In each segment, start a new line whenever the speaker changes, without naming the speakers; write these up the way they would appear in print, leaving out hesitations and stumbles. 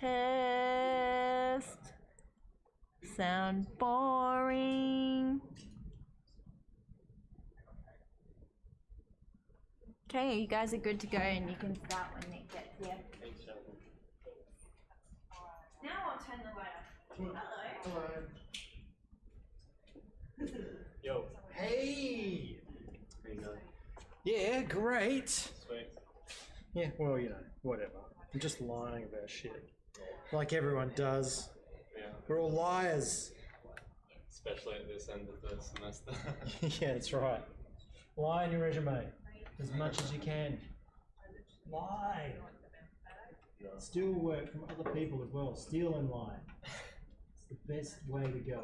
Test. Sound boring. Okay, you guys are good to go and you can start when Nick gets here.
Thanks, Sheldon.
Now I'll turn the light off. Hello.
Yo.
Hey!
How you going?
Yeah, great.
Sweet.
Yeah, well, you know, whatever. I'm just lying about shit. Like everyone does.
Yeah.
We're all liars.
Especially at this end of the semester.
Yeah, that's right. Lie in your resume as much as you can. Lie. Steal work from other people as well. Steal and lie. It's the best way to go.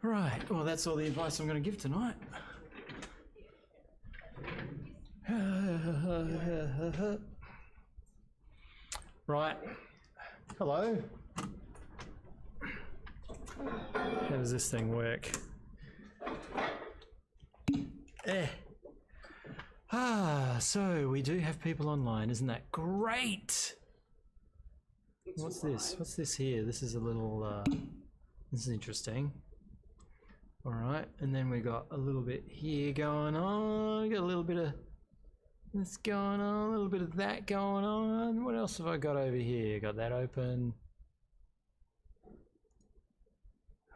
Right, well, that's all the advice I'm going to give tonight. Right. Hello. How does this thing work? So we do have people online, isn't that great? What's this? What's this here? This is a little, this is interesting. All right, and then we got a little bit here going on. We got a little bit of this going on, a little bit of that going on. What else have I got over here? Got that open.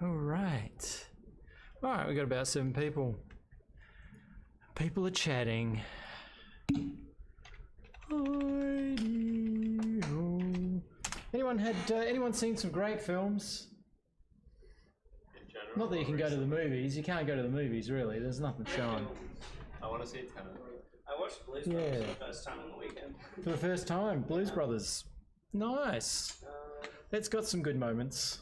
All right. All right, we got about 7 people. People are chatting. Anyone seen some great films?
In general.
Not that you can go to the movies. You can't go to the movies, really. There's nothing showing.
I want to see Tenet.
I watched Blues Brothers for the first time on the weekend.
For the first time, Blues Brothers. Nice. That's got some good moments.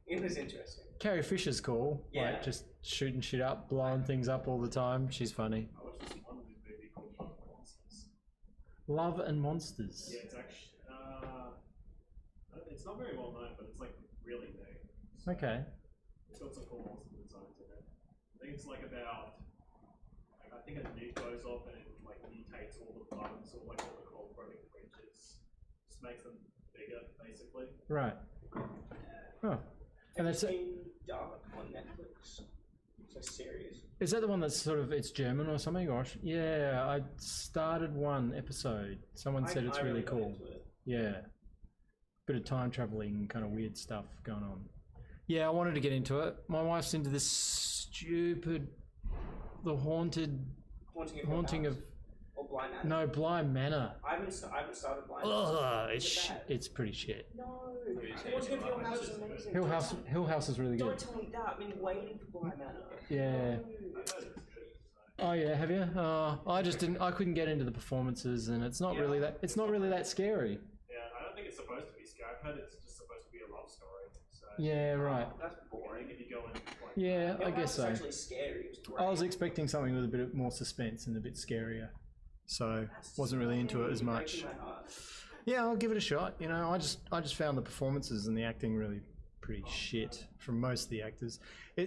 It was interesting.
Carrie Fisher's cool.
Yeah.
Like, just shooting shit up, blowing things up all the time. She's funny.
I watched this one movie called Love and Monsters.
Love and Monsters.
Yeah, it's actually, it's not very well known, but it's like really new. So
Okay.
It's got some cool monster designs in it. I think it's like about, like, I think a nuke goes off and it like mutates all the bugs or like all the cold-blooded creatures. Just makes them bigger, basically.
Right. Oh. And that's
seen Dark on Netflix. It's a series.
Is that the one that's sort of, it's German or something? Or yeah, I started one episode. Someone said it's really
got
cool.
into it.
Yeah. Bit of time traveling, kind of weird stuff going on. Yeah, I wanted to get into it. My wife's into this stupid, the haunting of
or Blind Manor.
no, Blind Manor.
I haven't started Blind
Ugh,
Manor.
it's pretty shit.
No. What's good for Hill House is amazing.
Hill House is really good.
Don't tell me that. I've been waiting for Blind Manor.
Yeah. Oh yeah, have you? I couldn't get into the performances, and it's not really that scary.
Yeah, I don't think it's supposed to be scary. I've heard it's just supposed to be a love story. So
Yeah, right.
That's boring.
if you go in like
Yeah, I
Hill
guess
House
so.
is actually scary. It was great.
I was expecting something with a bit more suspense and a bit scarier, so wasn't really into it as much.
Breaking my heart.
Yeah, I'll give it a shot. You know, I just found the performances and the acting really pretty shit from most of the actors.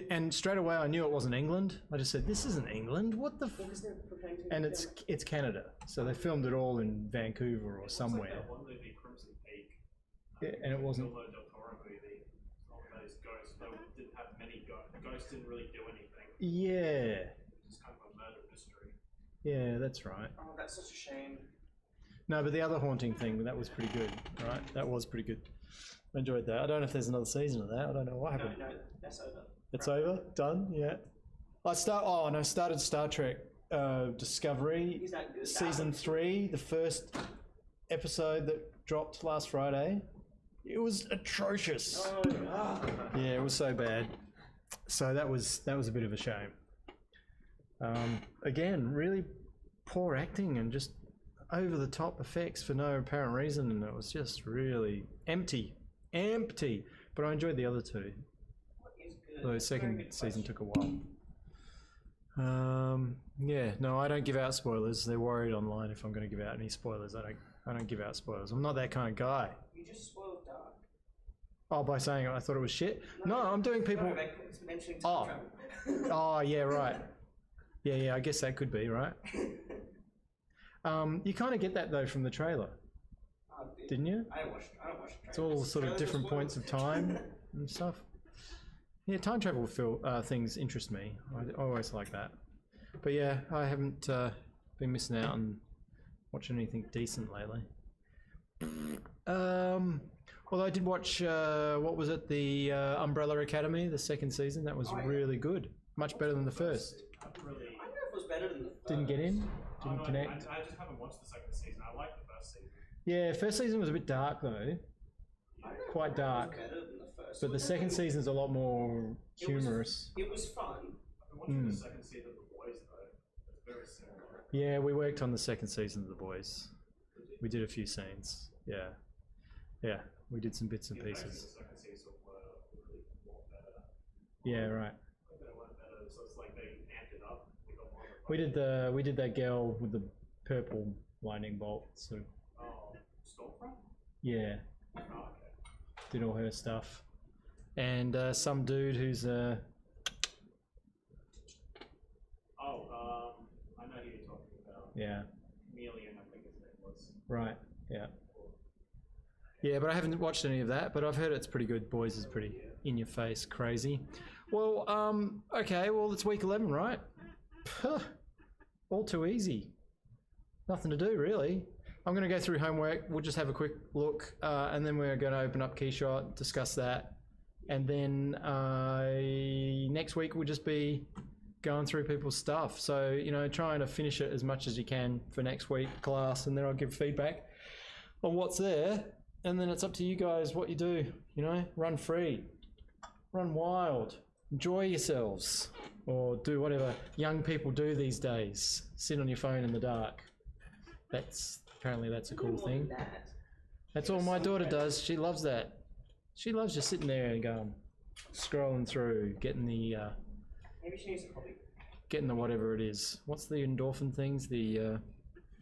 And straight away I knew it wasn't England. I just said, this isn't England. What the?
Because they're preparing to
And
make
it's Canada, so they filmed it all in Vancouver or somewhere.
that one movie, Crimson Peak.
Yeah, and it wasn't.
Guillermo del Toro movie. All those ghosts. They didn't have many ghosts. Ghosts didn't really do anything.
Yeah,
It was just kind of a murder mystery.
yeah, that's right.
Oh, that's such a shame.
No, but the other haunting thing, that was pretty good, right? That was pretty good. I enjoyed that. I don't know if there's another season of that. I don't know what happened.
No, that's over.
It's over? Done? Yeah. Started Star Trek Discovery
Is that good?
season 3, the first episode that dropped last Friday. It was atrocious.
Oh,
Yeah, it was so bad. So that was a bit of a shame. Again, really poor acting and just over the top effects for no apparent reason, and it was just really empty. But I enjoyed the other two.
what is good?
The
That's a very
second
good
season
question.
took a while. Yeah, no, I don't give out spoilers. They're worried online if I'm going to give out any spoilers. I don't give out spoilers. I'm not that kind of guy.
You just spoiled Dark.
Oh, by saying I thought it was shit? No, I'm doing people.
No, it's mentioning
Oh.
time travel.
Oh, yeah, right. Yeah, I guess that could be, right? You kind of get that though from the trailer, didn't you?
I don't watch
It's all sort of different points of time and stuff. Yeah, time travel things interest me. I always like that. But yeah, I haven't been missing out on watching anything decent lately. Although I did watch, what was it, the Umbrella Academy, the second season. That was really good. Much better than the first.
I haven't really.
I don't know if it was better than the first.
Didn't get in,
I
didn't
don't know,
connect.
I just haven't watched the second season. I liked the first season.
Yeah, first season was a bit dark though,
I don't know
quite
if it was
dark.
better than the first.
But the second season's a lot more humorous.
It was fun.
I've been watching the second season of The Boys though. It's very similar.
Yeah, we worked on the second season of The Boys. We did a few scenes. Yeah, yeah, we did some bits and
The
pieces.
second season were really a lot better.
Yeah, right.
They weren't better, so it's like they amped it up. They got more of a-
We did that girl with the purple lightning bolt. So
Oh, Stormfront?
yeah,
Oh, okay.
did all her stuff, and some dude who's
Oh, I know who you're talking about.
yeah,
Chameleon, I think his name was.
right, yeah. Yeah, but I haven't watched any of that, but I've heard it's pretty good. Boys is pretty in your face, crazy. Well, okay, well, it's week 11, right? Puh, all too easy. Nothing to do, really. I'm going to go through homework. We'll just have a quick look, and then we're going to open up Keyshot, discuss that. And then next week will just be going through people's stuff. So, you know, trying to finish it as much as you can for next week class, and then I'll give feedback on what's there. And then it's up to you guys what you do, you know, run free, run wild, enjoy yourselves, or do whatever young people do these days, sit on your phone in the dark. Apparently that's a cool thing. That's all my daughter does. She loves that. She loves just sitting there and going, scrolling through, getting the
Maybe she needs a hobby.
getting the whatever it is. What's the endorphin things? The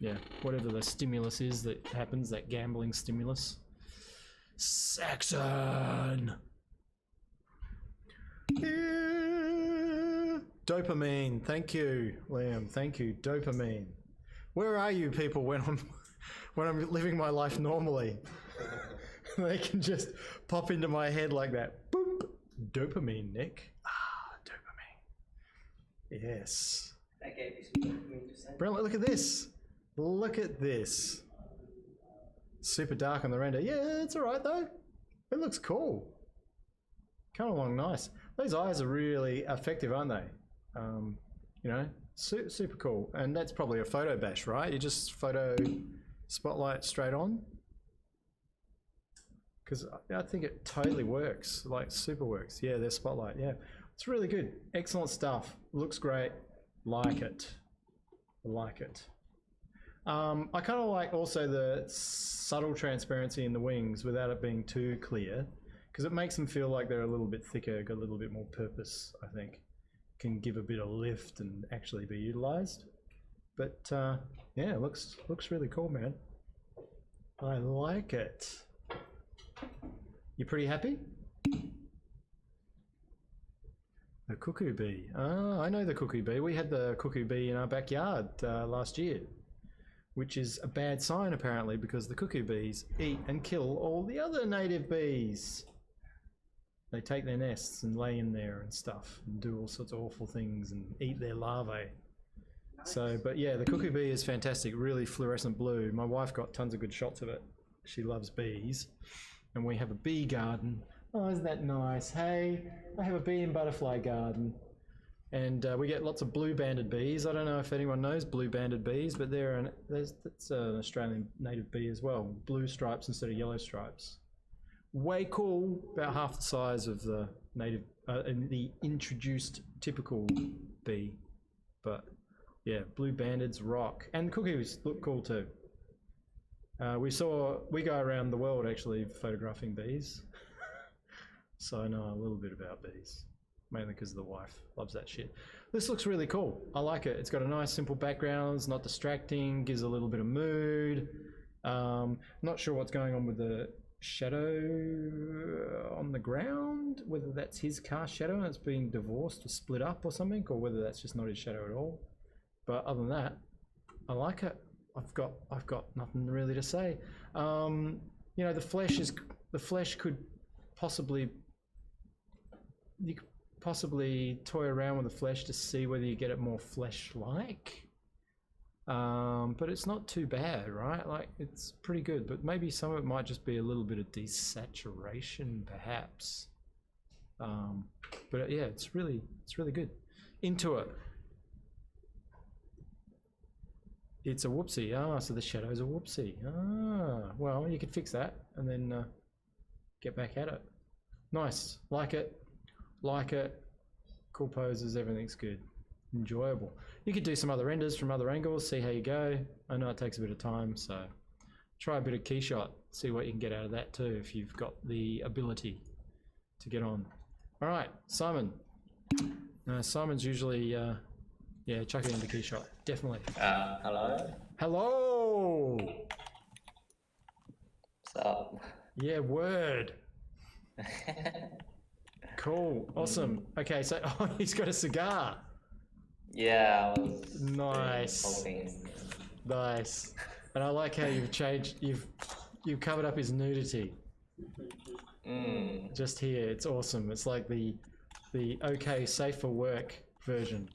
yeah, whatever the stimulus is that happens, that gambling stimulus. Saxon. Yeah. Dopamine. Thank you, Liam. Thank you. Dopamine. Where are you people when I'm living my life normally? They can just pop into my head like that. Boop. Dopamine, Nick. Ah, dopamine. Yes.
That gave me some dopamine to send.
Brilliant. Look at this. Look at this. Super dark on the render. Yeah, it's all right though. It looks cool. Come along nice. Those eyes are really effective, aren't they? You know, super cool. And that's probably a photo bash, right? You just photo spotlight straight on. Because I think it totally works, like super works. Yeah, there's spotlight. Yeah, it's really good. Excellent stuff. Looks great. Like it. Like it. I kind of like also the subtle transparency in the wings without it being too clear, because it makes them feel like they're a little bit thicker, got a little bit more purpose, I think. Can give a bit of lift and actually be utilized. But yeah, it looks really cool, man. I like it. You pretty happy? The cuckoo bee. Ah, I know the cuckoo bee. We had the cuckoo bee in our backyard last year, which is a bad sign apparently, because the cuckoo bees eat and kill all the other native bees. They take their nests and lay in there and stuff and do all sorts of awful things and eat their larvae. So, but yeah, the cuckoo bee is fantastic, really fluorescent blue. My wife got tons of good shots of it. She loves bees. And we have a bee garden. Oh, isn't that nice? Hey, I have a bee and butterfly garden. And we get lots of blue-banded bees. I don't know if anyone knows blue-banded bees, but that's an Australian native bee as well. Blue stripes instead of yellow stripes. Way cool, about half the size of the native, the introduced typical bee. But yeah, blue-bandeds rock. And cuckoos look cool too. We go around the world actually photographing bees. So I know a little bit about bees. Mainly because the wife loves that shit. This looks really cool. I like it. It's got a nice simple background. It's not distracting. Gives a little bit of mood. Not sure what's going on with the shadow on the ground. Whether that's his car shadow and it's being divorced or split up or something, or whether that's just not his shadow at all. But other than that, I like it. I've got nothing really to say. You know, the flesh could possibly, you could possibly toy around with the flesh to see whether you get it more flesh-like. But it's not too bad, right? Like, it's pretty good, but maybe some of it might just be a little bit of desaturation, perhaps. But yeah, it's really good. Into it. It's a whoopsie. So the shadow's a whoopsie. Well, you could fix that and then get back at it. Nice. Like it. Cool poses, everything's good. Enjoyable. You could do some other renders from other angles, see how you go. I know it takes a bit of time, so try a bit of keyshot, see what you can get out of that too if you've got the ability to get on. Alright, Simon. Simon's usually, yeah, chuck it into keyshot, definitely.
Hello?
Hello!
What's up?
Yeah, word. Cool, awesome. Okay, so he's got a cigar.
Yeah, I was
Nice.
hoping.
Nice. And I like how you've changed, you've covered up his nudity. Just here, it's awesome. It's like the okay, safe for work version.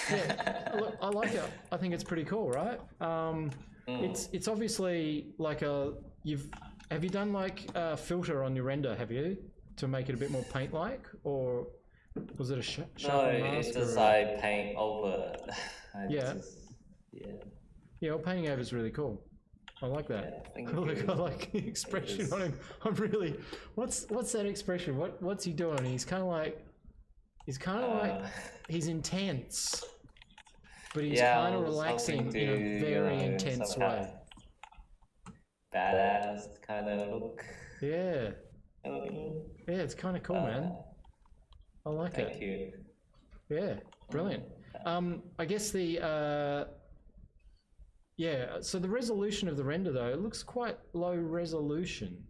Yeah, look, I like it. I think it's pretty cool, right? It's obviously like have you done like a filter on your render, have you? To make it a bit more paint-like, or was it a
No,
sharpen mask?
it's just
or
I paint over.
Yeah.
Yeah.
Yeah, well, painting over is really cool. I like that.
Yeah, thank
Look,
you.
I like the expression
is.
on him. I'm really. What's that expression? What's he doing? He's kind of like he's intense, but he's
yeah,
kind
I
of
was
relaxing
hoping
in a
to,
very
you know,
intense
some kind
way.
of badass kind of look.
Yeah,
Um,
yeah, it's kind of cool, man. I like
Thank
it.
you.
Yeah, brilliant. I guess the yeah. So the resolution of the render though, it looks quite low resolution.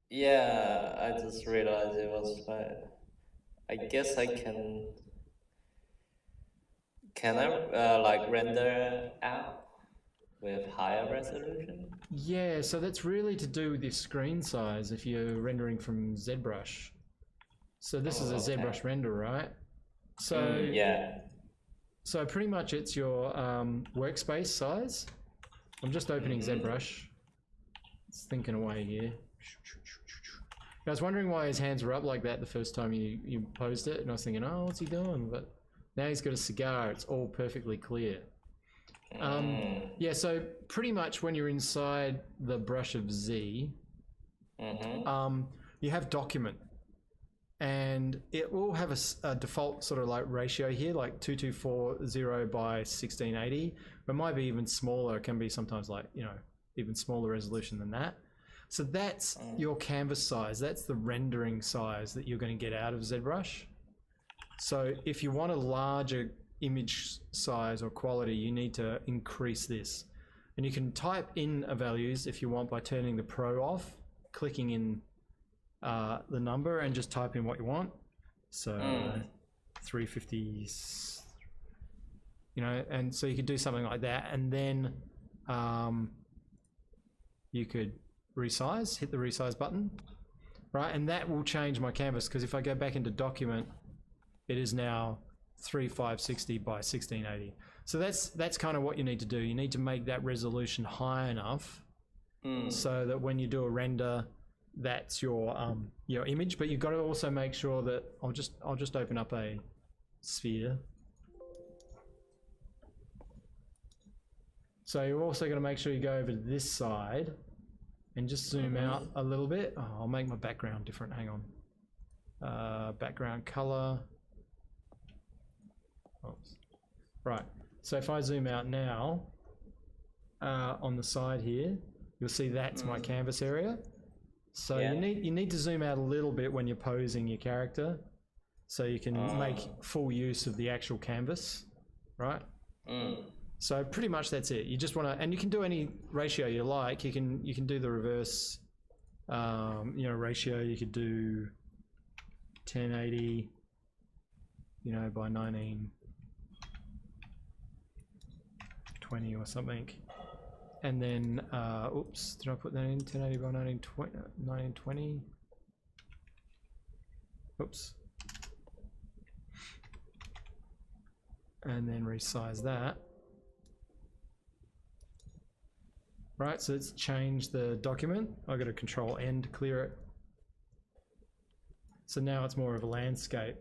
Yeah, I just realized it was like. I guess I can. Can I like render out with higher resolution?
Yeah, so that's really to do with your screen size if you're rendering from ZBrush. So this is a
okay.
ZBrush render, right? So
Yeah.
so pretty much it's your workspace size. I'm just opening ZBrush. It's thinking away here. I was wondering why his hands were up like that the first time you posed it, and I was thinking, oh, what's he doing? But now he's got a cigar. It's all perfectly clear. Yeah, so pretty much when you're inside the brush of Z, you have document, and it will have a default sort of like ratio here, like 2240 by 1680. It might be even smaller. It can be sometimes like, you know, even smaller resolution than that. So that's your canvas size. That's the rendering size that you're going to get out of ZBrush. So if you want a larger image size or quality, you need to increase this. And you can type in values if you want by turning the Pro off, clicking in the number and just type in what you want. So 350, you know, and so you could do something like that, and then you could resize, hit the resize button, right? And that will change my canvas, because if I go back into document, it is now 3560 by 1680. So that's kind of what you need to do. You need to make that resolution high enough so that when you do a render, that's your image. But you've got to also make sure that I'll just open up a sphere. So you're also going to make sure you go over to this side and just zoom out a little bit. Oh, I'll make my background different. Hang on. Background color. Oops. Right. So if I zoom out now, on the side here, you'll see that's my canvas area. So you need to zoom out a little bit when you're posing your character, so you can make full use of the actual canvas, right? So pretty much that's it. You just want to, and you can do any ratio you like. You can do the reverse, ratio. You could do 1080, by 1920 or something. and then, oops, did I put that in? 1080 by 1920? Oops. And then resize that. Right, so let's change the document. I've got to Control N to clear it. So now it's more of a landscape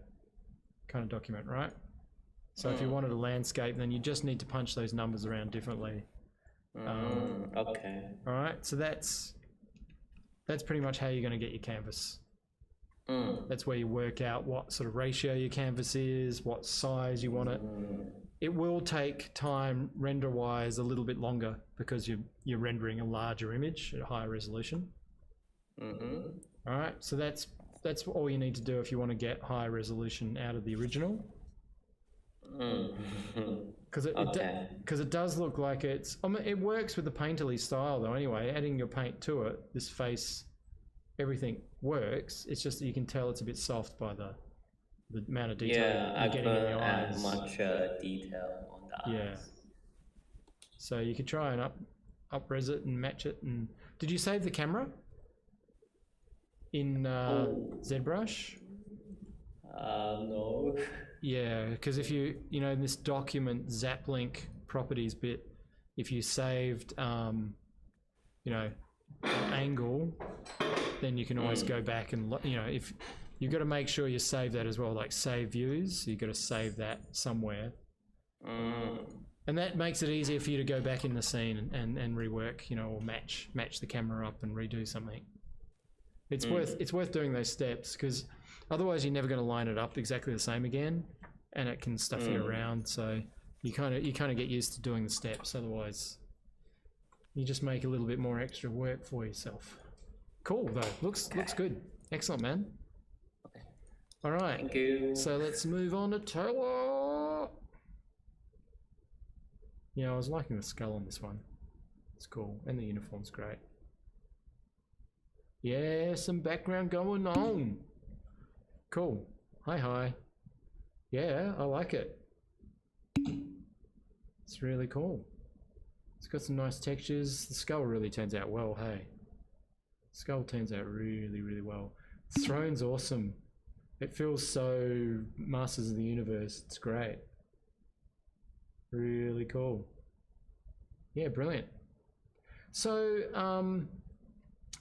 kind of document, right? So if you wanted a landscape, then you just need to punch those numbers around differently.
Okay.
All right, so that's pretty much how you're going to get your canvas. That's where you work out what sort of ratio your canvas is, what size you want it. It will take time render-wise a little bit longer because you're rendering a larger image at a higher resolution. All right, so that's all you need to do if you want to get high resolution out of the original. Because it does look like it's. I mean, it works with the painterly style though. Anyway, adding your paint to it, this face, everything works. It's just that you can tell it's a bit soft by the amount of detail you're getting in your eyes.
Much detail on the eyes.
Yeah. So you could try and up-res it and match it. And did you save the camera in ZBrush?
No.
Yeah, because if you know in this document ZapLink properties bit, if you saved an angle, then you can always go back and if you've got to make sure you save that as well, like save views. You've got to save that somewhere, and that makes it easier for you to go back in the scene and rework, or match the camera up and redo something. It's worth doing those steps because otherwise you're never going to line it up exactly the same again, and it can stuff you around. So you kind of get used to doing the steps. Otherwise, you just make a little bit more extra work for yourself. Cool though. Looks good. Excellent, man. All right.
Thank you.
So let's move on to Taylor. Yeah, I was liking the skull on this one. It's cool, and the uniform's great. Yeah, some background going on. Cool. Hi. Yeah, I like it. It's really cool. It's got some nice textures. The skull really turns out well, hey. Skull turns out really, really well. Throne's awesome. It feels so Masters of the Universe. It's great. Really cool. Yeah, brilliant. So,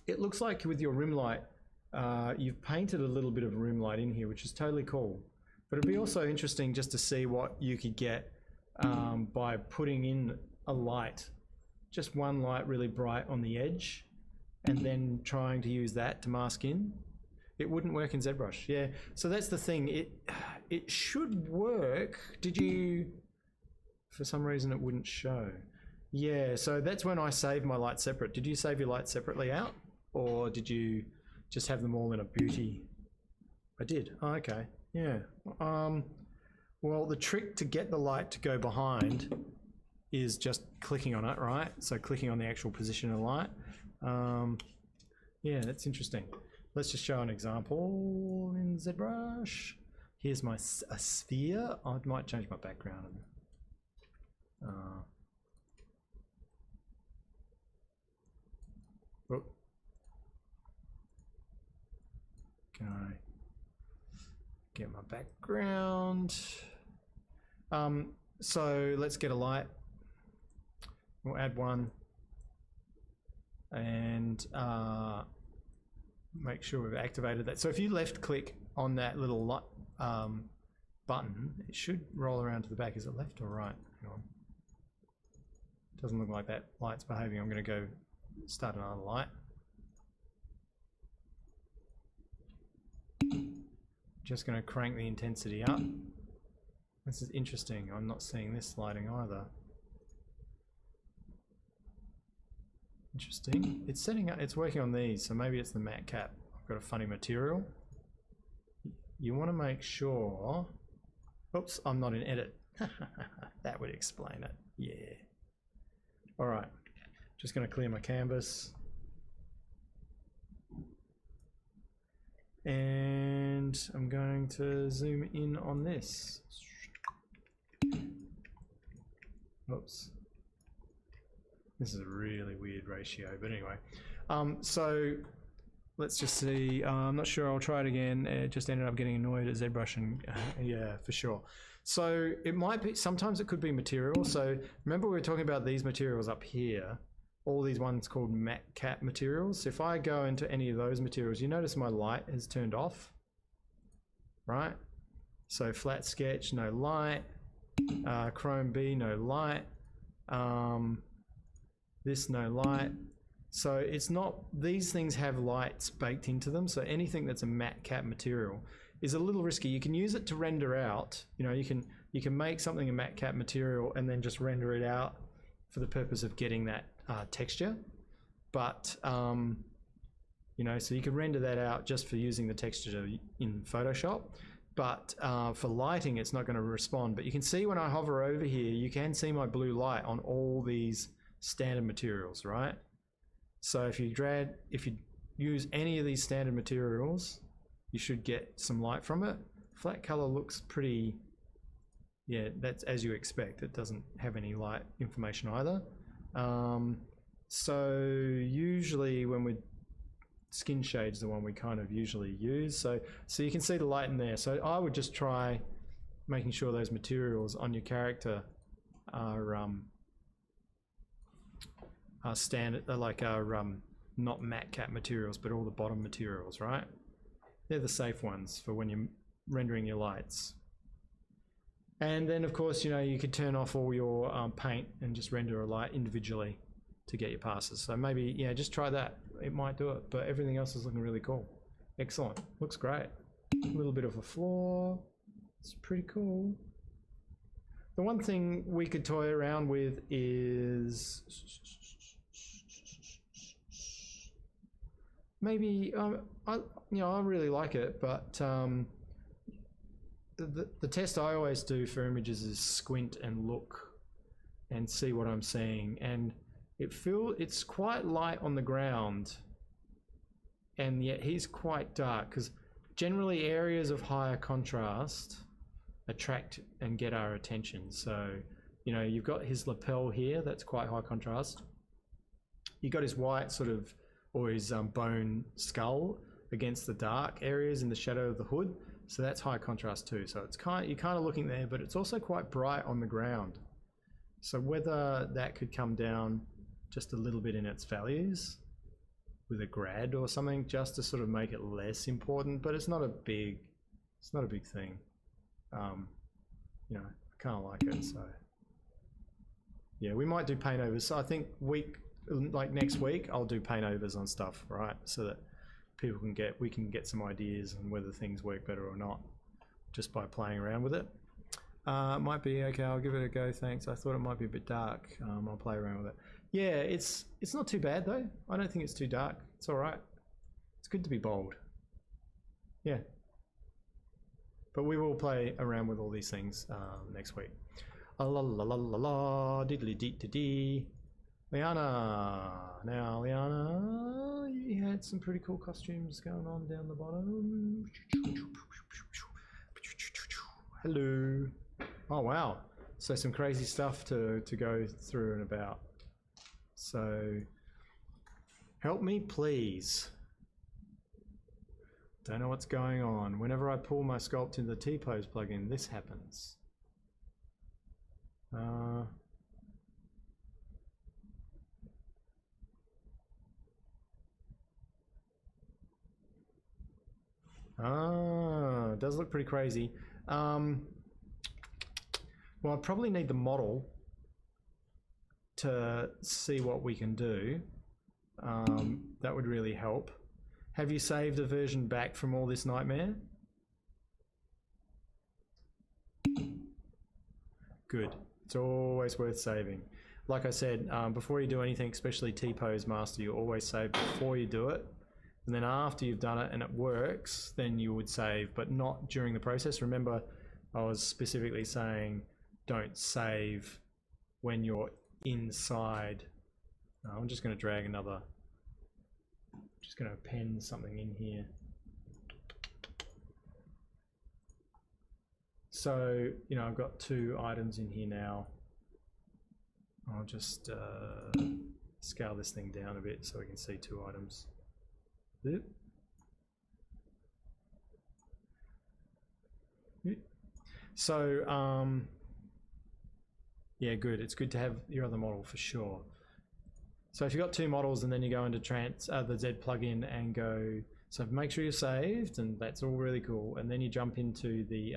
it looks like with your rim light, you've painted a little bit of rim light in here, which is totally cool. But it'd be also interesting just to see what you could get by putting in a light, just one light really bright on the edge, and then trying to use that to mask in. It wouldn't work in ZBrush, yeah. So that's the thing. It should work. Did you? For some reason, it wouldn't show. Yeah. So that's when I saved my light separate. Did you save your light separately out, or did you just have them all in a beauty? I did. Oh, okay. Yeah. Well, the trick to get the light to go behind is just clicking on it, right? So clicking on the actual position of the light. Yeah, that's interesting. Let's just show an example in ZBrush. Here's a sphere. I might change my background. Can I get my background? So let's get a light. We'll add one. And make sure we've activated that. So if you left click on that little light, button, it should roll around to the back. Is it left or right? Hang on. Doesn't look like that light's behaving. I'm going to go start another light. Just going to crank the intensity up. This is interesting. I'm not seeing this lighting either. Interesting. It's setting up, it's working on these, so maybe it's the matte cap. I've got a funny material. You want to make sure. Oops, I'm not in edit. That would explain it. Yeah. All right. Just going to clear my canvas. And I'm going to zoom in on this. Oops. This is a really weird ratio, but anyway. So let's just see. I'm not sure. I'll try it again. It just ended up getting annoyed at ZBrush, and yeah, for sure. So it might be, sometimes it could be material. So remember we were talking about these materials up here, all these ones called matte cap materials. So if I go into any of those materials, you notice my light is turned off, right? So flat sketch, no light. Chrome B, no light. This, no light. So it's not, these things have lights baked into them. So anything that's a matte cap material is a little risky. You can use it to render out, you know, you can make something a matte cap material and then just render it out for the purpose of getting that texture. But, you know, so you can render that out just for using the texture in Photoshop. But for lighting, it's not going to respond. But you can see when I hover over here, you can see my blue light on all these standard materials, right? So if you use any of these standard materials, you should get some light from it. Flat color looks pretty, yeah, that's as you expect. It doesn't have any light information either. So usually when we skin shade's the one we kind of usually use. So you can see the light in there. So I would just try making sure those materials on your character are standard, not matte cap materials, but all the bottom materials, right? They're the safe ones for when you're rendering your lights. And then of course, you know, you could turn off all your paint and just render a light individually to get your passes. So maybe, yeah, just try that. It might do it, but everything else is looking really cool. Excellent, looks great. A little bit of a floor, it's pretty cool. The one thing we could toy around with is maybe, I really like it, but the test I always do for images is squint and look and see what I'm seeing, and it's quite light on the ground, and yet he's quite dark, because generally areas of higher contrast attract and get our attention. So, you know, you've got his lapel here, that's quite high contrast. You've got his white sort of, or his bone skull against the dark areas in the shadow of the hood. So that's high contrast too. So it's you're kind of looking there, but it's also quite bright on the ground. So whether that could come down just a little bit in its values with a grad or something, just to sort of make it less important, but it's not a big thing. You know, I kind of like it. So yeah, we might do paint overs. So I think next week I'll do paint overs on stuff, right? So that people we can get some ideas on whether things work better or not just by playing around with it. It might be okay. I'll give it a go. Thanks. I thought it might be a bit dark. I'll play around with it. Yeah, it's not too bad though. I don't think it's too dark. It's all right. It's good to be bold. Yeah. But we will play around with all these things next week. La la la la la, diddly dee dee dee. Liana. Now, Liana, you had some pretty cool costumes going on down the bottom. Hello. Oh, wow. So some crazy stuff to go through and about. So, help me, please. Don't know what's going on. Whenever I pull my sculpt in the T-Pose plugin, this happens. It does look pretty crazy. Well, I probably need the model to see what we can do. That would really help. Have you saved a version back from all this nightmare? Good. It's always worth saving. Like I said, before you do anything, especially T-Pose Master, you always save before you do it. And then after you've done it and it works, then you would save, but not during the process. Remember, I was specifically saying don't save when you're inside. I'm just going to drag another, just going to append something in here. So, you know, I've got 2 items in here now. I'll just scale this thing down a bit so we can see 2 items. Oop. Oop. So, yeah, good. It's good to have your other model for sure. So if you've got 2 models and then you go into the Z plugin and go, so make sure you're saved, and that's all really cool. And then you jump into the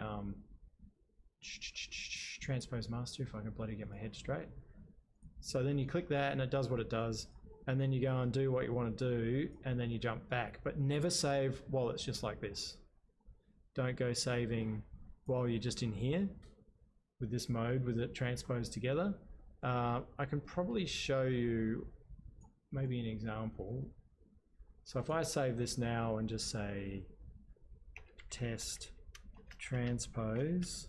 transpose master, if I can bloody get my head straight. So then you click that and it does what it does, and then you go and do what you want to do, and then you jump back. But never save while it's just like this. Don't go saving while you're just in here with this mode with it transposed together. I can probably show you maybe an example. So if I save this now and just say test transpose,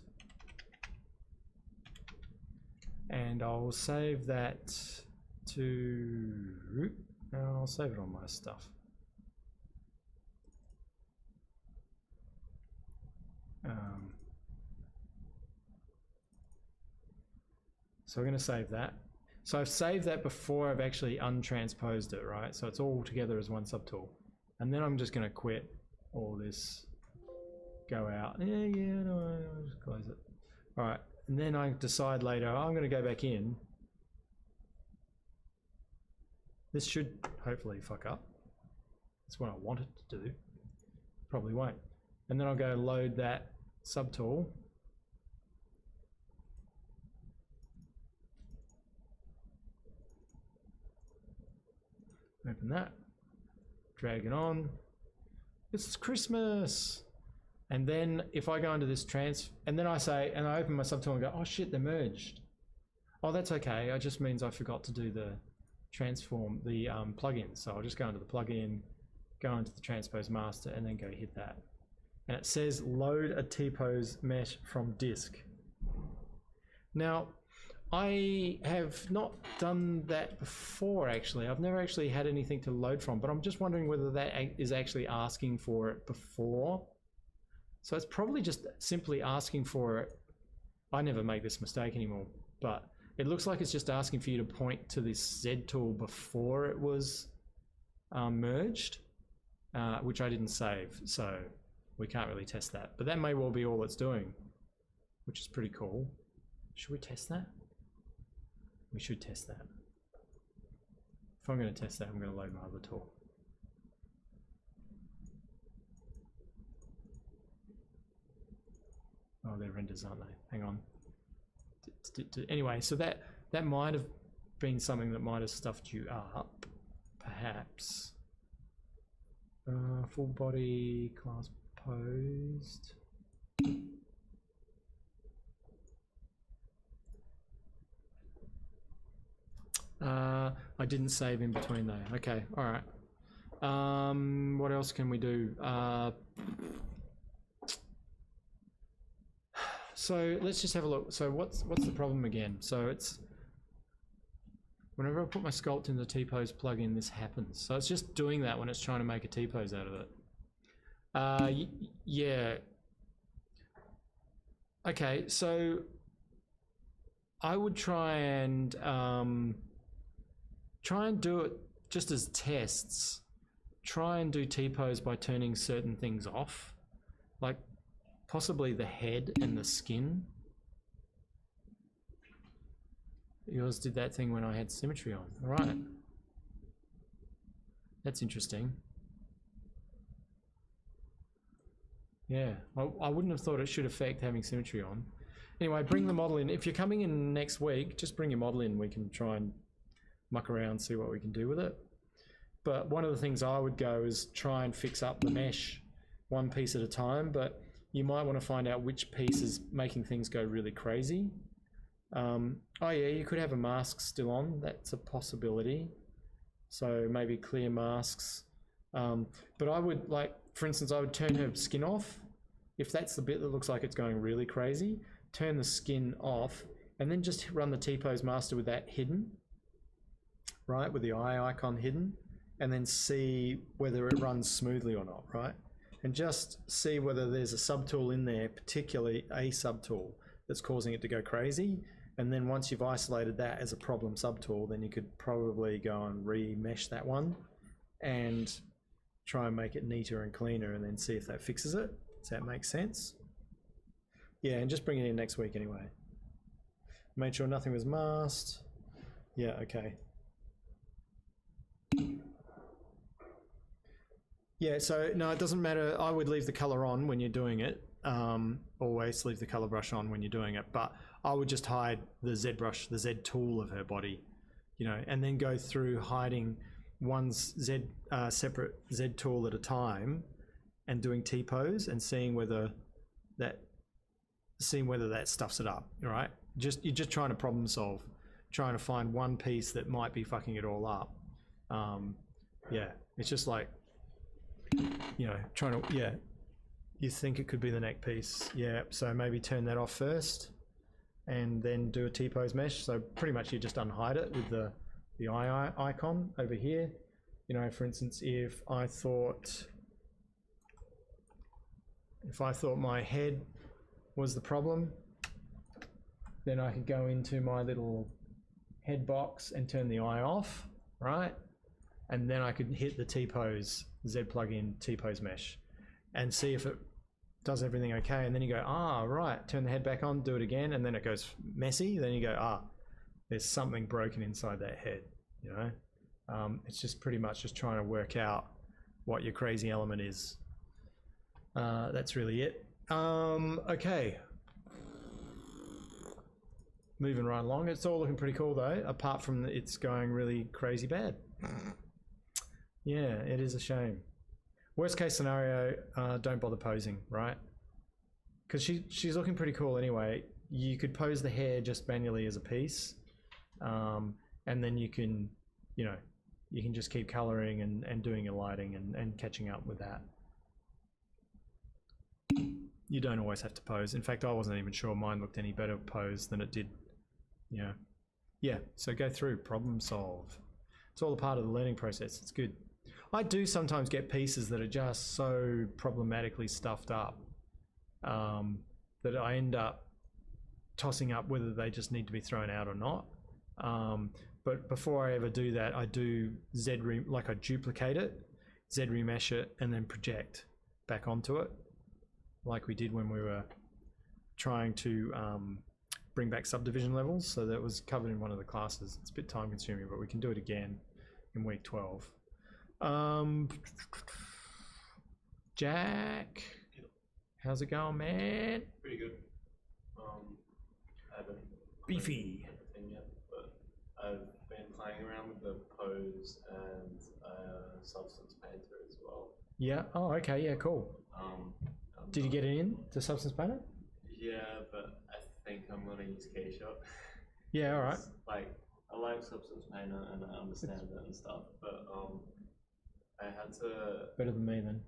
and I'll save that to, I'll save it on my stuff. So we're going to save that. So I've saved that before I've actually untransposed it, right? So it's all together as one subtool. And then I'm just going to quit all this, go out. No, I'll just close it. All right. And then I decide later, I'm going to go back in. This should hopefully fuck up. That's what I want it to do. Probably won't. And then I'll go load that subtool. Open that, drag it on. It's Christmas. And then if I go into this and then I say, and I open my subtool and go, oh shit, they're merged. Oh, that's okay. It just means I forgot to do the transform, the plugin. So I'll just go into the plugin, go into the transpose master, and then go hit that. And it says load a T-pose mesh from disk. Now, I have not done that before, actually. I've never actually had anything to load from, but I'm just wondering whether that is actually asking for it before. So it's probably just simply asking for it. I never make this mistake anymore, but it looks like it's just asking for you to point to this Z tool before it was merged, which I didn't save, so we can't really test that. But that may well be all it's doing, which is pretty cool. Should we test that? We should test that. If I'm going to test that, I'm going to load my other tool. Oh, they're renders, aren't they? Hang on. Anyway, so that might have been something that might have stuffed you up, perhaps. Full body class posed. I didn't save in between though. Okay, all right. What else can we do? So let's just have a look. So what's the problem again? So it's whenever I put my sculpt in the T-pose plugin, this happens. So it's just doing that when it's trying to make a T-pose out of it. Yeah. Okay, so I would try and do it just as tests. Try and do T-pose by turning certain things off, like possibly the head and the skin. Yours did that thing when I had symmetry on. All right. That's interesting. Yeah, I wouldn't have thought it should affect having symmetry on. Anyway, bring the model in. If you're coming in next week, just bring your model in. We can try and muck around, see what we can do with it. But one of the things I would go is try and fix up the mesh one piece at a time, but you might want to find out which piece is making things go really crazy. Oh yeah, you could have a mask still on. That's a possibility. So maybe clear masks. But I would, like, for instance, I would turn her skin off. If that's the bit that looks like it's going really crazy, turn the skin off and then just run the T-pose master with that hidden, right? With the eye icon hidden, and then see whether it runs smoothly or not, right? And just see whether there's a subtool in there, particularly a subtool that's causing it to go crazy. And then once you've isolated that as a problem subtool, then you could probably go and remesh that one and try and make it neater and cleaner and then see if that fixes it. Does that make sense? Yeah, and just bring it in next week anyway. Made sure nothing was masked. Yeah, okay. Yeah, so no, it doesn't matter. I would leave the color on when you're doing it. Always leave the color brush on when you're doing it, but I would just hide the Z brush, the Z tool of her body, you know, and then go through hiding one separate Z tool at a time and doing T-pose and seeing whether that stuffs it up, right? You're just trying to problem solve, trying to find one piece that might be fucking it all up. Yeah, it's just like, you know, trying to, yeah, you think it could be the neck piece. Yeah, so maybe turn that off first and then do a T-pose mesh. So pretty much you just unhide it with the eye icon over here. You know, for instance, if I thought my head was the problem, then I could go into my little head box and turn the eye off, right? And then I could hit the T-pose, Z plugin T-pose mesh and see if it does everything okay. And then you go, right, turn the head back on, do it again. And then it goes messy. Then you go, there's something broken inside that head, you know? It's just pretty much just trying to work out what your crazy element is. That's really it. Okay. Moving right along. It's all looking pretty cool though, apart from it's going really crazy bad. Yeah, it is a shame. Worst case scenario, don't bother posing, right? Because she's looking pretty cool anyway. You could pose the hair just manually as a piece, and then you can, you know, you can just keep coloring and doing your lighting and catching up with that. You don't always have to pose. In fact, I wasn't even sure mine looked any better posed than it did. Yeah. Yeah, so go through, problem solve. It's all a part of the learning process. It's good. I do sometimes get pieces that are just so problematically stuffed up that I end up tossing up whether they just need to be thrown out or not. But before I ever do that, I do I duplicate it, Z remesh it, and then project back onto it, like we did when we were trying to bring back subdivision levels. So that was covered in one of the classes. It's a bit time consuming, but we can do it again in week 12. Jack, how's it going, man?
Pretty good. I haven't
Beefy.
everything yet, but I've been playing around with the pose and substance painter as well.
Yeah. Oh, okay. Yeah, cool. Did you get it in to Substance Painter?
Yeah, but I think I'm gonna use Keyshot.
Yeah. All right.
Like, I like Substance Painter and I understand it and stuff, but I had to
Better than me then.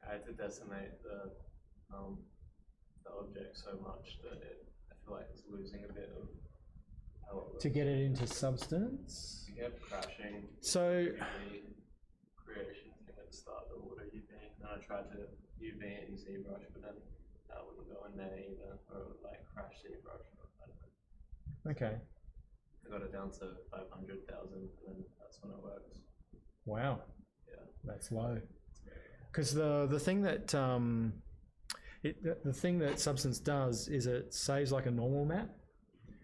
I had to decimate the object so much that I feel like it's losing a bit of how it looks.
To get it into Substance.
It kept crashing.
So
The creation thing at the start, the auto UV, and I tried to UV it in ZBrush, but then that wouldn't go in there either, or it would like crash ZBrush.
okay.
I got it down to 500,000, and then that's when it works.
Wow.
Yeah.
That's low. Because the thing that the thing that Substance does is it saves like a normal map,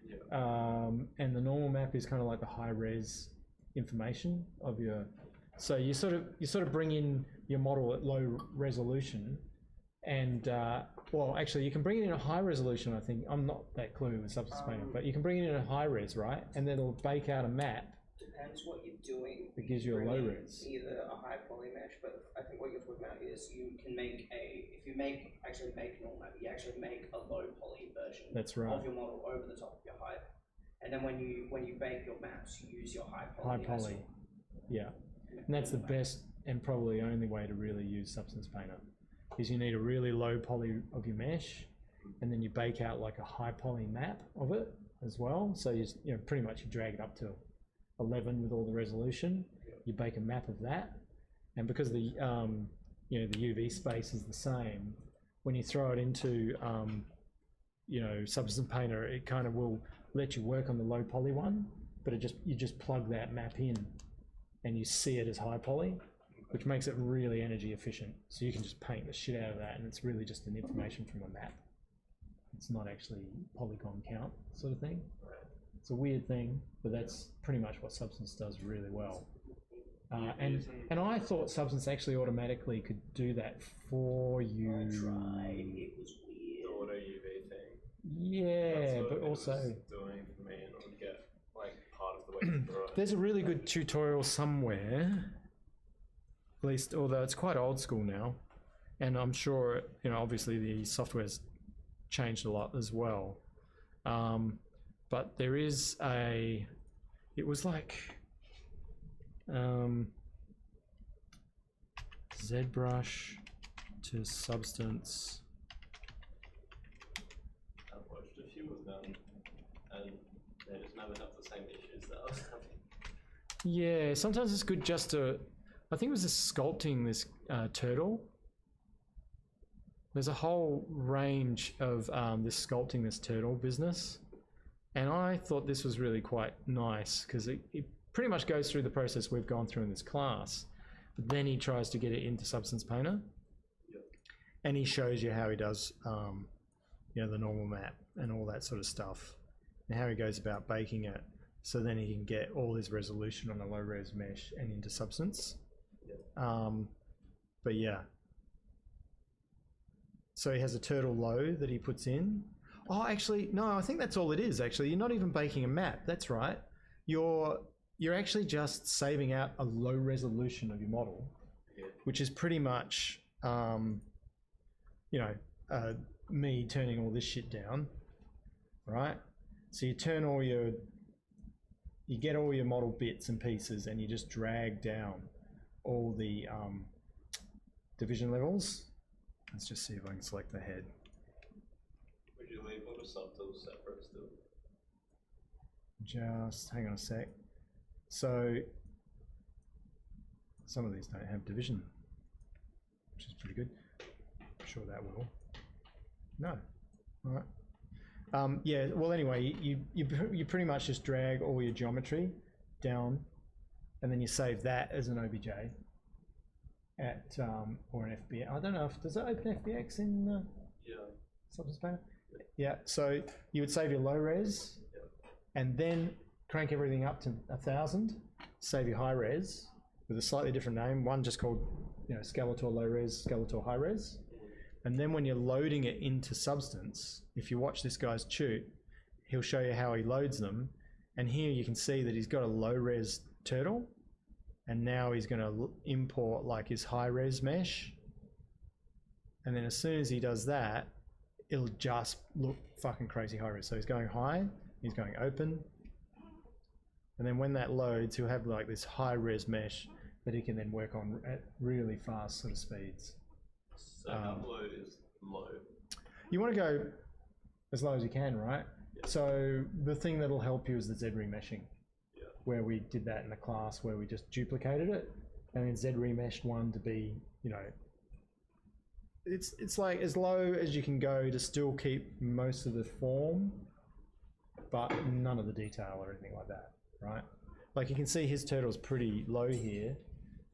Yeah.
and the normal map is kind of like the high res information of your. So you sort of bring in your model at low resolution, and well, actually, you can bring it in a high resolution. I think I'm not that cluey with Substance Painter, but you can bring it in a high res, right? And then it'll bake out a map.
Depends what you're doing.
It gives you a
Bring
low
in
res.
Either a high poly mesh, but I think what you're talking about is you can make if you actually make normal map, you actually make a low poly version
That's right.
of your model over the top of your high. And then when you bake your maps, you use your high poly.
High poly. Yeah. And that's the best and probably only way to really use Substance Painter, is you need a really low poly of your mesh, and then you bake out like a high poly map of it as well. So you know, pretty much you drag it up to 11 with all the resolution. You bake a map of that, and because the you know, the UV space is the same, when you throw it into you know, Substance Painter, it kind of will let you work on the low poly one, but you just plug that map in and you see it as high poly, which makes it really energy efficient. So you can just paint the shit out of that, and it's really just an information from a map. It's not actually polygon count sort of thing. It's a weird thing, but that's pretty much what Substance does really well. And I thought Substance actually automatically could do that for you.
I tried. It was weird.
The auto UV thing.
Yeah,
That's what
but
it
also
was doing for me, and it would get like part of the way through it.
there's a really good tutorial somewhere. At least, although it's quite old school now, and I'm sure obviously the software's changed a lot as well. But there is it was like ZBrush to Substance.
I've watched a few of them, and they just never have the same issues that I was having.
Yeah, sometimes it's good just to. I think it was this sculpting this turtle. There's a whole range of this sculpting this turtle business, and I thought this was really quite nice because it pretty much goes through the process we've gone through in this class, but then he tries to get it into Substance Painter.
Yep.
And he shows you how he does the normal map and all that sort of stuff, and how he goes about baking it, so then he can get all his resolution on a low res mesh and into Substance.
Yep.
But yeah, so he has a turtle low that he puts in. Oh, actually, no, I think that's all it is. Actually, you're not even baking a map. That's right. You're actually just saving out a low resolution of your model,
Yeah.
which is pretty much, me turning all this shit down, right? So you get all your model bits and pieces, and you just drag down all the division levels. Let's just see if I can select the head.
Would you leave all the subtitles separate still?
Just hang on a sec. So some of these don't have division, which is pretty good. I'm sure that will. No. All right. Yeah. Well, anyway, you pretty much just drag all your geometry down, and then you save that as an OBJ at or an FBX. I don't know if does it open FBX in
Yeah.
Substance Painter? Yeah. So you would save your low res, and then crank everything up to 1000. Save your high res with a slightly different name. One just called Skeletor low res, Skeletor high res. And then when you're loading it into Substance, if you watch this guy's tute, he'll show you how he loads them. And here you can see that he's got a low res turtle, and now he's going to import like his high res mesh. And then as soon as he does that, it'll just look fucking crazy high res. So he's going high, he's going open, and then when that loads, he'll have like this high res mesh that he can then work on at really fast sort of speeds.
So how low is low?
You want to go as low as you can, right?
Yeah.
So the thing that'll help you is the Z-remeshing,
Yeah.
where we did that in the class where we just duplicated it and then Z-remeshed one to be, it's like as low as you can go to still keep most of the form, but none of the detail or anything like that, right? Like you can see his turtle's pretty low here,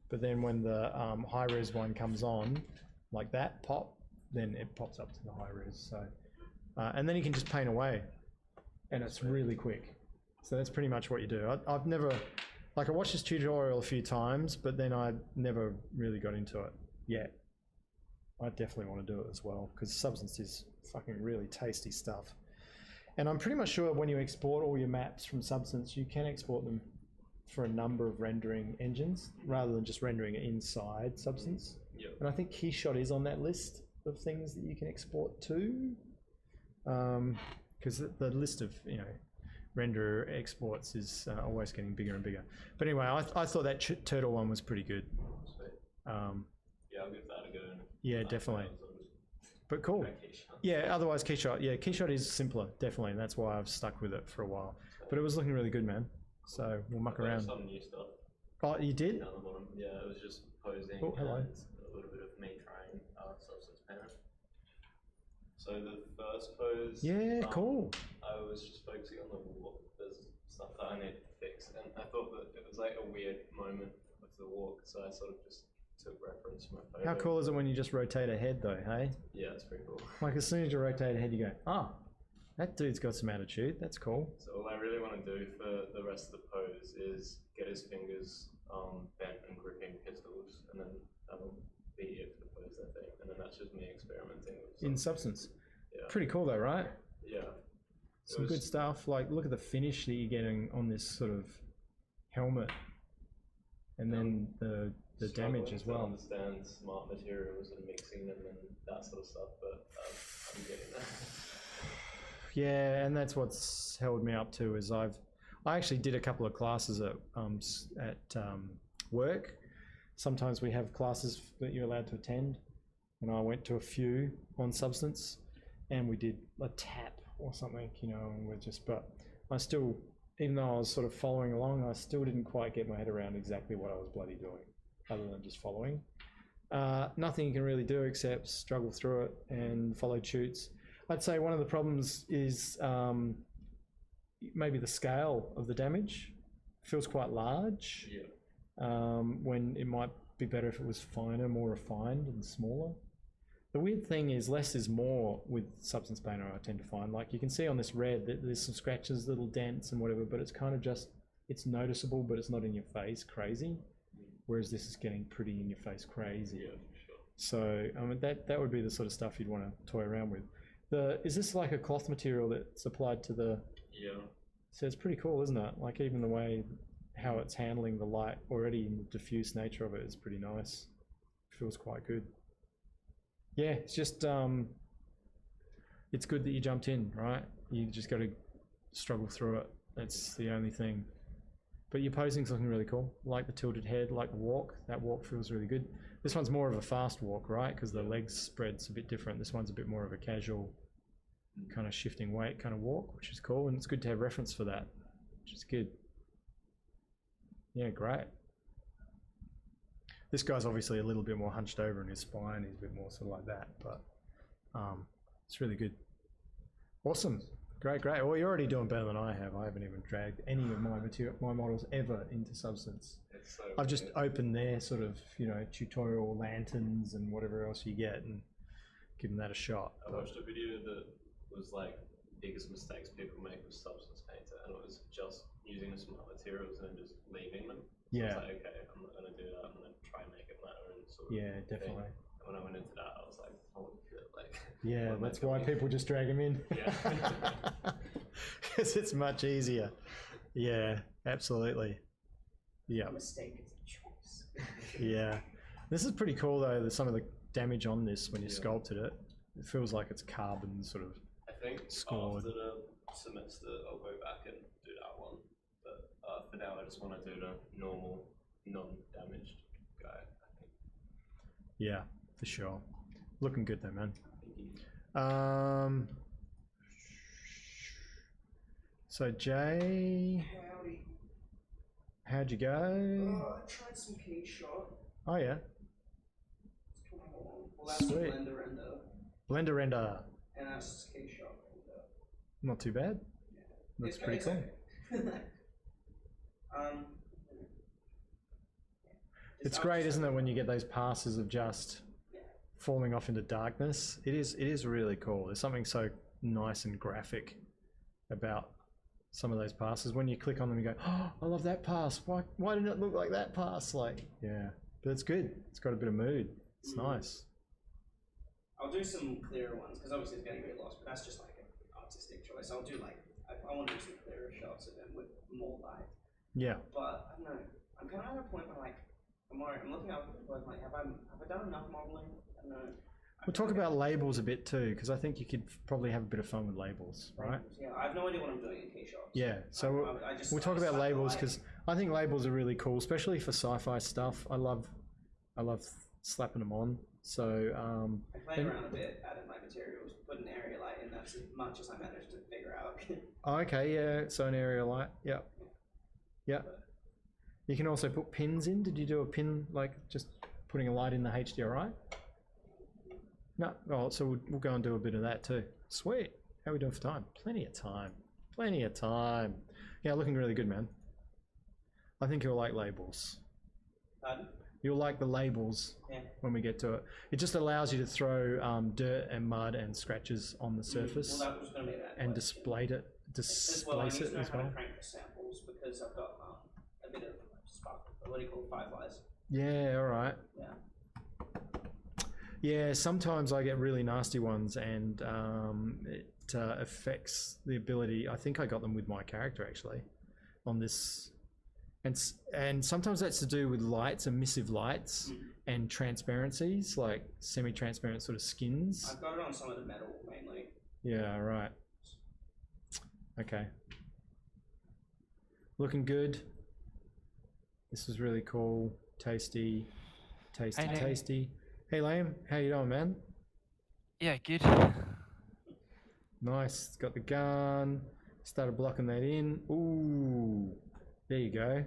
but then when the high res one comes on, like that pop, then it pops up to the high res. So, and then you can just paint away, and it's really quick. So that's pretty much what you do. I've never, I watched this tutorial a few times, but then I never really got into it yet. I definitely want to do it as well, because Substance is fucking really tasty stuff. And I'm pretty much sure when you export all your maps from Substance, you can export them for a number of rendering engines, rather than just rendering it inside Substance.
Yep.
And I think Keyshot is on that list of things that you can export to, because the list of render exports is always getting bigger and bigger. But anyway, I thought that turtle one was pretty good.
Sweet. Yeah, I'll give that a go.
Yeah, definitely. But cool.
Keyshot.
Yeah, otherwise Keyshot. Yeah, Keyshot is simpler, definitely, and that's why I've stuck with it for a while. But it was looking really good, man. So we'll muck around.
Some new stuff
Oh, you did?
down the bottom. Yeah, it was just posing
Oh, hello.
and a little bit of me trying Substance Painter. So the first pose.
Yeah, cool.
I was just focusing on the walk. There's stuff that I need to fix, and I thought that it was like a weird moment with the walk, so I sort of just took reference from my photo.
How cool is it when you just rotate ahead though, hey?
Yeah, it's pretty cool.
Like as soon as you rotate ahead, you go, oh, that dude's got some attitude. That's cool.
So all I really want to do for the rest of the pose is get his fingers bent and gripping pistols, and then that'll be it for the pose, I think. And then that's just me experimenting with
In
something.
substance.
Yeah.
Pretty cool though, right?
Yeah.
Some good stuff. Like, look at the finish that you're getting on this sort of helmet, and then the damage
Struggling
as
to
well.
understand smart materials and mixing them and that sort of stuff, but I'm getting there.
Yeah, and that's what's held me up to is I actually did a couple of classes at work. Sometimes we have classes that you're allowed to attend, and I went to a few on substance, and we did a tap or something, you know, and we're just, but I still, even though I was sort of following along, I still didn't quite get my head around exactly what I was bloody doing, other than just following. Nothing you can really do except struggle through it and follow shoots. I'd say one of the problems is maybe the scale of the damage. It feels quite large.
Yeah.
When it might be better if it was finer, more refined and smaller. The weird thing is less is more with Substance Painter, I tend to find. Like you can see on this red that there's some scratches, little dents and whatever, but it's kind of just, it's noticeable, but it's not in your face crazy. Whereas this is getting pretty in your face crazy.
Yeah, for sure.
So I mean, that would be the sort of stuff you'd want to toy around with. Is this like a cloth material that's applied to the...
Yeah.
So it's pretty cool, isn't it? Like even the way how it's handling the light already and the diffuse nature of it is pretty nice. Feels quite good. Yeah, it's just, it's good that you jumped in, right? You just got to struggle through it. That's the only thing. But your posing's looking really cool. Like the tilted head, like the walk. That walk feels really good. This one's more of a fast walk, right? Because the legs spread's a bit different. This one's a bit more of a casual kind of shifting weight kind of walk, which is cool. And it's good to have reference for that, which is good. Yeah, great. This guy's obviously a little bit more hunched over in his spine. He's a bit more sort of like that, but it's really good. Awesome. Great. Well, you're already doing better than I have. I haven't even dragged any of my models ever into Substance.
It's so
I've just
weird.
opened their sort of, you know, tutorial lanterns and whatever else you get and given that a shot.
I watched a video that was like biggest mistakes people make with Substance Painter, and it was just using the smart materials and just leaving them. So
Yeah.
I was like, okay, I'm not gonna do that. I'm gonna try and make it my own sort of
Yeah,
thing.
definitely.
And when I went into that, I was like, holy shit, like.
Yeah,
what am I
that's why
doing?
people just drag them in.
Yeah.
Because it's much easier. Yeah, absolutely. Yeah.
A mistake is a choice.
Yeah. This is pretty cool though, some of the damage on this when you
Yeah.
sculpted it. It feels like it's carbon sort of.
I think
Scored.
after the semester, I'll go back and do that one. But for now, I just want to do the normal, non-damaged guy, I think.
Yeah, for sure. Looking good though, man.
Thinking.
So Jay,
Howdy.
how'd you go?
I tried some key shot.
Oh yeah,
Well, that's
Sweet.
Blender Render,
Blender Render.
and that's key shot Render.
Not too bad. Looks
It's-
pretty
it's
cool.
okay.
It's great, isn't it, when you get those passes of just falling off into darkness? It is really cool. There's something so nice and graphic about some of those passes. When you click on them, you go, "Oh, I love that pass. Why didn't it look like that pass?" Like, yeah, but it's good. It's got a bit of mood. It's nice.
I'll do some clearer ones because obviously it's getting a bit lost, but that's just like an artistic choice. I'll do like I want to do some clearer shots of them with more light.
Yeah.
But I don't know. I'm kind of at a point where like I'm looking up at the like have I done enough modeling? I don't know.
We'll talk about labels a bit too, because I think you could probably have a bit of fun with labels, right?
Yeah, I have no idea what I'm doing in key shots.
Yeah, so we'll talk about labels because I think labels are really cool, especially for sci-fi stuff. I love slapping them on. So
I played around a bit, added my materials, put an area light in. That's as much as I managed to figure out.
oh, okay, yeah. So an area light, yeah, yeah. You can also put pins in. Did you do a pin like just putting a light in the HDRI? No. Oh, so we'll go and do a bit of that too. Sweet. How are we doing for time? Plenty of time. Plenty of time. Yeah, looking really good, man. I think you'll like labels.
Pardon?
You'll like the labels
Yeah.
when we get to it. It just allows you to throw dirt and mud and scratches on the surface
Well, that was going to be that.
and
question.
display it,
As well, I
displace
need
it
to know
as
how
well.
to crank the samples because I've got a bit of spark. What do you call fireflies?
Yeah, all right.
Yeah.
Yeah, sometimes I get really nasty ones, and it affects the ability. I think I got them with my character actually, on this, and sometimes that's to do with lights, emissive lights, and transparencies, like semi-transparent sort of skins.
I've got it on some of the metal mainly.
Yeah, right. Okay. Looking good. This was really cool. Tasty, tasty,
Hey, Liam.
tasty. Hey, Liam, how you doing, man?
Yeah, good.
Nice. Got the gun. Started blocking that in. Ooh. There you go.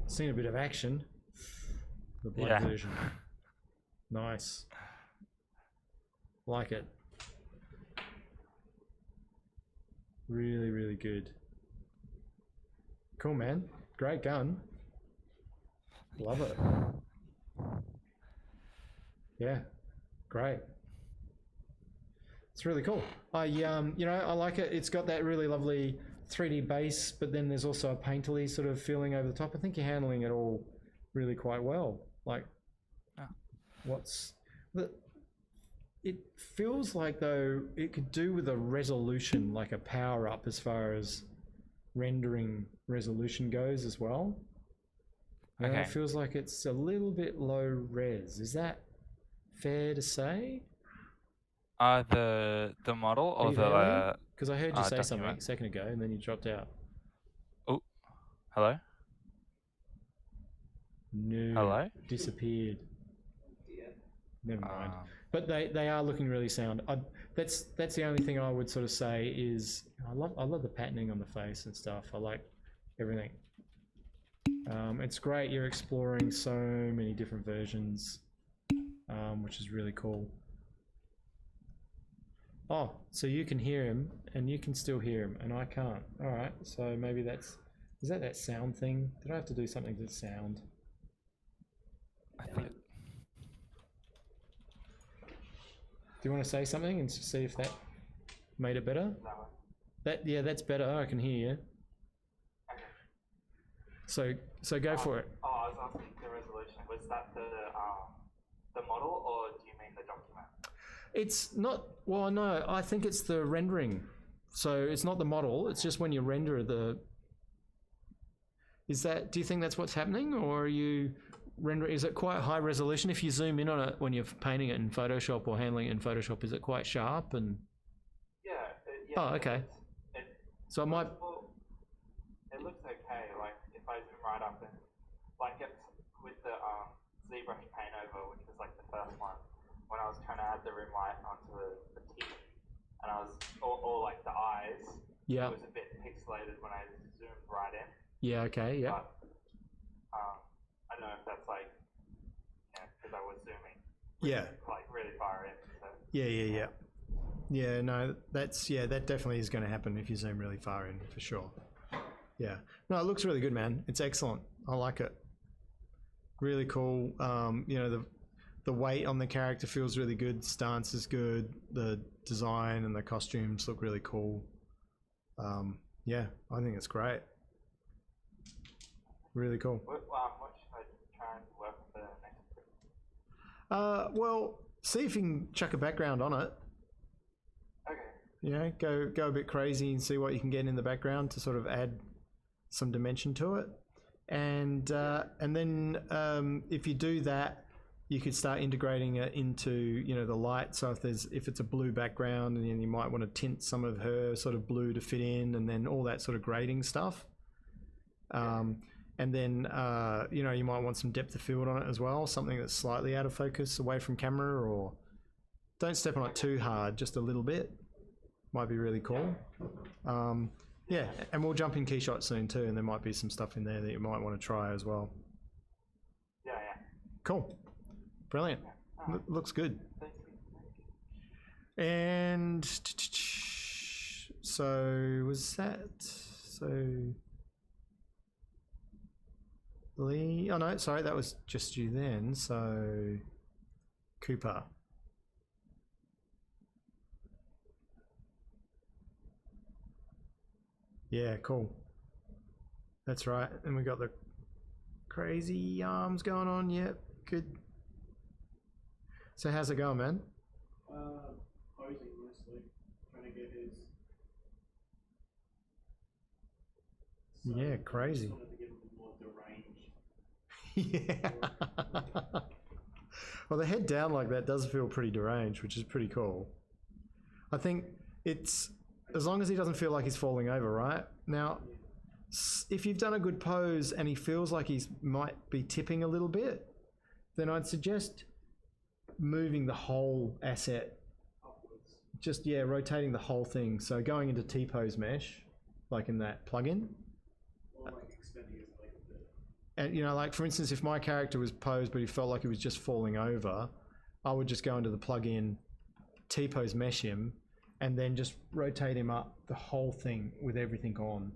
Seen a bit of action. The blood
Yeah.
version. Nice. Like it. Really, really good. Cool, man. Great gun. Love it. Yeah. Great. It's really cool. I you know, I like it. It's got that really lovely 3D base, but then there's also a painterly sort of feeling over the top. I think you're handling it all really quite well. Like, it feels like though it could do with a resolution, like a power up as far as rendering resolution goes as well. You know,
Okay.
it feels like it's a little bit low res. Is that fair to say?
The model
Are
or
you
the
there, Liam? Because I heard you say
document.
something a second ago and then you dropped out.
hello?
No.
Hello?
Disappeared.
Yeah.
Never mind.
Um,
But they are looking really sound. That's the only thing I would sort of say is I love the patterning on the face and stuff. I like everything. It's great. You're exploring so many different versions, which is really cool. Oh, so you can hear him and you can still hear him and I can't. All right. So maybe is that sound thing? Did I have to do something to sound?
I think
Do you want to say something and see if that made it better? Yeah, that's better. I can hear you. So go for it.
Oh, I was asking the resolution. Was that the model, or do you mean the document?
It's not. Well, no, I think it's the rendering. So it's not the model. It's just when you render the. Do you think that's what's happening, or are you render? Is it quite high resolution? If you zoom in on it when you're painting it in Photoshop or handling it in Photoshop, is it quite sharp and?
Yeah.
Oh, okay. So it might.
Well, it looks okay. Like if I zoom right up and like it's with the ZBrush paint over, which was like the first one, when I was trying to add the rim light onto the teeth, and I was or like the eyes.
Yeah.
It was a bit pixelated when I zoomed right in.
Yeah. Okay. Yeah.
But I don't know if that's like, because I was zooming
Yeah.
like really far in. So.
Yeah. Yeah, no, that definitely is going to happen if you zoom really far in, for sure. Yeah. No, it looks really good, man. It's excellent. I like it. Really cool. You know, the weight on the character feels really good. Stance is good. The design and the costumes look really cool. Yeah, I think it's great. Really cool.
What should I try and work for the next group?
Well, see if you can chuck a background on it.
Okay.
You know, go a bit crazy and see what you can get in the background to sort of add some dimension to it, and then if you do that, you could start integrating it into the light. So if it's a blue background, and then you might want to tint some of her sort of blue to fit in, and then all that sort of grading stuff. And then you might want some depth of field on it as well, something that's slightly out of focus, away from camera, or don't step on it too hard, just a little bit. Might be really cool. Yeah, and we'll jump in Keyshot soon too, and there might be some stuff in there that you might want to try as well.
Yeah.
Cool. Brilliant. Looks good.
Thank you.
And So was that so? Lee? Oh no, sorry, that was just you then. So Cooper. Yeah, cool. That's right. And we got the crazy arms going on. Yep, good. So how's it going, man?
Posing mostly, trying to get his.
Yeah, crazy.
Just wanted to get him more deranged.
Yeah. Well, the head down like that does feel pretty deranged, which is pretty cool. I think it's as long as he doesn't feel like he's falling over, right? Now, if you've done a good pose and he feels like he might be tipping a little bit, then I'd suggest moving the whole asset.
Upwards.
Just, yeah, rotating the whole thing. So going into T-pose mesh, like in that plugin.
Or like extending his leg a bit.
And, you know, like for instance, if my character was posed but he felt like he was just falling over, I would just go into the plugin, T-pose mesh him, and then just rotate him up the whole thing with everything on,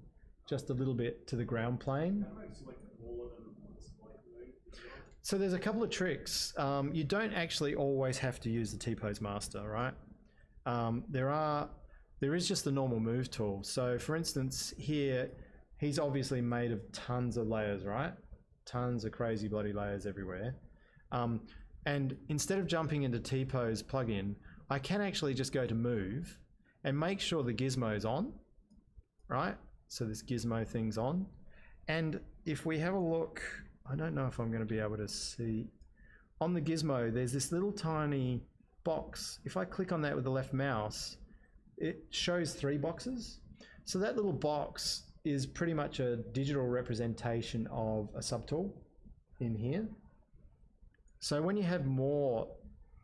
just a little bit to the ground plane.
How do I select all of them at once, like move as well?
So there's a couple of tricks. You don't actually always have to use the T-pose master, right? There is just the normal move tool. So for instance, here, he's obviously made of tons of layers, right? Tons of crazy bloody layers everywhere. And instead of jumping into T-pose plugin, I can actually just go to move and make sure the gizmo's on, right? So this gizmo thing's on. And if we have a look, I don't know if I'm going to be able to see. On the gizmo, there's this little tiny box. If I click on that with the left mouse, it shows 3 boxes. So that little box is pretty much a digital representation of a subtool in here. So when you have more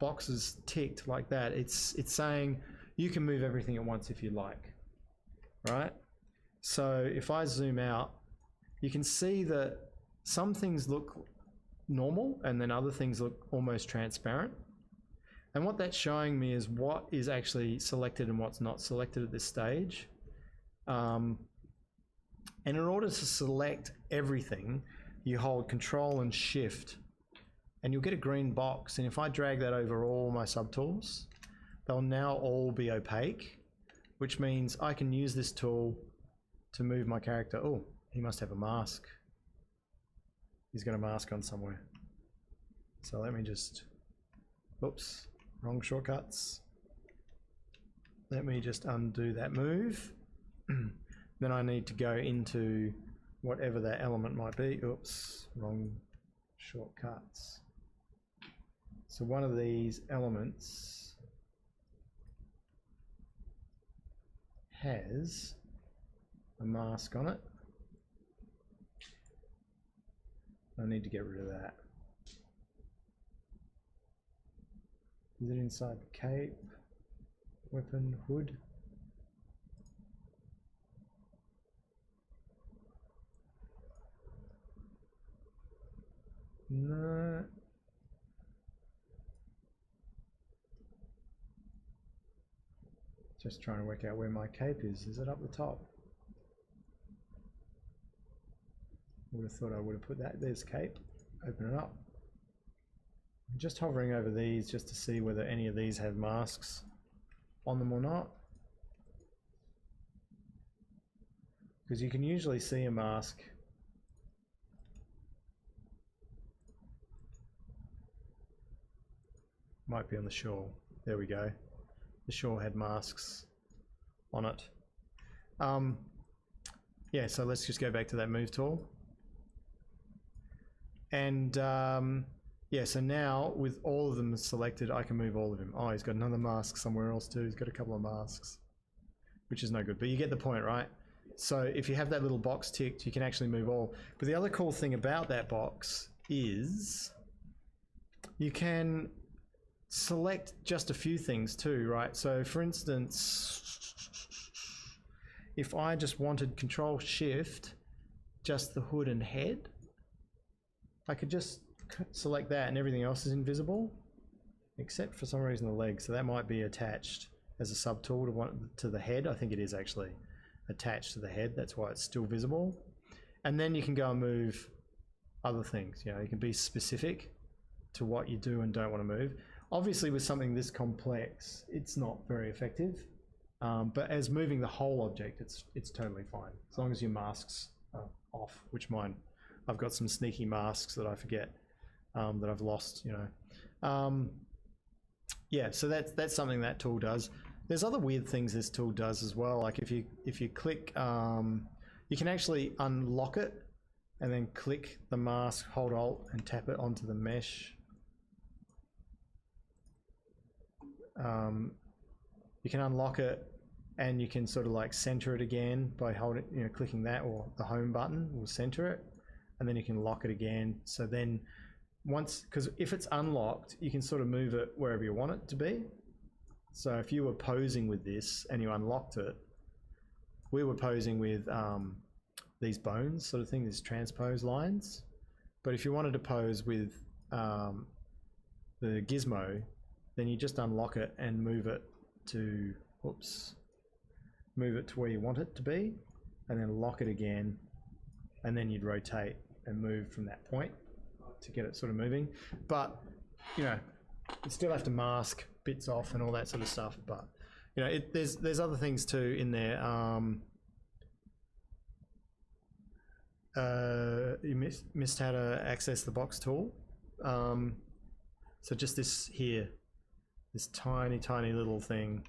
boxes ticked like that, it's saying you can move everything at once if you like, right? So if I zoom out, you can see that some things look normal and then other things look almost transparent. And what that's showing me is what is actually selected and what's not selected at this stage. And in order to select everything, you hold Control and Shift, and you'll get a green box. And if I drag that over all my subtools, they'll now all be opaque, which means I can use this tool to move my character. Oh, he must have a mask. He's got a mask on somewhere. So let me just, oops, wrong shortcuts. Let me just undo that move. Then I need to go into whatever that element might be. Oops, wrong shortcuts. So one of these elements has a mask on it. I need to get rid of that. Is it inside the cape? Weapon, hood? No. Just trying to work out where my cape is. Is it up the top? I would have thought I would have put that. There's cape. Open it up. I'm just hovering over these just to see whether any of these have masks on them or not. Because you can usually see a mask. Might be on the shore. There we go. The shore had masks on it. Yeah, so let's just go back to that move tool. And yeah, so now with all of them selected, I can move all of them. Oh, he's got another mask somewhere else too. He's got a couple of masks, which is no good, but you get the point, right? So if you have that little box ticked, you can actually move all. But the other cool thing about that box is you can select just a few things too, right? So for instance, if I just wanted Control Shift, just the hood and head, I could just select that and everything else is invisible, except for some reason the legs, so that might be attached as a subtool to the head. I think it is actually attached to the head. That's why it's still visible. And then you can go and move other things. You know, you can be specific to what you do and don't want to move. Obviously, with something this complex, it's not very effective. But as moving the whole object, it's totally fine as long as your masks are off. Which mine, I've got some sneaky masks that I forget that I've lost. You know, yeah. So that's something that tool does. There's other weird things this tool does as well. Like if you click, you can actually unlock it and then click the mask, hold Alt, and tap it onto the mesh. You can unlock it and you can sort of like center it again by holding, you know, clicking that, or the home button will center it, and then you can lock it again. So then once, because if it's unlocked, you can sort of move it wherever you want it to be. So if you were posing with this and you unlocked it, we were posing with these bones sort of thing, these transpose lines. But if you wanted to pose with the gizmo, then you just unlock it and move it to, move it to where you want it to be, and then lock it again, and then you'd rotate and move from that point to get it sort of moving. But, you know, you still have to mask bits off and all that sort of stuff. But, you know, there's other things too in there. You missed how to access the box tool. So just this here, this tiny little thing,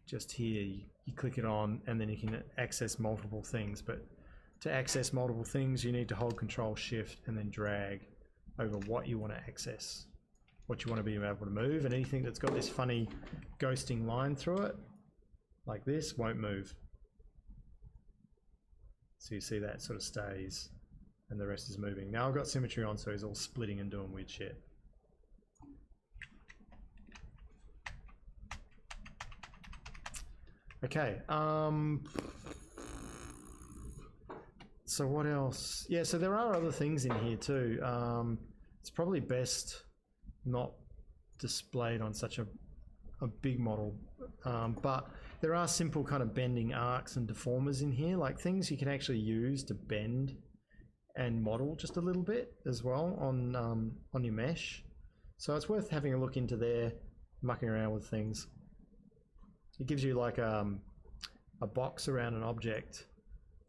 just here, you click it on and then you can access multiple things. But to access multiple things, you need to hold Control Shift and then drag over what you want to access, what you want to be able to move, and anything that's got this funny ghosting line through it, like this, won't move. So you see that sort of stays and the rest is moving. Now I've got symmetry on, so he's all splitting and doing weird shit. Okay, so what else? Yeah, so there are other things in here too. It's probably best not displayed on such a big model, but there are simple kind of bending arcs and deformers in here, like things you can actually use to bend and model just a little bit as well on your mesh. So it's worth having a look into there, mucking around with things. It gives you like a box around an object,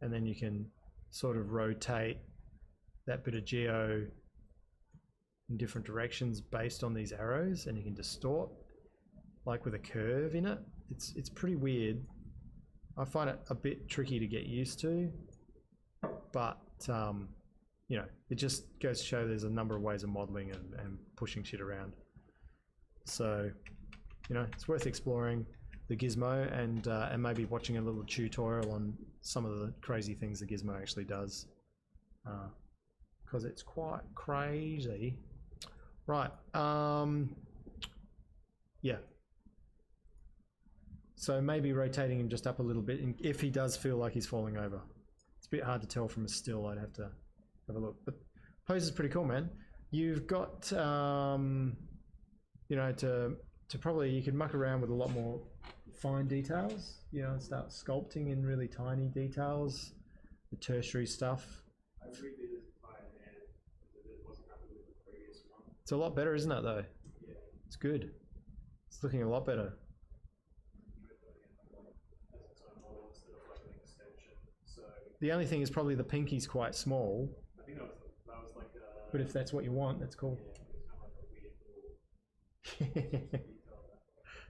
and then you can sort of rotate that bit of geo in different directions based on these arrows, and you can distort like with a curve in it. It's pretty weird. I find it a bit tricky to get used to, but you know, it just goes to show there's a number of ways of modeling and pushing shit around. So, you know, it's worth exploring the Gizmo and maybe watching a little tutorial on some of the crazy things the Gizmo actually does, because it's quite crazy. Right, yeah. So maybe rotating him just up a little bit, and if he does feel like he's falling over. It's a bit hard to tell from a still, I'd have to have a look. But pose is pretty cool, man. You've got, you know, to probably, you could muck around with a lot more fine details, you know, and start sculpting in really tiny details, the tertiary stuff.
I redid it by hand because it wasn't happy with the previous one.
It's a lot better, isn't it, though?
Yeah.
It's good. It's looking a lot better. The only thing is probably the pinky's quite small.
I think that was like
But if that's what you want, that's cool.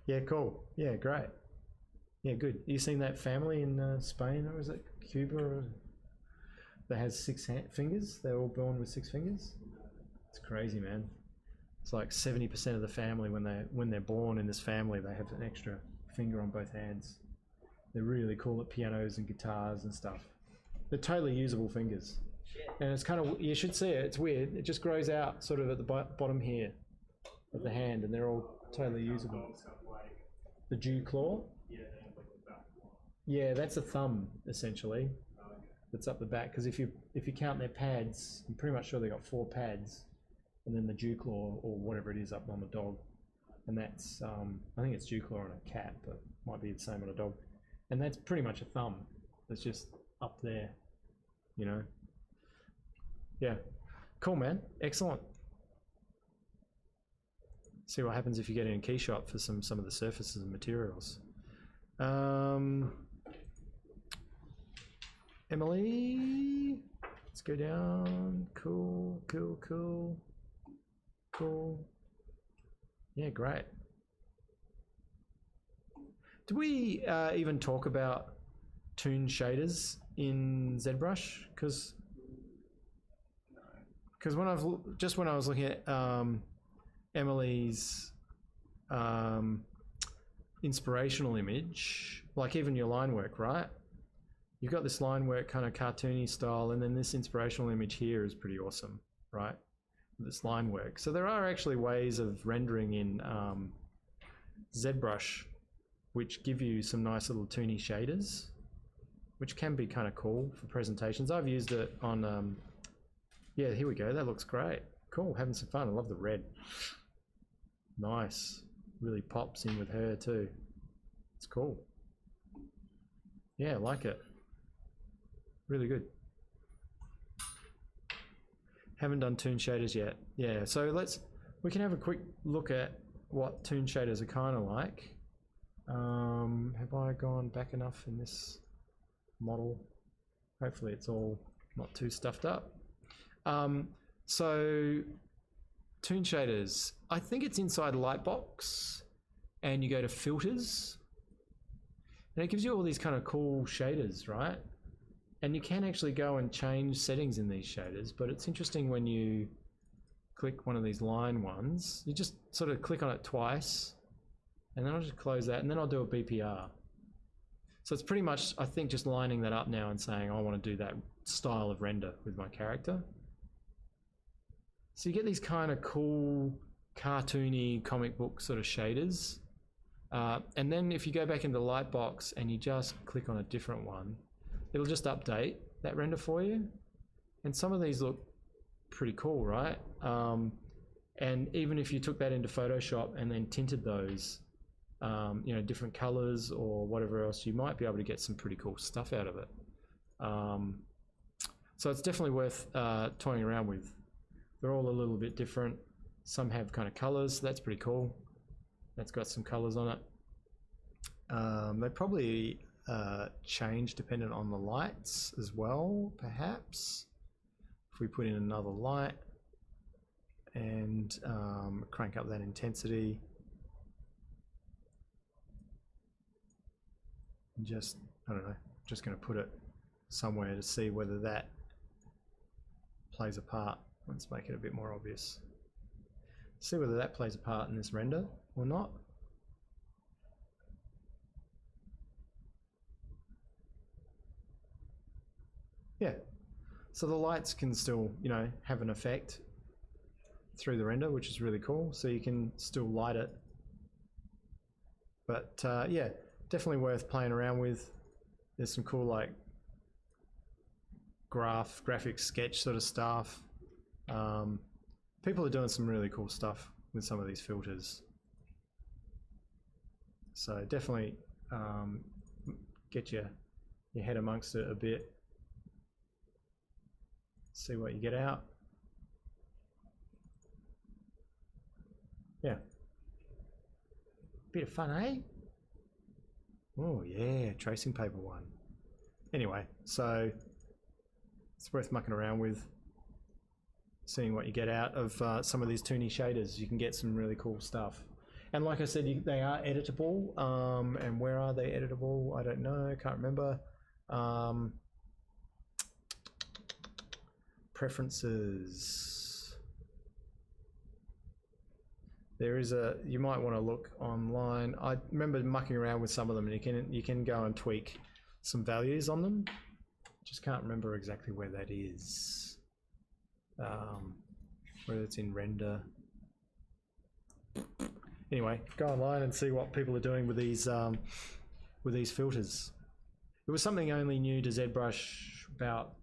Yeah, cool. Yeah, great. Yeah, good. You seen that family in Spain, or was it Cuba, that has 6 fingers? They're all born with 6 fingers. It's crazy, man. It's like 70% of the family, when they're born in this family, they have an extra finger on both hands. They're really cool at pianos and guitars and stuff. They're totally usable fingers. And it's kind of, you should see it, it's weird. It just grows out sort of at the bottom here of the hand, and they're all totally usable. The dew claw? Yeah, that's a thumb, essentially. That's up the back, because if you count their pads, I'm pretty much sure they got 4 pads, and then the dew claw, or whatever it is, up on the dog. and that's I think it's dew claw on a cat, but might be the same on a dog, and that's pretty much a thumb. It's just up there, you know. Yeah, cool, man. Excellent. See what happens if you get in key shot for some of the surfaces and materials. Emily, let's go down. Cool, cool, cool, cool. Yeah, great. Did we even talk about toon shaders in ZBrush? Because when I was looking at Emily's inspirational image, like even your line work, right? You've got this line work kind of cartoony style, and then this inspirational image here is pretty awesome, right? This line work. So there are actually ways of rendering in ZBrush which give you some nice little toony shaders, which can be kind of cool for presentations. I've used it on, yeah, here we go. That looks great. Cool, having some fun. I love the red. Nice. Really pops in with her too. It's cool. Yeah, I like it. Really good. Haven't done toon shaders yet. Yeah, so we can have a quick look at what toon shaders are kind of like. Have I gone back enough in this model? Hopefully it's all not too stuffed up. So toon shaders, I think it's inside Lightbox, and you go to filters, and it gives you all these kind of cool shaders, right? And you can actually go and change settings in these shaders, but it's interesting when you click one of these line ones, you just sort of click on it twice, and then I'll just close that, and then I'll do a BPR. So it's pretty much, I think, just lining that up now and saying, I want to do that style of render with my character. So you get these kind of cool, cartoony, comic book sort of shaders. And then if you go back into Lightbox and you just click on a different one, it'll just update that render for you. And some of these look pretty cool, right? And even if you took that into Photoshop and then tinted those, you know, different colors or whatever else, you might be able to get some pretty cool stuff out of it. So it's definitely worth toying around with. They're all a little bit different. Some have kind of colors, so that's pretty cool. That's got some colors on it. They probably change dependent on the lights as well, perhaps. If we put in another light and crank up that intensity, and just, I don't know, just going to put it somewhere to see whether that plays a part. Let's make it a bit more obvious. See whether that plays a part in this render or not. Yeah, so the lights can still, you know, have an effect through the render, which is really cool. So you can still light it. But yeah, definitely worth playing around with. There's some cool like graphic sketch sort of stuff. People are doing some really cool stuff with some of these filters. So definitely get your head amongst it a bit. See what you get out. Yeah. Bit of fun, eh? Oh yeah, tracing paper one. Anyway, so it's worth mucking around with, seeing what you get out of some of these toony shaders. You can get some really cool stuff. And like I said, they are editable. And where are they editable? I don't know, can't remember. Preferences. There is you might want to look online. I remember mucking around with some of them, and you can go and tweak some values on them. Just can't remember exactly where that is. Whether it's in render. Anyway, go online and see what people are doing with these filters. It was something only new to ZBrush about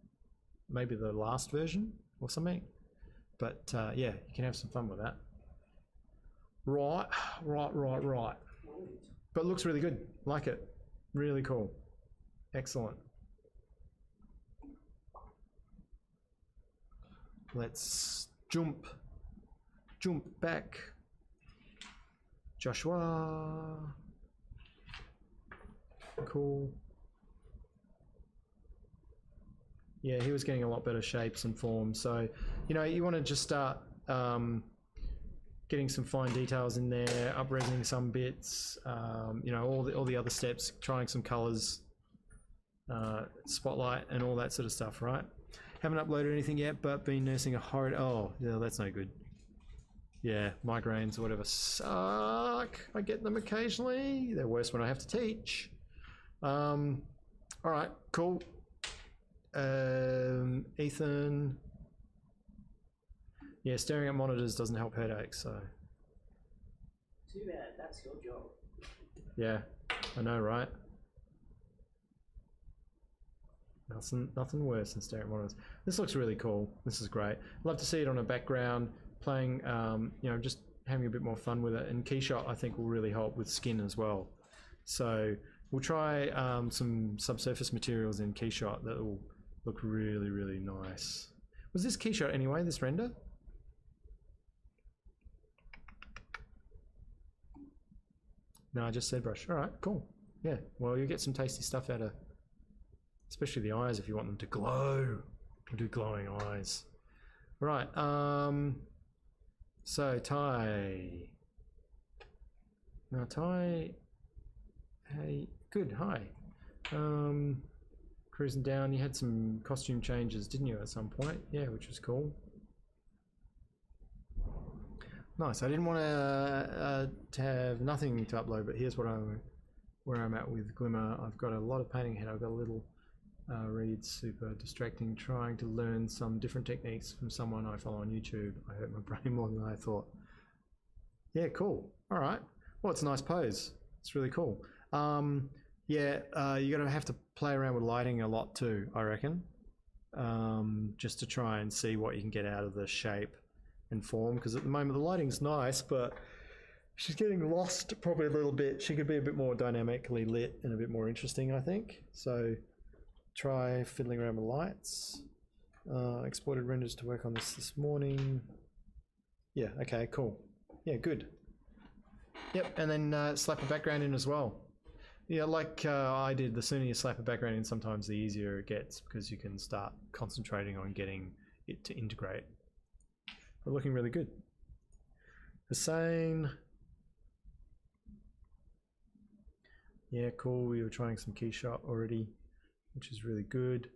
maybe the last version or something, but yeah, you can have some fun with that. Right. But looks really good. Like it. Really cool. Excellent. Let's jump back. Joshua. Cool. Yeah, he was getting a lot better shapes and forms. So, you know, you want to just start getting some fine details in there, up-resing some bits, you know, all the other steps, trying some colors, spotlight and all that sort of stuff, right? Haven't uploaded anything yet, but been nursing a horrid... Oh, yeah, that's no good. Yeah, migraines or whatever suck. I get them occasionally. They're worse when I have to teach. All right, cool. Ethan. Yeah, staring at monitors doesn't help headaches, so...
Too bad, that's your job.
Yeah, I know, right? Nothing worse than staring at monitors. This looks really cool. This is great. Love to see it on a background, playing, you know, just having a bit more fun with it. And Keyshot, I think, will really help with skin as well. So we'll try some subsurface materials in Keyshot that will look really, really nice. Was this Keyshot anyway, this render? No, I just ZBrush. All right, cool. Yeah, well, you get some tasty stuff out of, especially the eyes if you want them to glow. We'll do glowing eyes. Right, so Ty. Now Ty, hey, good, hi. Cruising down, you had some costume changes, didn't you, at some point? Yeah, which was cool. Nice. I didn't want to have nothing to upload, but here's where I'm at with Glimmer. I've got a lot of painting ahead. I've got a little read, super distracting, trying to learn some different techniques from someone I follow on YouTube. I hurt my brain more than I thought. Yeah, cool. All right. Well, it's a nice pose. It's really cool. Yeah, you're going to have to play around with lighting a lot too, I reckon, just to try and see what you can get out of the shape and form, because at the moment the lighting's nice, but she's getting lost probably a little bit. She could be a bit more dynamically lit and a bit more interesting, I think. So try fiddling around with lights. Exported renders to work on this morning. Yeah, okay, cool. Yeah, good. Yep, and then slap a background in as well. Yeah, like I did, the sooner you slap a background in, sometimes the easier it gets, because you can start concentrating on getting it to integrate. But looking really good. Hussein. Yeah, cool. We were trying some Keyshot already, which is really good.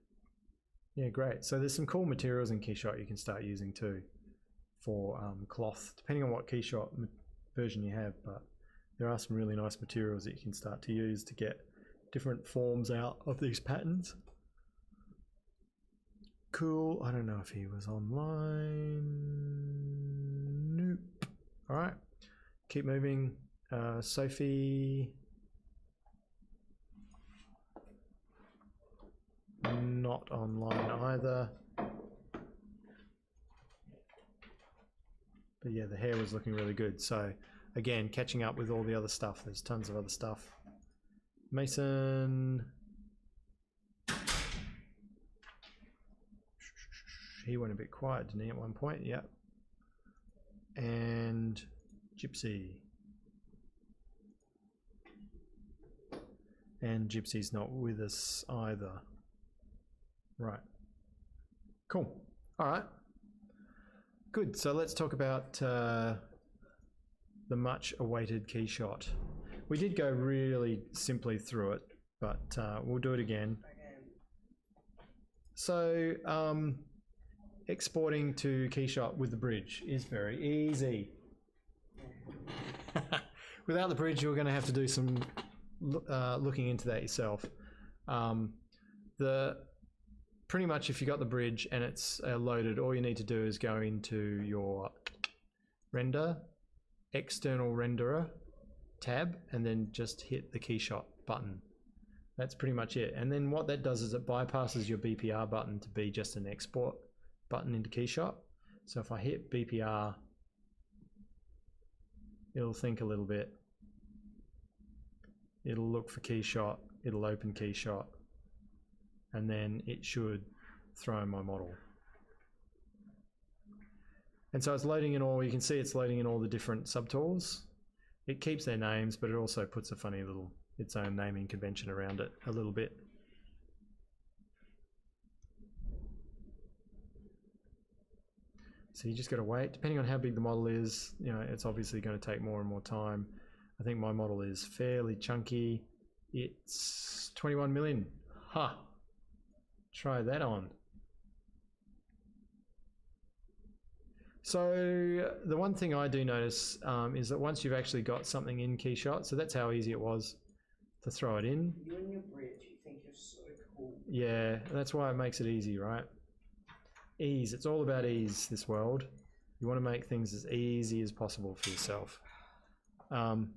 Yeah, great. So there's some cool materials in Keyshot you can start using too for cloth, depending on what Keyshot version you have, but there are some really nice materials that you can start to use to get different forms out of these patterns. Cool. I don't know if he was online. Nope. All right. Keep moving. Sophie. Not online either. But yeah, the hair was looking really good. So again, catching up with all the other stuff. There's tons of other stuff. Mason. He went a bit quiet, didn't he, at one point? Yep. And Gypsy. And Gypsy's not with us either. Right. Cool. All right. Good. So let's talk about the much awaited Keyshot. We did go really simply through it, but we'll do it again. So exporting to Keyshot with the bridge is very easy. Without the bridge, you're going to have to do some looking into that yourself. Pretty much if you got the bridge and it's loaded, all you need to do is go into your render, external renderer tab, and then just hit the Keyshot button. That's pretty much it. And then what that does is it bypasses your BPR button to be just an export button into Keyshot. So if I hit BPR, it'll think a little bit. It'll look for key shot, it'll open key shot, and then it should throw in my model. And so it's loading in all, you can see it's loading in all the different subtools. It keeps their names, but it also puts a funny little, its own naming convention around it a little bit. So you just got to wait. Depending on how big the model is, you know, it's obviously going to take more and more time. I think my model is fairly chunky. It's 21 million. Ha! Huh. Try that on. So the one thing I do notice is that once you've actually got something in Keyshot, so that's how easy it was to throw it in.
You and your bridge, you think you're so cool.
Yeah, that's why it makes it easy, right? Ease, it's all about ease, this world. You want to make things as easy as possible for yourself. Oh,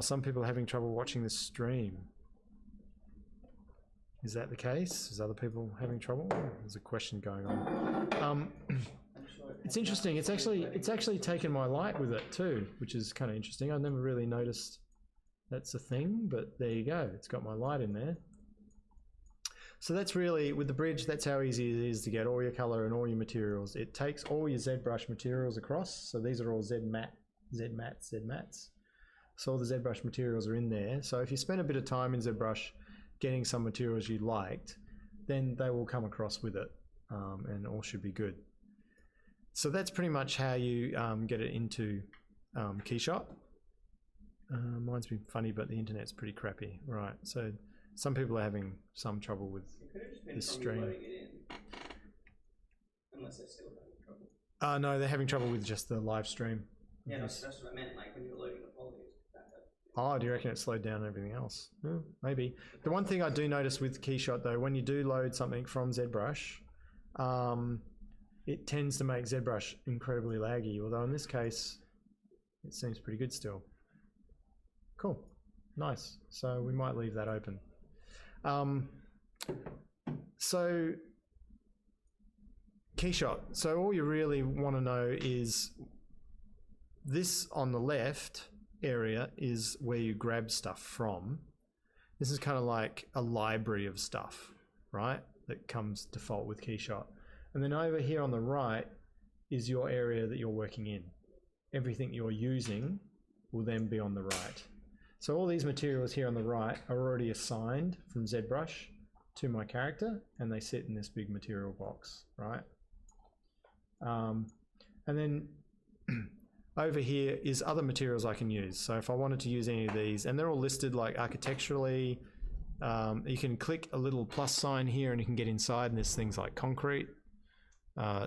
some people are having trouble watching this stream. Is that the case? Is other people having trouble? There's a question going on. It's interesting. It's actually taken my light with it too, which is kind of interesting. I never really noticed that's a thing, but there you go. It's got my light in there. So that's really, with the bridge, that's how easy it is to get all your color and all your materials. It takes all your ZBrush materials across. So these are all ZMats. So all the ZBrush materials are in there. So if you spend a bit of time in ZBrush getting some materials you liked, then they will come across with it, and all should be good. So that's pretty much how you get it into Keyshot. Mine's been funny, but the internet's pretty crappy. Right, so some people are having some trouble with this stream.
Unless they're still having trouble.
No, they're having trouble with just the live stream.
Yeah, that's what I meant, like when you're loading the polygons.
Oh, do you reckon it slowed down everything else? Maybe. The one thing I do notice with Keyshot though, when you do load something from ZBrush, it tends to make ZBrush incredibly laggy, although in this case, it seems pretty good still. Cool, nice. So we might leave that open. So Keyshot, so all you really want to know is this on the left area is where you grab stuff from. This is kind of like a library of stuff, right? That comes default with Keyshot. And then over here on the right is your area that you're working in. Everything you're using will then be on the right. So all these materials here on the right are already assigned from ZBrush to my character, and they sit in this big material box, right? And then over here is other materials I can use. So if I wanted to use any of these, and they're all listed like architecturally, you can click a little plus sign here and you can get inside, and there's things like concrete,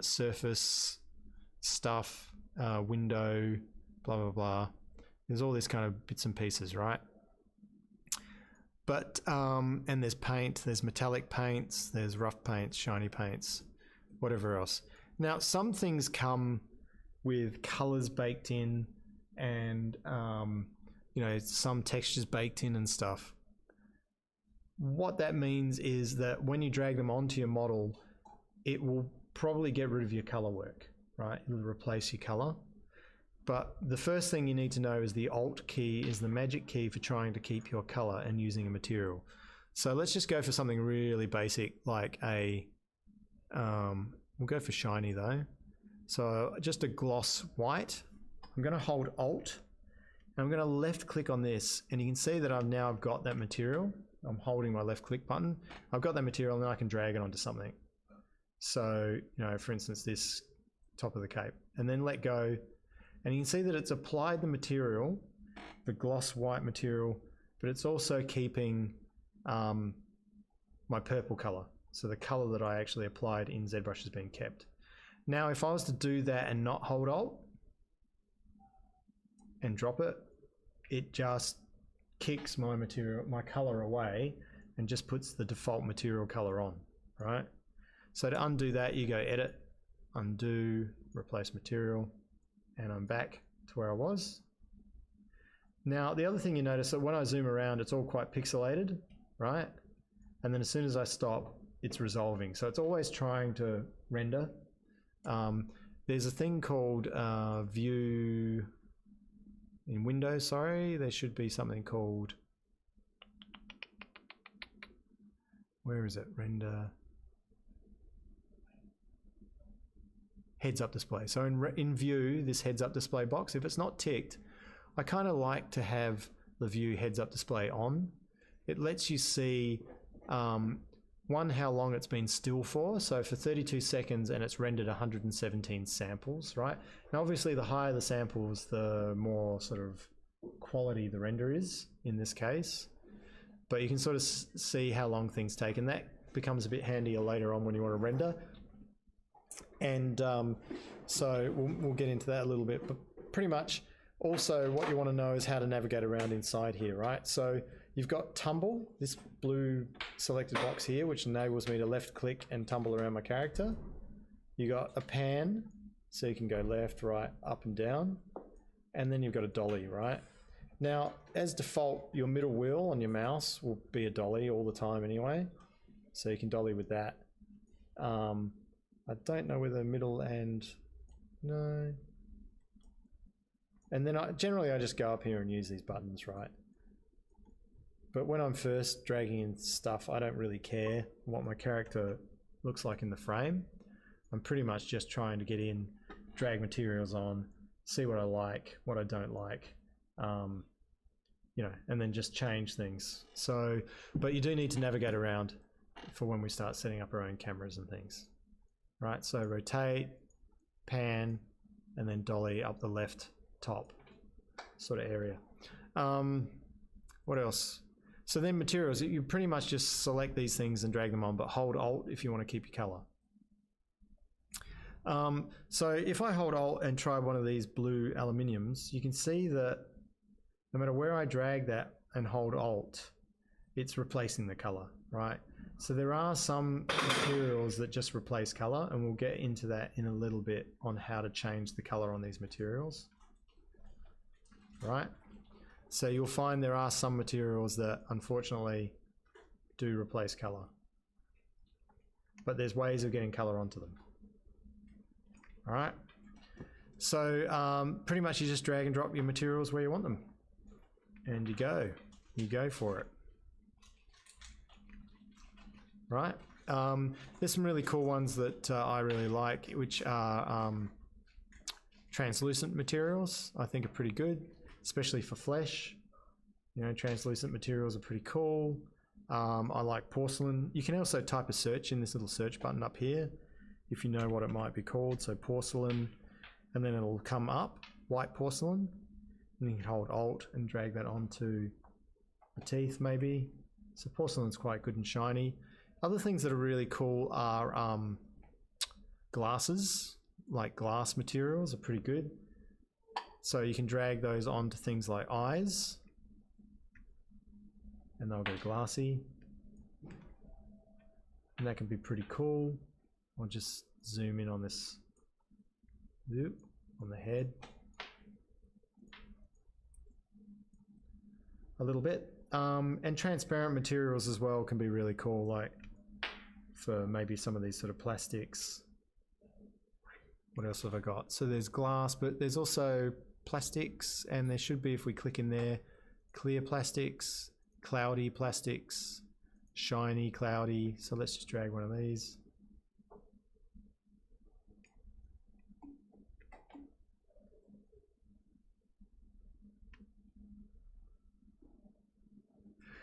surface stuff, window, blah, blah, blah. There's all this kind of bits and pieces, right? But, and there's paint, there's metallic paints, there's rough paints, shiny paints, whatever else. Now, some things come with colors baked in and, you know, some textures baked in and stuff. What that means is that when you drag them onto your model, it will probably get rid of your color work, right? It'll replace your color. But the first thing you need to know is the Alt key is the magic key for trying to keep your color and using a material. So let's just go for something really basic, like a, we'll go for shiny though. So just a gloss white. I'm going to hold Alt and I'm going to left click on this, and you can see that I've now got that material. I'm holding my left click button. I've got that material and then I can drag it onto something. So, you know, for instance, this top of the cape, and then let go. And you can see that it's applied the material, the gloss white material, but it's also keeping my purple color. So the color that I actually applied in ZBrush has been kept. Now, if I was to do that and not hold Alt and drop it, it just kicks my material, my color away, and just puts the default material color on, right? So to undo that, you go Edit, Undo, Replace Material, and I'm back to where I was. Now, the other thing you notice that when I zoom around, it's all quite pixelated, right? And then as soon as I stop, it's resolving. So it's always trying to render. There's a thing called view in Windows, sorry, there should be something called, where is it? Render heads up display. So in view, this heads up display box, if it's not ticked, I kind of like to have the view heads up display on. It lets you see one, how long it's been still for. So for 32 seconds and it's rendered 117 samples, right? Now obviously the higher the samples, the more sort of quality the render is in this case. But you can sort of see how long things take, and that becomes a bit handier later on when you want to render. And so we'll get into that a little bit, but pretty much also what you want to know is how to navigate around inside here, right? So you've got tumble, this blue selected box here, which enables me to left click and tumble around my character. You got a pan, so you can go left, right, up and down. And then you've got a dolly, right? Now, as default, your middle wheel on your mouse will be a dolly all the time anyway. So you can dolly with that. I don't know whether middle and no. And then generally I just go up here and use these buttons, right? But when I'm first dragging in stuff, I don't really care what my character looks like in the frame. I'm pretty much just trying to get in, drag materials on, see what I like, what I don't like, you know, and then just change things. So, but you do need to navigate around for when we start setting up our own cameras and things. Right, so rotate, pan, and then dolly up the left top sort of area. What else? So then materials, you pretty much just select these things and drag them on, but hold Alt if you want to keep your color. So if I hold Alt and try one of these blue aluminiums, you can see that no matter where I drag that and hold Alt, it's replacing the color, right? So there are some materials that just replace color, and we'll get into that in a little bit on how to change the color on these materials, right? So you'll find there are some materials that unfortunately do replace color, but there's ways of getting color onto them. All right. So pretty much you just drag and drop your materials where you want them, and you go for it. Right, there's some really cool ones that I really like, which are translucent materials. I think are pretty good, especially for flesh. You know, translucent materials are pretty cool. I like porcelain. You can also type a search in this little search button up here if you know what it might be called. So porcelain, and then it'll come up, white porcelain, and you can hold Alt and drag that onto the teeth maybe. So porcelain's quite good and shiny. Other things that are really cool are glasses, like glass materials are pretty good. So you can drag those onto things like eyes, and they'll go glassy. And that can be pretty cool. I'll just zoom in on this, on the head a little bit. And transparent materials as well can be really cool, like for maybe some of these sort of plastics. What else have I got? So there's glass, but there's also plastics, and there should be, if we click in there, clear plastics, cloudy plastics, shiny, cloudy. So let's just drag one of these.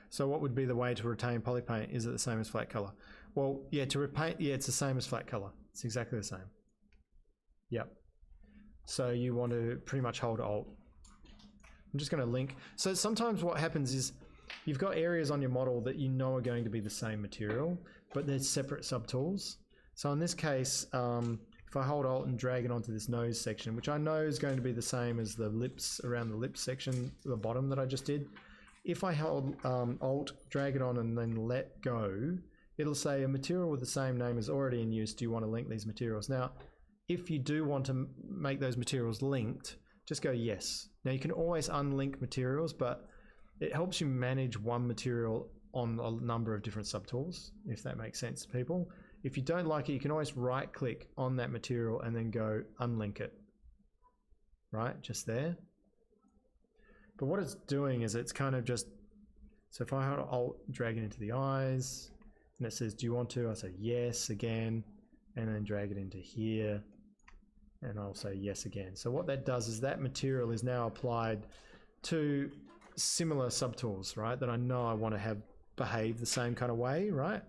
So what would be the way to retain polypaint? Is it the same as flat color? Well, yeah, to repaint, yeah, it's the same as flat color. It's exactly the same. Yep. So you want to pretty much hold Alt. I'm just going to link. So sometimes what happens is you've got areas on your model that you know are going to be the same material, but there's separate subtools. So in this case, if I hold Alt and drag it onto this nose section, which I know is going to be the same as the lips, around the lips section, the bottom that I just did. If I hold Alt, drag it on and then let go, it'll say a material with the same name is already in use. Do you want to link these materials? Now, if you do want to make those materials linked, just go yes. Now you can always unlink materials, but it helps you manage one material on a number of different subtools, if that makes sense to people. If you don't like it, you can always right click on that material and then go unlink it. Right, just there. But what it's doing is it's kind of just, so if I hold Alt, drag it into the eyes, and it says, do you want to? I say yes again, and then drag it into here, and I'll say yes again. So what that does is that material is now applied to similar subtools, right? That I know I want to have behave the same kind of way, right?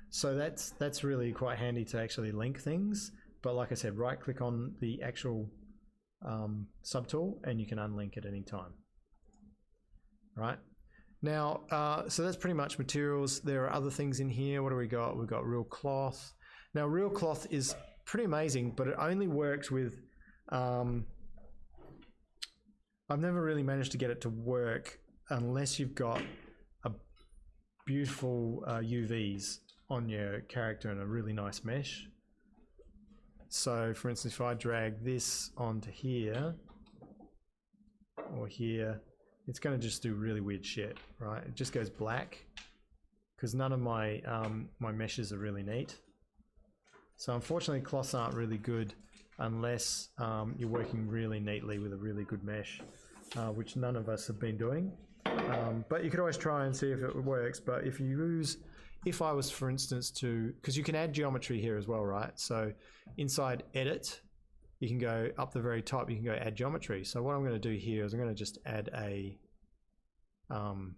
So that's really quite handy to actually link things. But like I said, right click on the actual subtool and you can unlink at any time. Right? Now, so that's pretty much materials. There are other things in here. What do we got? We've got real cloth. Now, real cloth is pretty amazing, but it only works with... I've never really managed to get it to work unless you've got a beautiful UVs on your character and a really nice mesh. So, for instance, if I drag this onto here or here, it's going to just do really weird shit, right? It just goes black because none of my my meshes are really neat. So unfortunately, cloths aren't really good unless you're working really neatly with a really good mesh, which none of us have been doing. But you could always try and see if it works. But if you use, if I was, for instance, to, because you can add geometry here as well, right? So inside Edit, you can go up the very top, you can go add geometry. So what I'm going to do here is I'm going to just add a, I'll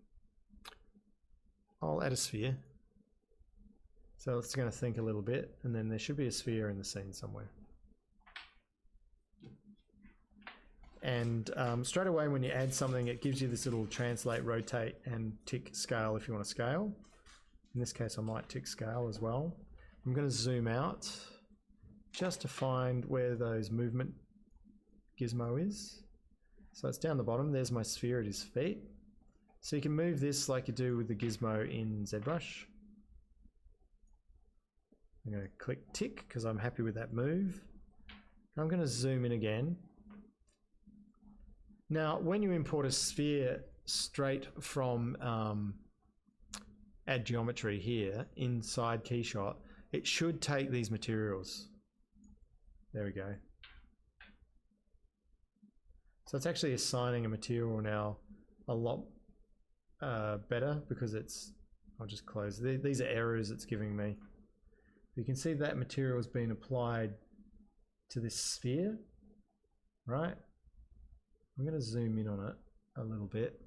add a sphere. So it's going to think a little bit, and then there should be a sphere in the scene somewhere. And straight away when you add something, it gives you this little translate, rotate, and tick scale if you want to scale. In this case, I might tick scale as well. I'm going to zoom out just to find where those movement gizmo is. So it's down the bottom. There's my sphere at his feet. So you can move this like you do with the gizmo in ZBrush. I'm going to click tick because I'm happy with that move. I'm going to zoom in again. Now, when you import a sphere straight from add geometry here inside Keyshot, it should take these materials. There we go. So it's actually assigning a material now a lot better because it's, I'll just close. These are errors it's giving me. You can see that material has been applied to this sphere, right? I'm going to zoom in on it a little bit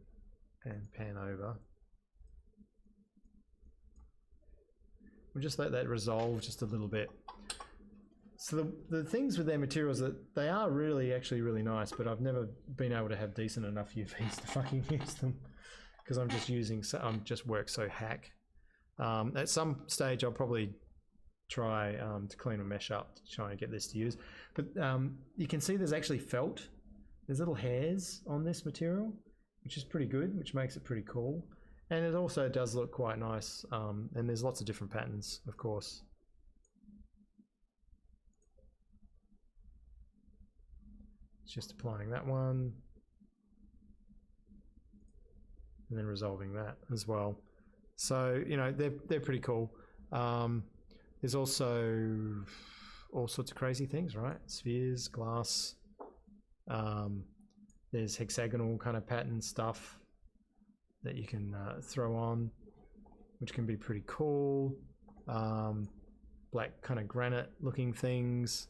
and pan over. We'll just let that resolve just a little bit. So the things with their materials, that they are really actually really nice, but I've never been able to have decent enough UVs to fucking use them because I'm just using, I'm just work so hack. At some stage I'll probably try to clean a mesh up to try and get this to use. But you can see there's actually felt. There's little hairs on this material, which is pretty good, which makes it pretty cool. And it also does look quite nice. And there's lots of different patterns, of course. It's just applying that one. And then resolving that as well. So, you know, they're pretty cool. There's also all sorts of crazy things, right? Spheres, glass. There's hexagonal kind of pattern stuff that you can throw on, which can be pretty cool. Black kind of granite looking things.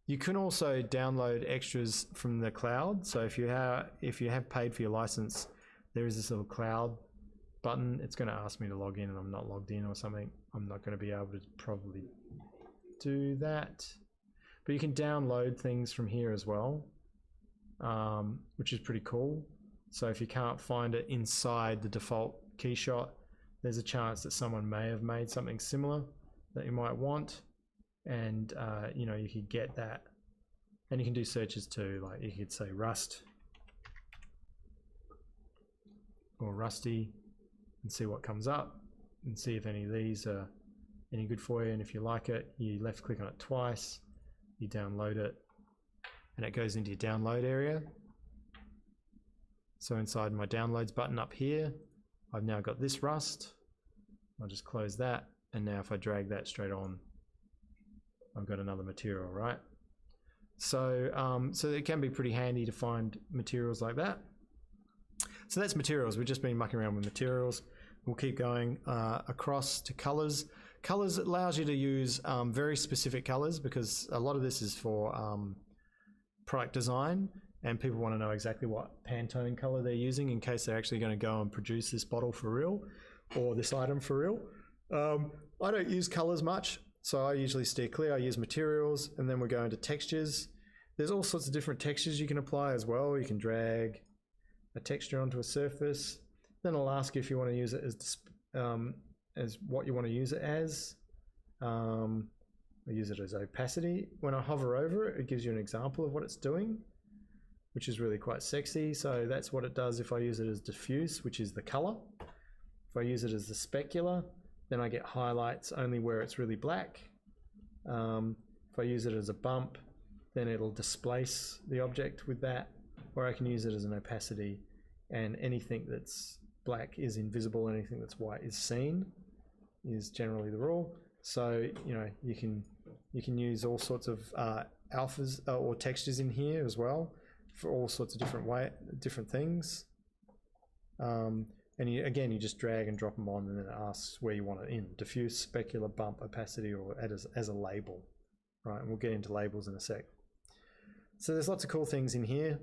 You can also download extras from the cloud. So if you have paid for your license, there is this little cloud button. It's going to ask me to log in and I'm not logged in or something. I'm not going to be able to probably do that. But you can download things from here as well, which is pretty cool. So if you can't find it inside the default Keyshot, there's a chance that someone may have made something similar that you might want, and you know, you could get that. And you can do searches too, like you could say Rust or Rusty and see what comes up and see if any of these are any good for you. And if you like it, you left click on it twice, you download it, and it goes into your download area. So inside my downloads button up here, I've now got this Rust. I'll just close that, and now if I drag that straight on, I've got another material, right? So, so it can be pretty handy to find materials like that. So that's materials. We've just been mucking around with materials. We'll keep going across to colors. Colors allows you to use very specific colors, because a lot of this is for product design, and people want to know exactly what Pantone color they're using in case they're actually going to go and produce this bottle for real, or this item for real. I don't use colors much, so I usually steer clear. I use materials, and then we go into textures. There's all sorts of different textures you can apply as well. You can drag a texture onto a surface. Then I'll ask you if you want to use it as what you want to use it as. I use it as opacity. When I hover over it, it gives you an example of what it's doing, which is really quite sexy. So that's what it does if I use it as diffuse, which is the color. If I use it as the specular, then I get highlights only where it's really black. If I use it as a bump, then it'll displace the object with that, or I can use it as an opacity, and anything that's black is invisible, anything that's white is seen, is generally the rule. So, you know, you can use all sorts of alphas or textures in here as well for all sorts of different things. And again, you just drag and drop them on, and then it asks where you want it in: diffuse, specular, bump, opacity, or as a label. Right, and we'll get into labels in a sec. So there's lots of cool things in here.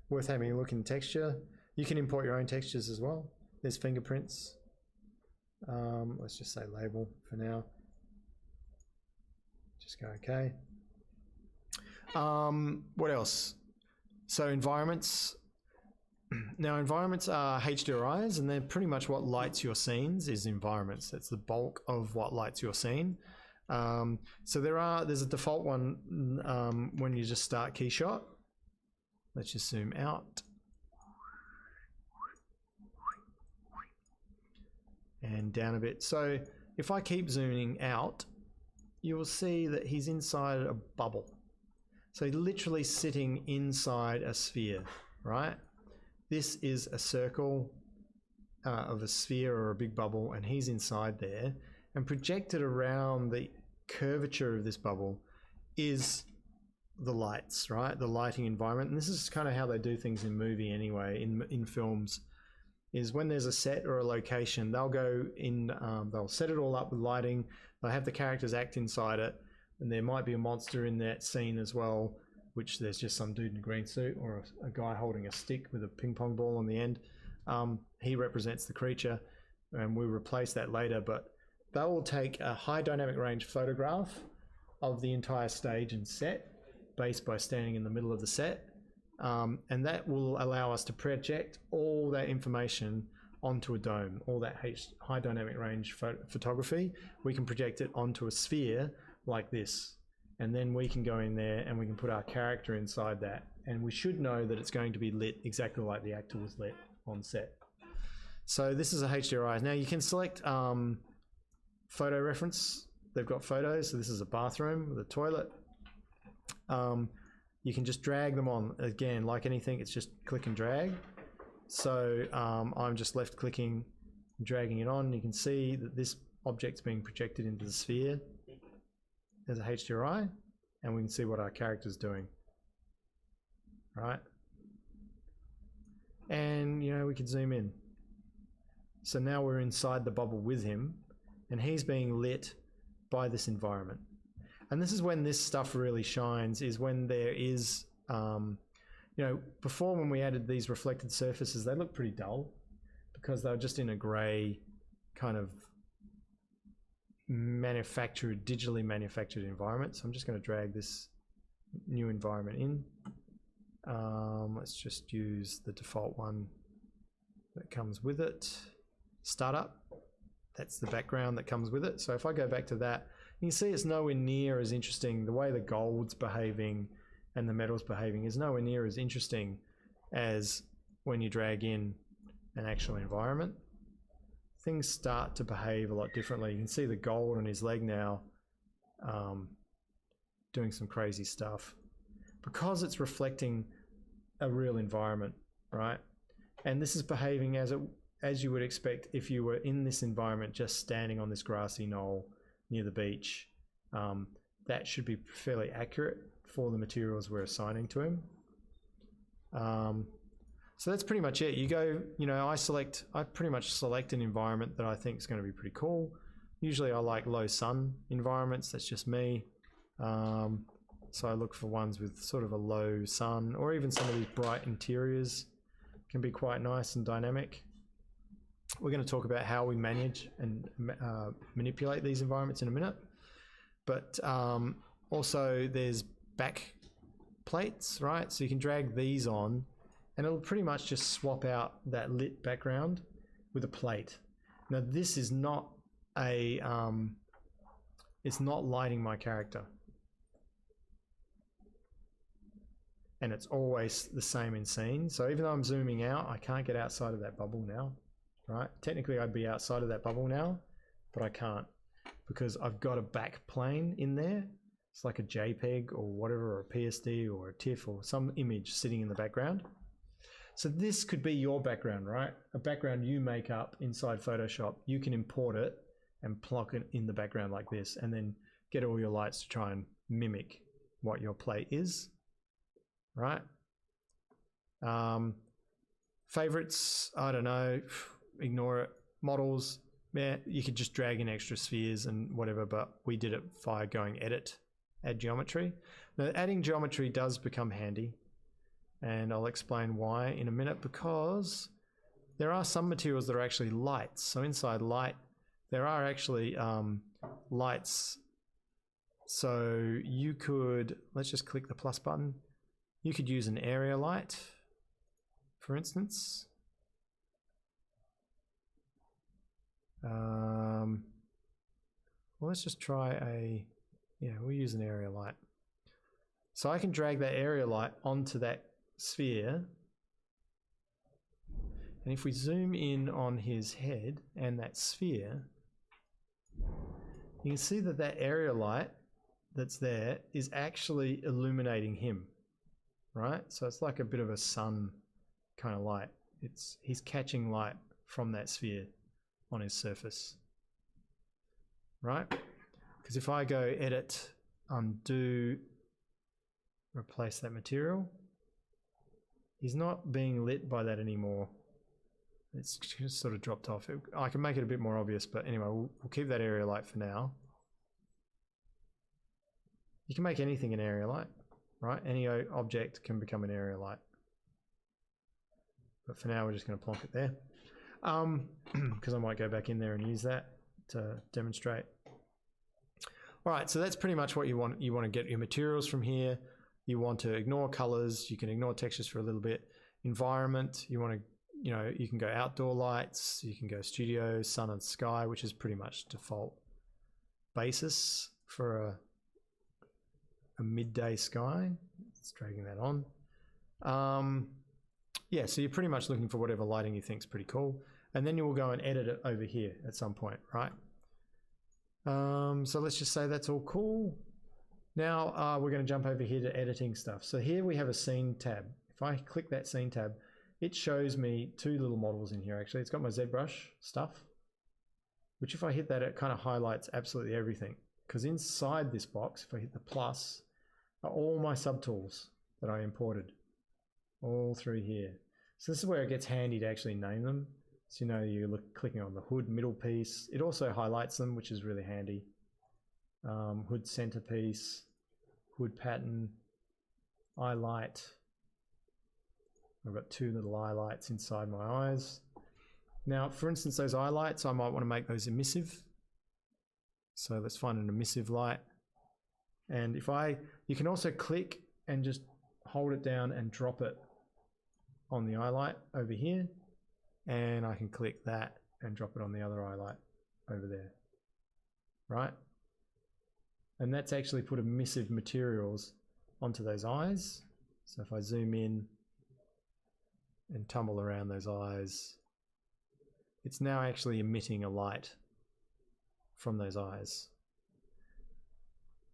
Worth having a look in texture. You can import your own textures as well. There's fingerprints. Let's just say label for now. Just go okay. What else? So environments. Now environments are HDRIs, and they're pretty much what lights your scenes is environments. That's the bulk of what lights your scene. So there's a default one when you just start Keyshot. Let's just zoom out. And down a bit. So if I keep zooming out, you will see that he's inside a bubble. So he's literally sitting inside a sphere, right? This is a circle of a sphere or a big bubble, and he's inside there. And projected around the curvature of this bubble is the lights, right? The lighting environment. And this is kind of how they do things in movie anyway, in films, is when there's a set or a location, they'll go in, they'll set it all up with lighting, they'll have the characters act inside it, and there might be a monster in that scene as well, which there's just some dude in a green suit or a guy holding a stick with a ping pong ball on the end. He represents the creature, and we'll replace that later, but they will take a high dynamic range photograph of the entire stage and set, based by standing in the middle of the set. And that will allow us to project all that information onto a dome, all that high dynamic range photography. We can project it onto a sphere like this, and then we can go in there and we can put our character inside that, and we should know that it's going to be lit exactly like the actor was lit on set. So this is a HDRI. Now you can select photo reference. They've got photos, so this is a bathroom with a toilet. You can just drag them on. Again, like anything, it's just click and drag. So I'm just left clicking, dragging it on. You can see that this object's being projected into the sphere as a HDRI, and we can see what our character's doing, right? And, you know, we can zoom in. So now we're inside the bubble with him, and he's being lit by this environment. And this is when this stuff really shines, is when there is, you know, before when we added these reflected surfaces, they look pretty dull because they're just in a gray kind of digitally manufactured environment. So I'm just going to drag this new environment in. Let's just use the default one that comes with it. Startup. That's the background that comes with it. So if I go back to that, you can see it's nowhere near as interesting. The way the gold's behaving and the metal's behaving is nowhere near as interesting as when you drag in an actual environment. Things start to behave a lot differently. You can see the gold on his leg now doing some crazy stuff because it's reflecting a real environment, right? And this is behaving as you would expect if you were in this environment just standing on this grassy knoll near the beach. that should be fairly accurate for the materials we're assigning to him. So that's pretty much it. You go, you know, I pretty much select an environment that I think is going to be pretty cool. Usually I like low sun environments, that's just me. So I look for ones with sort of a low sun, or even some of these bright interiors can be quite nice and dynamic. We're going to talk about how we manage and manipulate these environments in a minute. But also there's back plates, right? So you can drag these on and it'll pretty much just swap out that lit background with a plate. Now this is not a, it's not lighting my character. And it's always the same in scene. So even though I'm zooming out, I can't get outside of that bubble now, right? Technically I'd be outside of that bubble now, but I can't because I've got a back plane in there. It's like a JPEG or whatever, or a PSD or a TIFF or some image sitting in the background. So this could be your background, right? A background you make up inside Photoshop. You can import it and plug it in the background like this and then get all your lights to try and mimic what your plate is, right? Favorites, I don't know, ignore it. Models, yeah, you could just drag in extra spheres and whatever, but we did it via going edit, add geometry. Now adding geometry does become handy, and I'll explain why in a minute, because there are some materials that are actually lights. So inside light, there are actually lights. So you could, let's just click the plus button. You could use an area light, for instance. Well, let's just try we'll use an area light. So I can drag that area light onto that sphere. And if we zoom in on his head and that sphere, you can see that that area light that's there is actually illuminating him, right? So it's like a bit of a sun kind of light. He's catching light from that sphere on his surface, right? Because if I go edit, undo, replace that material, he's not being lit by that anymore. It's just sort of dropped off. I can make it a bit more obvious, but anyway, we'll keep that area light for now. You can make anything an area light, right? Any object can become an area light. But for now, we're just going to plonk it there. Because I might go back in there and use that to demonstrate. All right, so that's pretty much what you want. You want to get your materials from here. You want to ignore colors. You can ignore textures for a little bit. Environment, you want to, you can go outdoor lights. You can go studio, sun and sky, which is pretty much default basis for a midday sky. It's dragging that on. Yeah, so you're pretty much looking for whatever lighting you think is pretty cool. And then you will go and edit it over here at some point, right? So let's just say that's all cool. Now we're going to jump over here to editing stuff. So here we have a scene tab. If I click that scene tab, it shows me two little models in here actually. It's got my ZBrush stuff, which if I hit that, it kind of highlights absolutely everything. Because inside this box, if I hit the plus, are all my subtools that I imported. All through here. So this is where it gets handy to actually name them. So you're clicking on the hood middle piece. It also highlights them, which is really handy. Hood centerpiece, hood pattern, eye light. I've got two little eye lights inside my eyes. Now, for instance, those eye lights, I might want to make those emissive. So let's find an emissive light. And you can also click and just hold it down and drop it on the eye light over here, and I can click that and drop it on the other eye light over there, right? And that's actually put emissive materials onto those eyes. So if I zoom in and tumble around those eyes, it's now actually emitting a light from those eyes,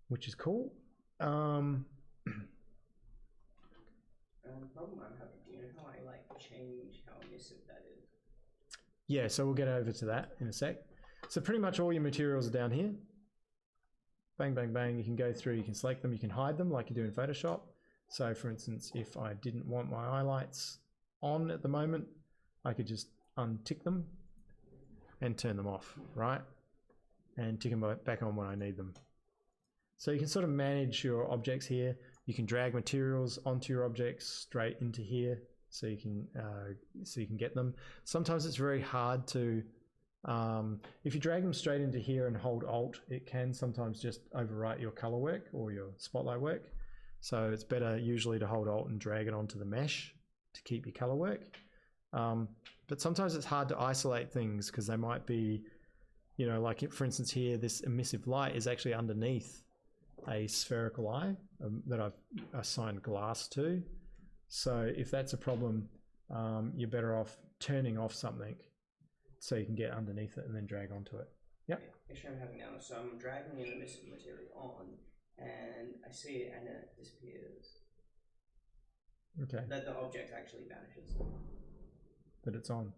which is cool.
The problem I'm having, do you know how I change how emissive that is?
Yeah, so we'll get over to that in a sec. So pretty much all your materials are down here. bang, bang, bang. You can go through, you can select them, you can hide them like you do in Photoshop. So for instance, if I didn't want my highlights on at the moment, I could just untick them and turn them off, right? And tick them back on when I need them. So you can sort of manage your objects here. You can drag materials onto your objects straight into here, so you can get them. Sometimes it's very hard to, if you drag them straight into here and hold Alt, it can sometimes just overwrite your color work or your spotlight work. So it's better usually to hold Alt and drag it onto the mesh to keep your color work. But sometimes it's hard to isolate things because they might be, you know, like for instance here, this emissive light is actually underneath a spherical eye that I've assigned glass to. So if that's a problem, you're better off turning off something so you can get underneath it and then drag onto it. Yep.
Picture I'm having now. So I'm dragging the emissive material on, and I see it, and then it disappears.
Okay.
That the object actually vanishes.
But it's on.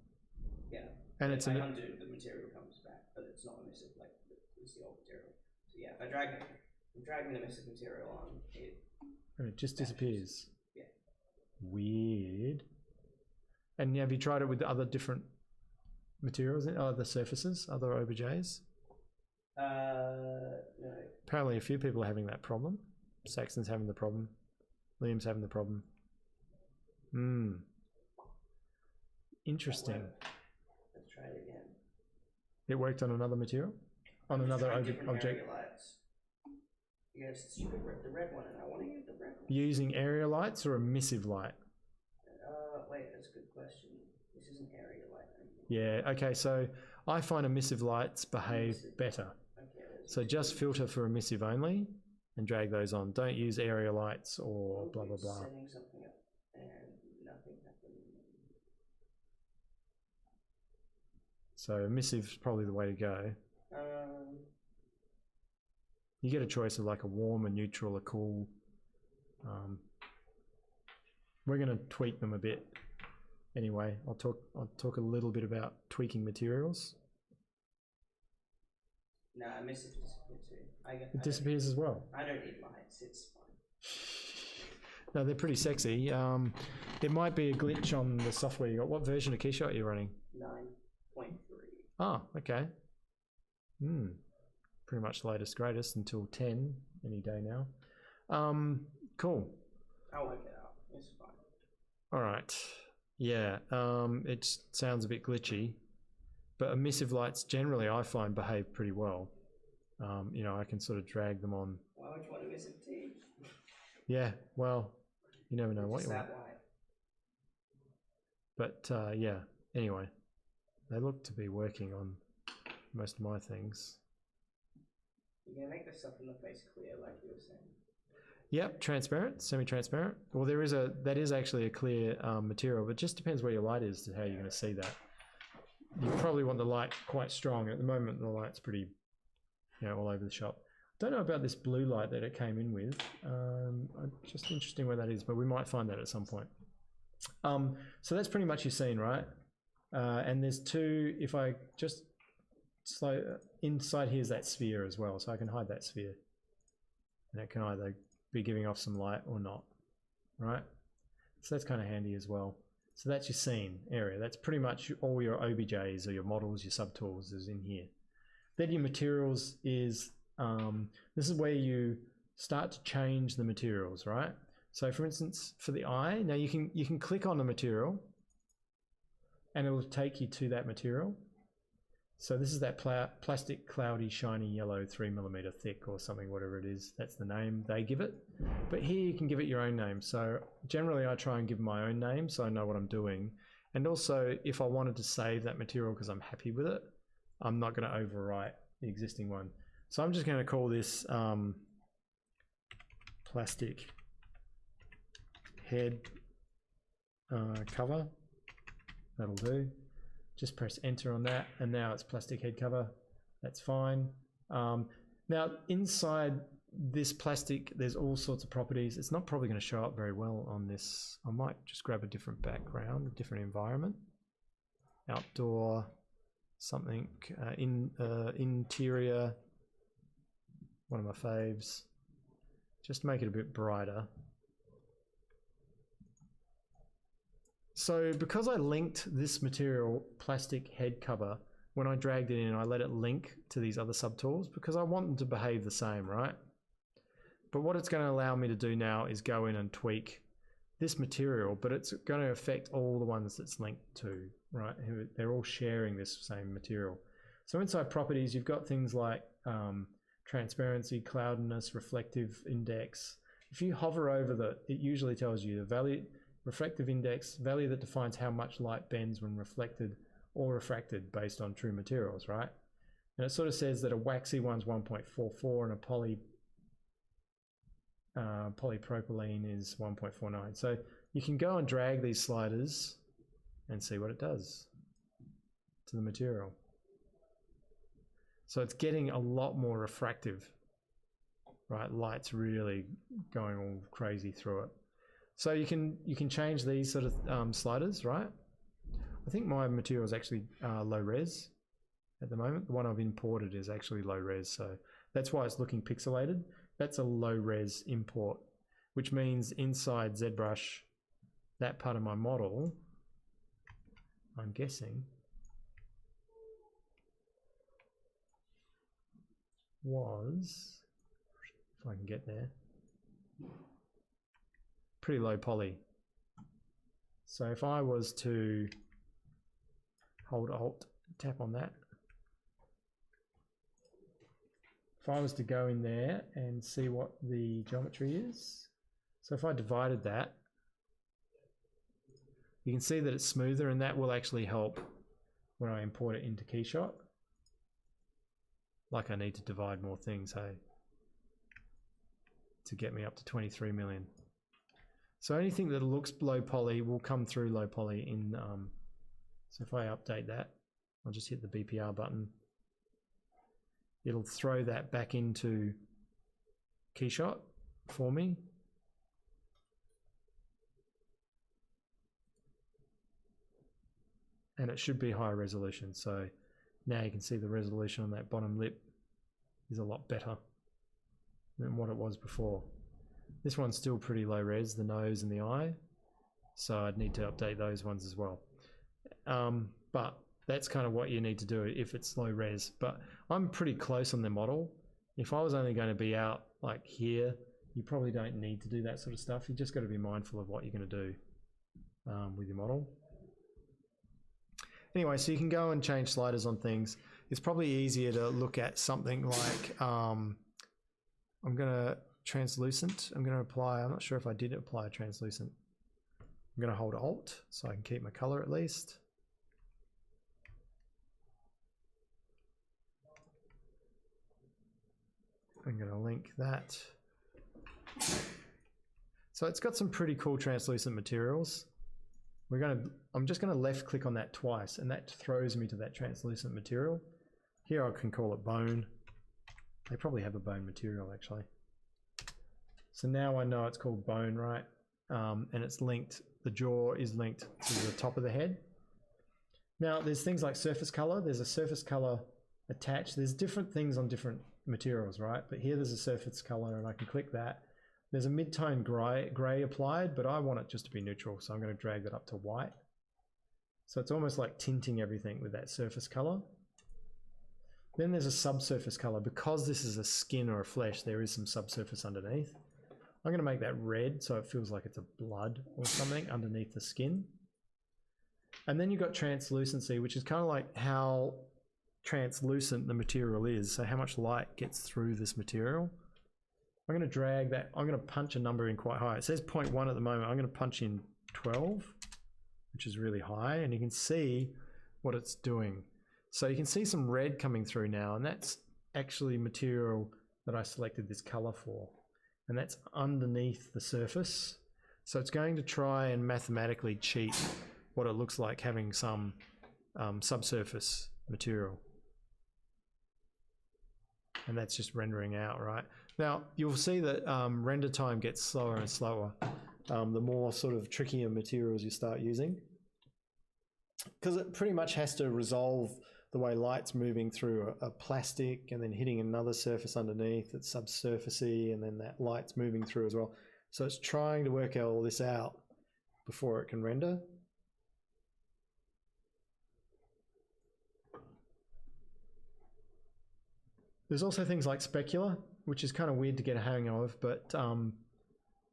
Yeah.
And
if
it's
I undo, the material comes back, but it's not emissive like it's the old material. So yeah, if I'm dragging the emissive material on,
it just disappears.
Yeah.
Weird. And have you tried it with the other different materials, other surfaces, other OBJs?
No.
Apparently a few people are having that problem. Saxon's having the problem. Liam's having the problem. Interesting.
Let's try it again.
It worked on another material? On another object?
Yes, stupid the red one, and I want to use the red one.
Using area lights or emissive light?
Wait, that's a good question. This isn't area light.
Yeah, okay, so I find emissive lights behave better.
Okay,
So just filter for emissive only and drag those on. Don't use area lights or blah, blah, blah.
Setting something up and nothing happened.
So emissive is probably the way to go. You get a choice of like a warm, a neutral, a cool. We're going to tweak them a bit. Anyway, I'll talk a little bit about tweaking materials.
No, emissive disappears too.
It disappears as well.
I don't need lights. It's fine.
No, they're pretty sexy. It might be a glitch on the software you got. What version of Keyshot are you running?
9.3.
Oh, okay. Pretty much latest greatest until 10 any day now. Cool.
I'll work it out. It's fine.
All right. Yeah, it sounds a bit glitchy, but emissive lights generally I find behave pretty well. You know, I can sort of drag them on.
Why would you want emissive T?
Yeah, well, you never know what you want. But yeah, anyway, they look to be working on most of my things.
You're gonna make the stuff in the face clear, like you were saying.
Yep, transparent, semi-transparent. Well, that is actually a clear material, but it just depends where your light is to how you're going to see that. You probably want the light quite strong. At the moment, the light's pretty, you know, all over the shop. Don't know about this blue light that it came in with. Just interesting where that is, but we might find that at some point. So that's pretty much your scene, right? And there's two. If I just inside here is that sphere as well, so I can hide that sphere, and it can either be giving off some light or not, right? So that's kind of handy as well. So that's your scene area. That's pretty much all your OBJs or your models, your subtools is in here. Then your materials is, this is where you start to change the materials, right? So for instance, for the eye, now you can click on the material and it will take you to that material. So this is that plastic cloudy shiny yellow 3mm thick or something, whatever it is. That's the name they give it. But here you can give it your own name. So generally I try and give my own name so I know what I'm doing. And also if I wanted to save that material because I'm happy with it, I'm not going to overwrite the existing one. So I'm just going to call this plastic head cover. That'll do. Just press enter on that and now it's plastic head cover. That's fine. Now inside this plastic there's all sorts of properties. It's not probably going to show up very well on this. I might just grab a different background, a different environment. Outdoor, something, interior, one of my faves. Just make it a bit brighter. So because I linked this material plastic head cover, when I dragged it in, I let it link to these other subtools because I want them to behave the same, right? But what it's going to allow me to do now is go in and tweak this material, but it's going to affect all the ones it's linked to, right? They're all sharing this same material. So inside properties, you've got things like transparency, cloudiness, reflective index. If you hover over it usually tells you the value, reflective index, value that defines how much light bends when reflected or refracted based on true materials, right? And it sort of says that a waxy one's 1.44 and a polypropylene is 1.49. So you can go and drag these sliders and see what it does to the material. So it's getting a lot more refractive, right? Light's really going all crazy through it. So you can change these sort of sliders, right? I think my material is actually low res at the moment. The one I've imported is actually low res, so that's why it's looking pixelated. That's a low res import, which means inside ZBrush, that part of my model, I'm guessing, was, if I can get there, pretty low poly. So if I was to hold Alt, tap on that, if I was to go in there and see what the geometry is, so if I divided that, you can see that it's smoother, and that will actually help when I import it into Keyshot. Like I need to divide more things, hey, to get me up to 23 million. So anything that looks low poly will come through low poly in, so if I update that, I'll just hit the BPR button. It'll throw that back into Keyshot for me. And it should be higher resolution. So now you can see the resolution on that bottom lip is a lot better than what it was before. This one's still pretty low res, the nose and the eye. So I'd need to update those ones as well. But that's kind of what you need to do if it's low res. But I'm pretty close on the model. If I was only going to be out like here, you probably don't need to do that sort of stuff. You just got to be mindful of what you're going to do with your model. Anyway, so you can go and change sliders on things. It's probably easier to look at something like, I'm going to translucent. I'm going to apply, I'm not sure if I did apply a translucent. I'm going to hold Alt so I can keep my color at least. I'm going to link that. So it's got some pretty cool translucent materials. I'm just going to left click on that twice, and that throws me to that translucent material. Here I can call it bone. They probably have a bone material actually. So now I know it's called bone, right? And it's linked, the jaw is linked to the top of the head. Now there's things like surface color. There's a surface color attached. There's different things on different materials, right? But here there's a surface color, and I can click that. There's a mid-tone gray applied, but I want it just to be neutral, so I'm going to drag that up to white. So it's almost like tinting everything with that surface color. Then there's a subsurface color. Because this is a skin or a flesh, there is some subsurface underneath. I'm going to make that red so it feels like it's a blood or something underneath the skin. And then you've got translucency, which is kind of like how translucent the material is, so how much light gets through this material. I'm going to drag that, I'm going to punch a number in quite high. It says 0.1 at the moment. I'm going to punch in 12, which is really high, and you can see what it's doing. So you can see some red coming through now, and that's actually material that I selected this color for, and that's underneath the surface. So it's going to try and mathematically cheat what it looks like having some subsurface material. And that's just rendering out, right? Now, you'll see that render time gets slower and slower the more sort of trickier materials you start using, because it pretty much has to resolve the way light's moving through a plastic and then hitting another surface underneath that's subsurfacey, and then that light's moving through as well. So it's trying to work all this out before it can render. There's also things like specular, which is kind of weird to get a hang of, but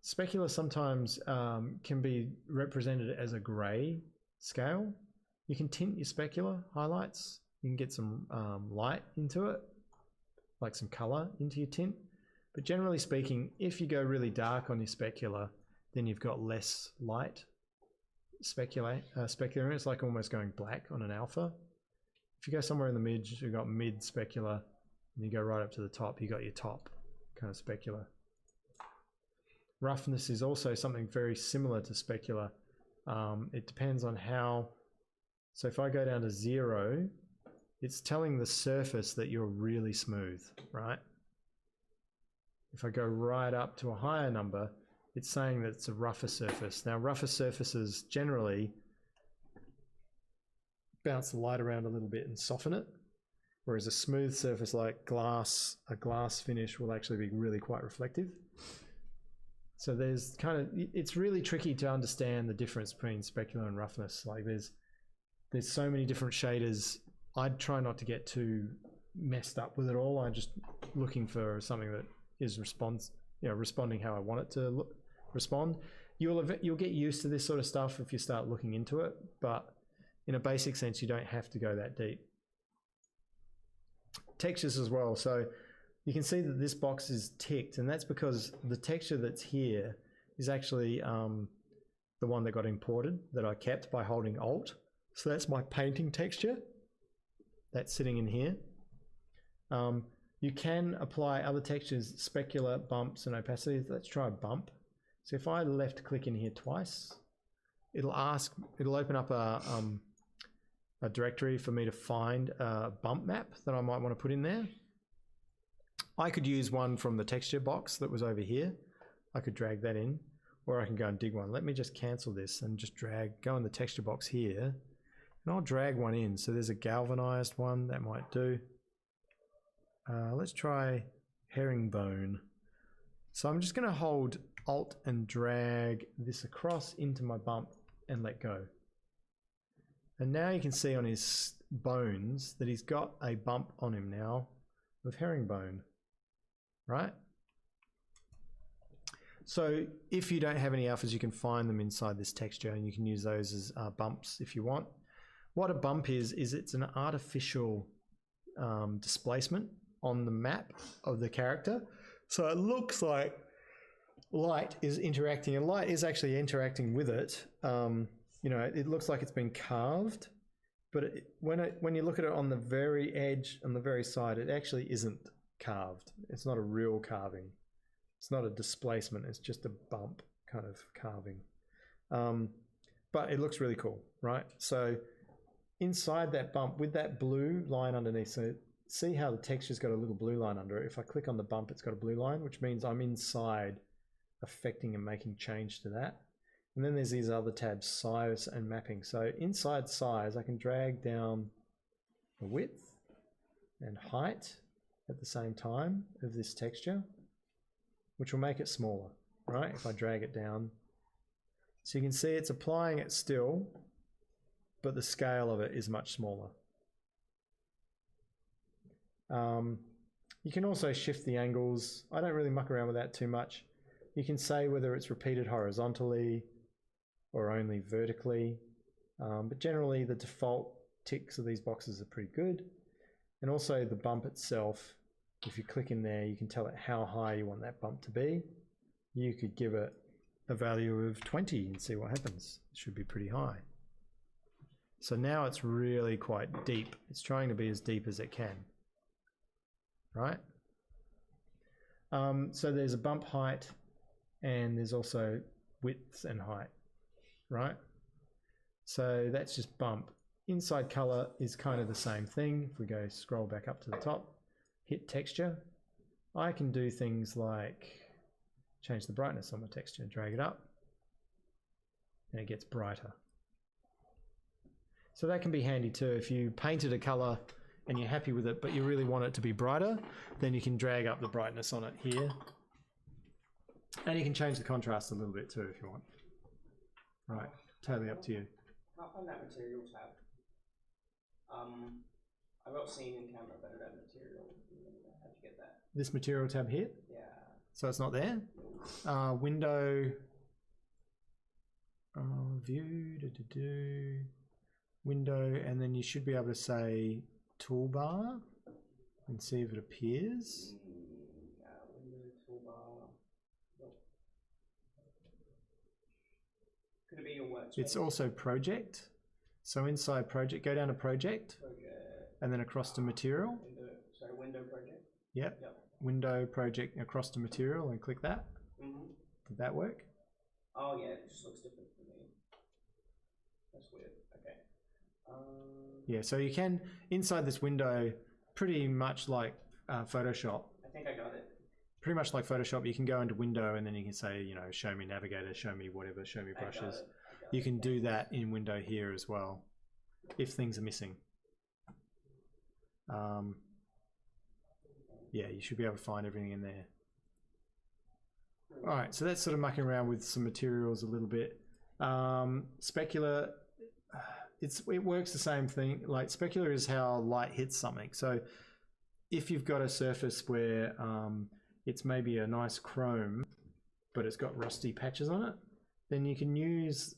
specular sometimes can be represented as a grey scale. You can tint your specular highlights. You can get some light into it, like some color into your tint. But generally speaking, if you go really dark on your specular, then you've got less light specular. It's like almost going black on an alpha. If you go somewhere in the mid, you've got mid specular, and you go right up to the top, you got your top kind of specular. Roughness is also something very similar to specular. It depends on how. So if I go down to 0, it's telling the surface that you're really smooth, right? If I go right up to a higher number, it's saying that it's a rougher surface. Now, rougher surfaces generally bounce the light around a little bit and soften it, whereas a smooth surface like glass, a glass finish, will actually be really quite reflective. So there's kind of, it's really tricky to understand the difference between specular and roughness. Like there's so many different shaders. I'd try not to get too messed up with it all. I'm just looking for something that is responding how I want it to respond. You'll get used to this sort of stuff if you start looking into it, but in a basic sense, you don't have to go that deep. Textures as well. So you can see that this box is ticked, and that's because the texture that's here is actually the one that got imported, that I kept by holding Alt. So that's my painting texture. That's sitting in here. You can apply other textures, specular, bumps, and opacities. Let's try a bump. So if I left click in here twice, it'll open up a directory for me to find a bump map that I might want to put in there. I could use one from the texture box that was over here. I could drag that in, or I can go and dig one. Let me just cancel this and just go in the texture box here, and I'll drag one in. So there's a galvanized one that might do. Let's try herringbone. So I'm just going to hold Alt and drag this across into my bump and let go. And now you can see on his bones that he's got a bump on him now of herringbone, right? So if you don't have any alphas, you can find them inside this texture, and you can use those as bumps if you want. What a bump is it's an artificial displacement on the map of the character. So it looks like light is interacting, and light is actually interacting with it. It looks like it's been carved, but when you look at it on the very edge, on the very side, it actually isn't carved. It's not a real carving. It's not a displacement. It's just a bump kind of carving. But it looks really cool, right? So inside that bump with that blue line underneath, so see how the texture's got a little blue line under it. If I click on the bump, it's got a blue line, which means I'm inside affecting and making change to that. And then there's these other tabs, size and mapping. So inside size, I can drag down the width and height at the same time of this texture, which will make it smaller, right? If I drag it down. So you can see it's applying it still, but the scale of it is much smaller. You can also shift the angles. I don't really muck around with that too much. You can say whether it's repeated horizontally or only vertically, but generally the default ticks of these boxes are pretty good. And also the bump itself, if you click in there, you can tell it how high you want that bump to be. You could give it a value of 20 and see what happens. It should be pretty high. So now it's really quite deep. It's trying to be as deep as it can, right? So there's a bump height, and there's also width and height, right? So that's just bump. Inside color is kind of the same thing. If we go scroll back up to the top, hit texture, I can do things like change the brightness on my texture, drag it up, and it gets brighter. So that can be handy too. If you painted a color and you're happy with it, but you really want it to be brighter, then you can drag up the brightness on it here. And you can change the contrast a little bit too if you want. Right, totally up to you.
Can't find that material tab. I got scene in camera, but I don't have material. How'd you get that?
This material tab here,
Yeah.
so it's not there. Window, view, window, and then you should be able to say toolbar and see if it appears.
Window toolbar. Nope. Could it be your workspace?
It's also project. So inside project, go down to project
Project.
and then across to material.
Window project.
Yep.
Yep.
Window project across to material and click that.
Mm-hmm.
Did that work?
Oh yeah, it just looks different for me. That's weird. Okay.
Yeah, so you can, inside this window, pretty much like Photoshop,
I think I got it.
pretty much like Photoshop, you can go into window and then you can say, you know, show me navigator, show me whatever, show me brushes. You can do that in window here as well, if things are missing. Yeah, you should be able to find everything in there. All right, so that's sort of mucking around with some materials a little bit. Specular, it works the same thing. Like specular is how light hits something. So if you've got a surface where it's maybe a nice chrome, but it's got rusty patches on it, then you can use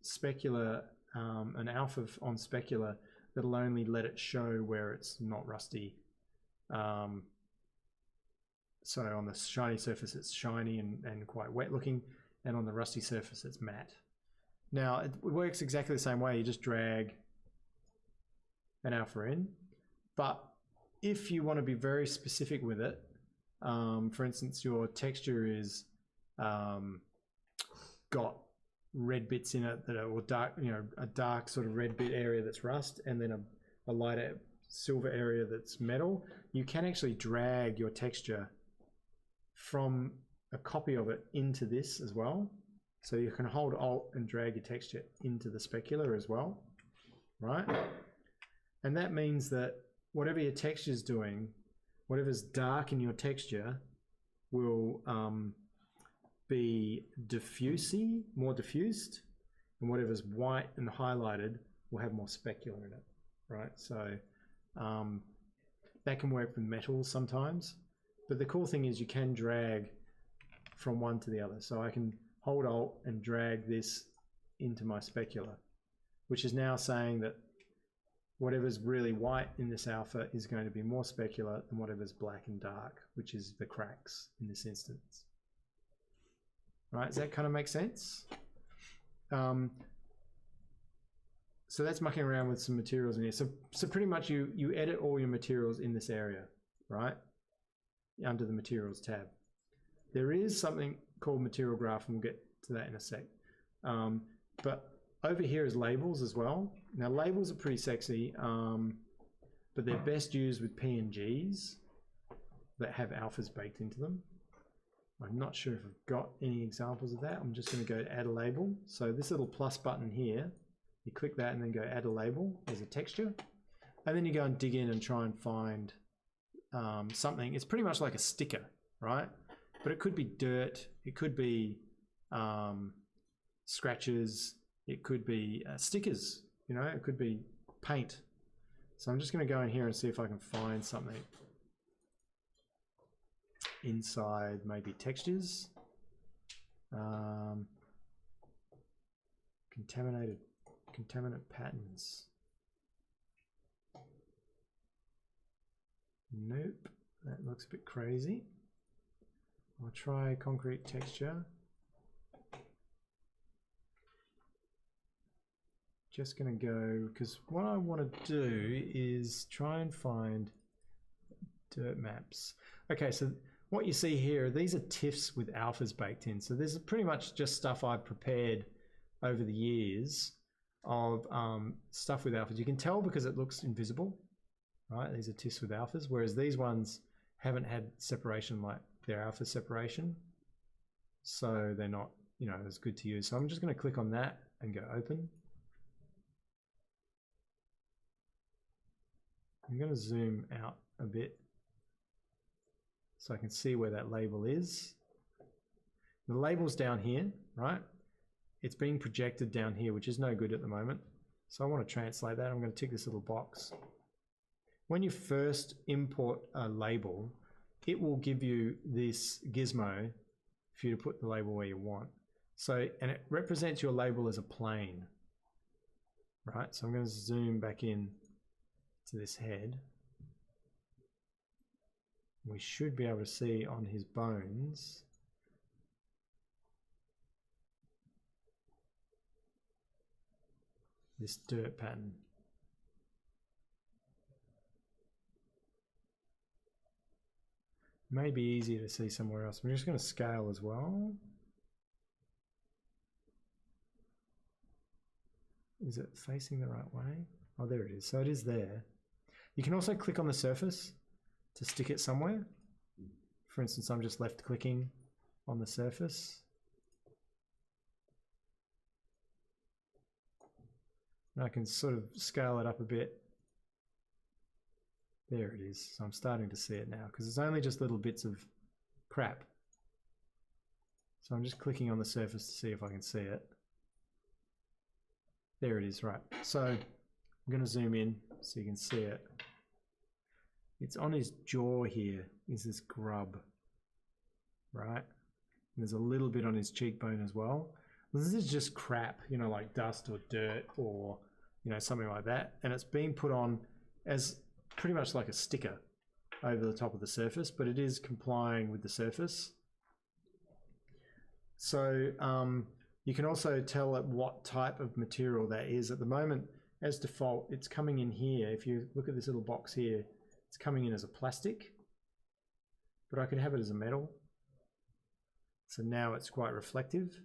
specular, an alpha on specular that'll only let it show where it's not rusty. So on the shiny surface it's shiny and quite wet looking, and on the rusty surface it's matte. Now it works exactly the same way, you just drag an alpha in, but if you want to be very specific with it, for instance your texture is got red bits in it that are, or dark, you know, a dark sort of red bit area that's rust, and then a lighter silver area that's metal, you can actually drag your texture from a copy of it into this as well. So you can hold Alt and drag your texture into the specular as well, right? And that means that whatever your texture is doing, whatever's dark in your texture will be diffusey, more diffused, and whatever's white and highlighted will have more specular in it, right? So that can work with metals sometimes, but the cool thing is you can drag from one to the other. So I can hold Alt and drag this into my specular, which is now saying that whatever's really white in this alpha is going to be more specular than whatever's black and dark, which is the cracks in this instance. Right, does that kind of make sense? So that's mucking around with some materials in here. So pretty much you edit all your materials in this area, right? Under the materials tab. There is something called material graph, and we'll get to that in a sec. But over here is labels as well. Now labels are pretty sexy, but they're best used with PNGs that have alphas baked into them. I'm not sure if I've got any examples of that. I'm just going to go to add a label. So this little plus button here, you click that and then go add a label as a texture. And then you go and dig in and try and find something. It's pretty much like a sticker, right? But it could be dirt, it could be scratches, it could be stickers, you know, it could be paint. So I'm just going to go in here and see if I can find something inside maybe textures. Contaminant patterns. Nope, that looks a bit crazy. I'll try concrete texture. Just gonna go, because what I want to do is try and find dirt maps. Okay, so what you see here, these are TIFFs with alphas baked in. So this is pretty much just stuff I've prepared over the years of stuff with alphas. You can tell because it looks invisible, right? These are TIFFs with alphas, whereas these ones haven't had separation like their alpha separation. So they're not, you know, as good to use. So I'm just going to click on that and go open. I'm going to zoom out a bit so I can see where that label is. The label's down here, right? It's being projected down here, which is no good at the moment. So I want to translate that. I'm going to tick this little box. When you first import a label, it will give you this gizmo for you to put the label where you want. So, and it represents your label as a plane, right? So I'm going to zoom back in to this head. We should be able to see on his bones this dirt pattern. May be easier to see somewhere else. I'm just going to scale as well. Is it facing the right way? Oh, there it is. So it is there. You can also click on the surface to stick it somewhere. For instance, I'm just left clicking on the surface. And I can sort of scale it up a bit. There it is. So I'm starting to see it now because it's only just little bits of crap. So I'm just clicking on the surface to see if I can see it. There it is, right. So I'm going to zoom in so you can see it. It's on his jaw here, is this grub, right? And there's a little bit on his cheekbone as well. This is just crap, you know, like dust or dirt or, you know, something like that. And it's being put on as pretty much like a sticker over the top of the surface, but it is complying with the surface. So you can also tell it what type of material that is. At the moment, as default, it's coming in here. If you look at this little box here, it's coming in as a plastic, but I could have it as a metal. So now it's quite reflective.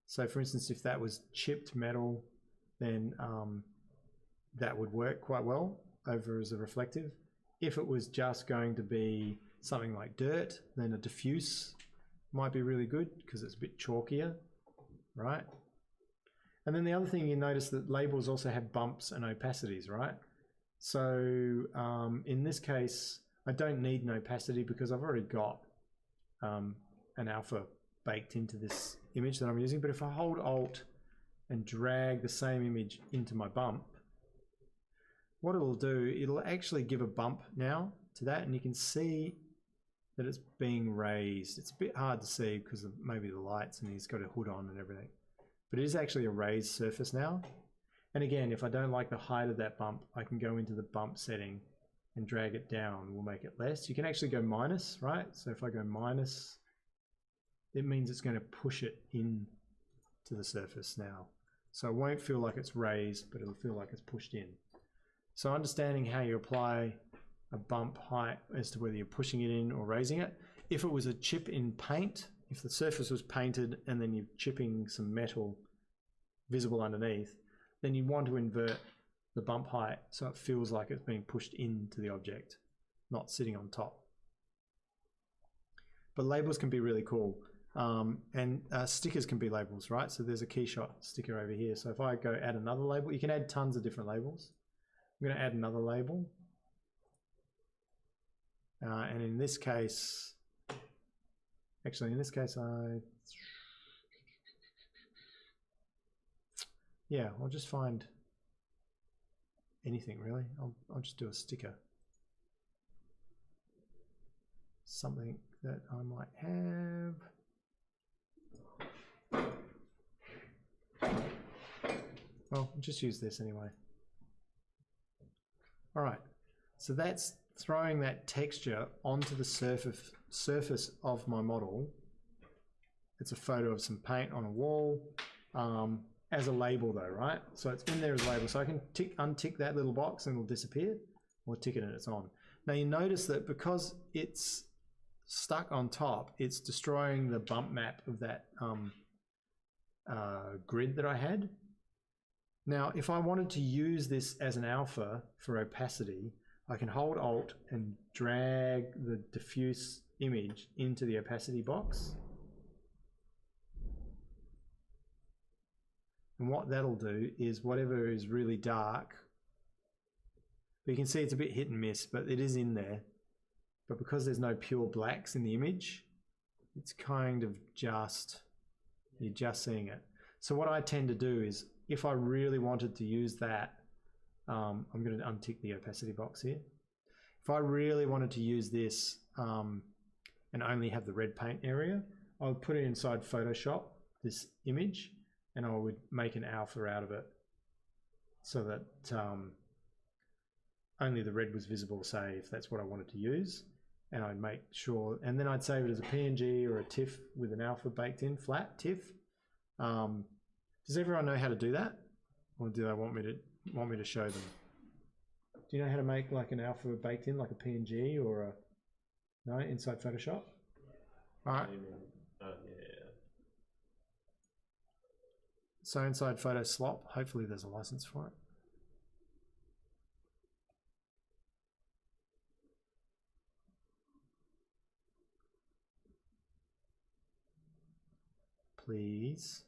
So for instance, if that was chipped metal, then that would work quite well over as a reflective. If it was just going to be something like dirt, then a diffuse might be really good because it's a bit chalkier, right? And then the other thing you notice that labels also have bumps and opacities, right? So in this case, I don't need an opacity because I've already got an alpha baked into this image that I'm using. But if I hold Alt and drag the same image into my bump, what it'll do, it'll actually give a bump now to that, and you can see that it's being raised. It's a bit hard to see because of maybe the lights and he's got a hood on and everything. But it is actually a raised surface now. And again, if I don't like the height of that bump, I can go into the bump setting and drag it down. We'll make it less. You can actually go minus, right? So if I go minus, it means it's going to push it in to the surface now. So it won't feel like it's raised, but it'll feel like it's pushed in. So understanding how you apply a bump height as to whether you're pushing it in or raising it. If it was a chip in paint, if the surface was painted and then you're chipping some metal visible underneath, then you want to invert the bump height so it feels like it's being pushed into the object, not sitting on top. But labels can be really cool. And stickers can be labels, right? So there's a Keyshot sticker over here. So if I go add another label, you can add tons of different labels. I'm going to add another label. And in this case, actually in this case, yeah, I'll just find anything really. I'll just do a sticker. Something that I might have. Well, I'll just use this anyway. All right, so that's throwing that texture onto the surface of my model. It's a photo of some paint on a wall as a label though, right? So it's in there as a label. So I can untick that little box and it'll disappear, or tick it and it's on. Now you notice that because it's stuck on top, it's destroying the bump map of that grid that I had. Now, if I wanted to use this as an alpha for opacity, I can hold Alt and drag the diffuse image into the opacity box. And what that'll do is whatever is really dark But you can see it's a bit hit and miss, but it is in there. But because there's no pure blacks in the image, it's kind of just, you're just seeing it. So what I tend to do is, if I really wanted to use that, I'm going to untick the opacity box here. If I really wanted to use this and only have the red paint area, I would put it inside Photoshop, this image, and I would make an alpha out of it so that only the red was visible, say, if that's what I wanted to use. And I'd make sure, and then I'd save it as a PNG or a TIFF with an alpha baked in, flat TIFF. Does everyone know how to do that? Or do they want me to show them? Do you know how to make like an alpha baked in, like a PNG or a, no, inside Photoshop? All right.
Yeah.
So inside Photoslop, hopefully there's a license for it. Please.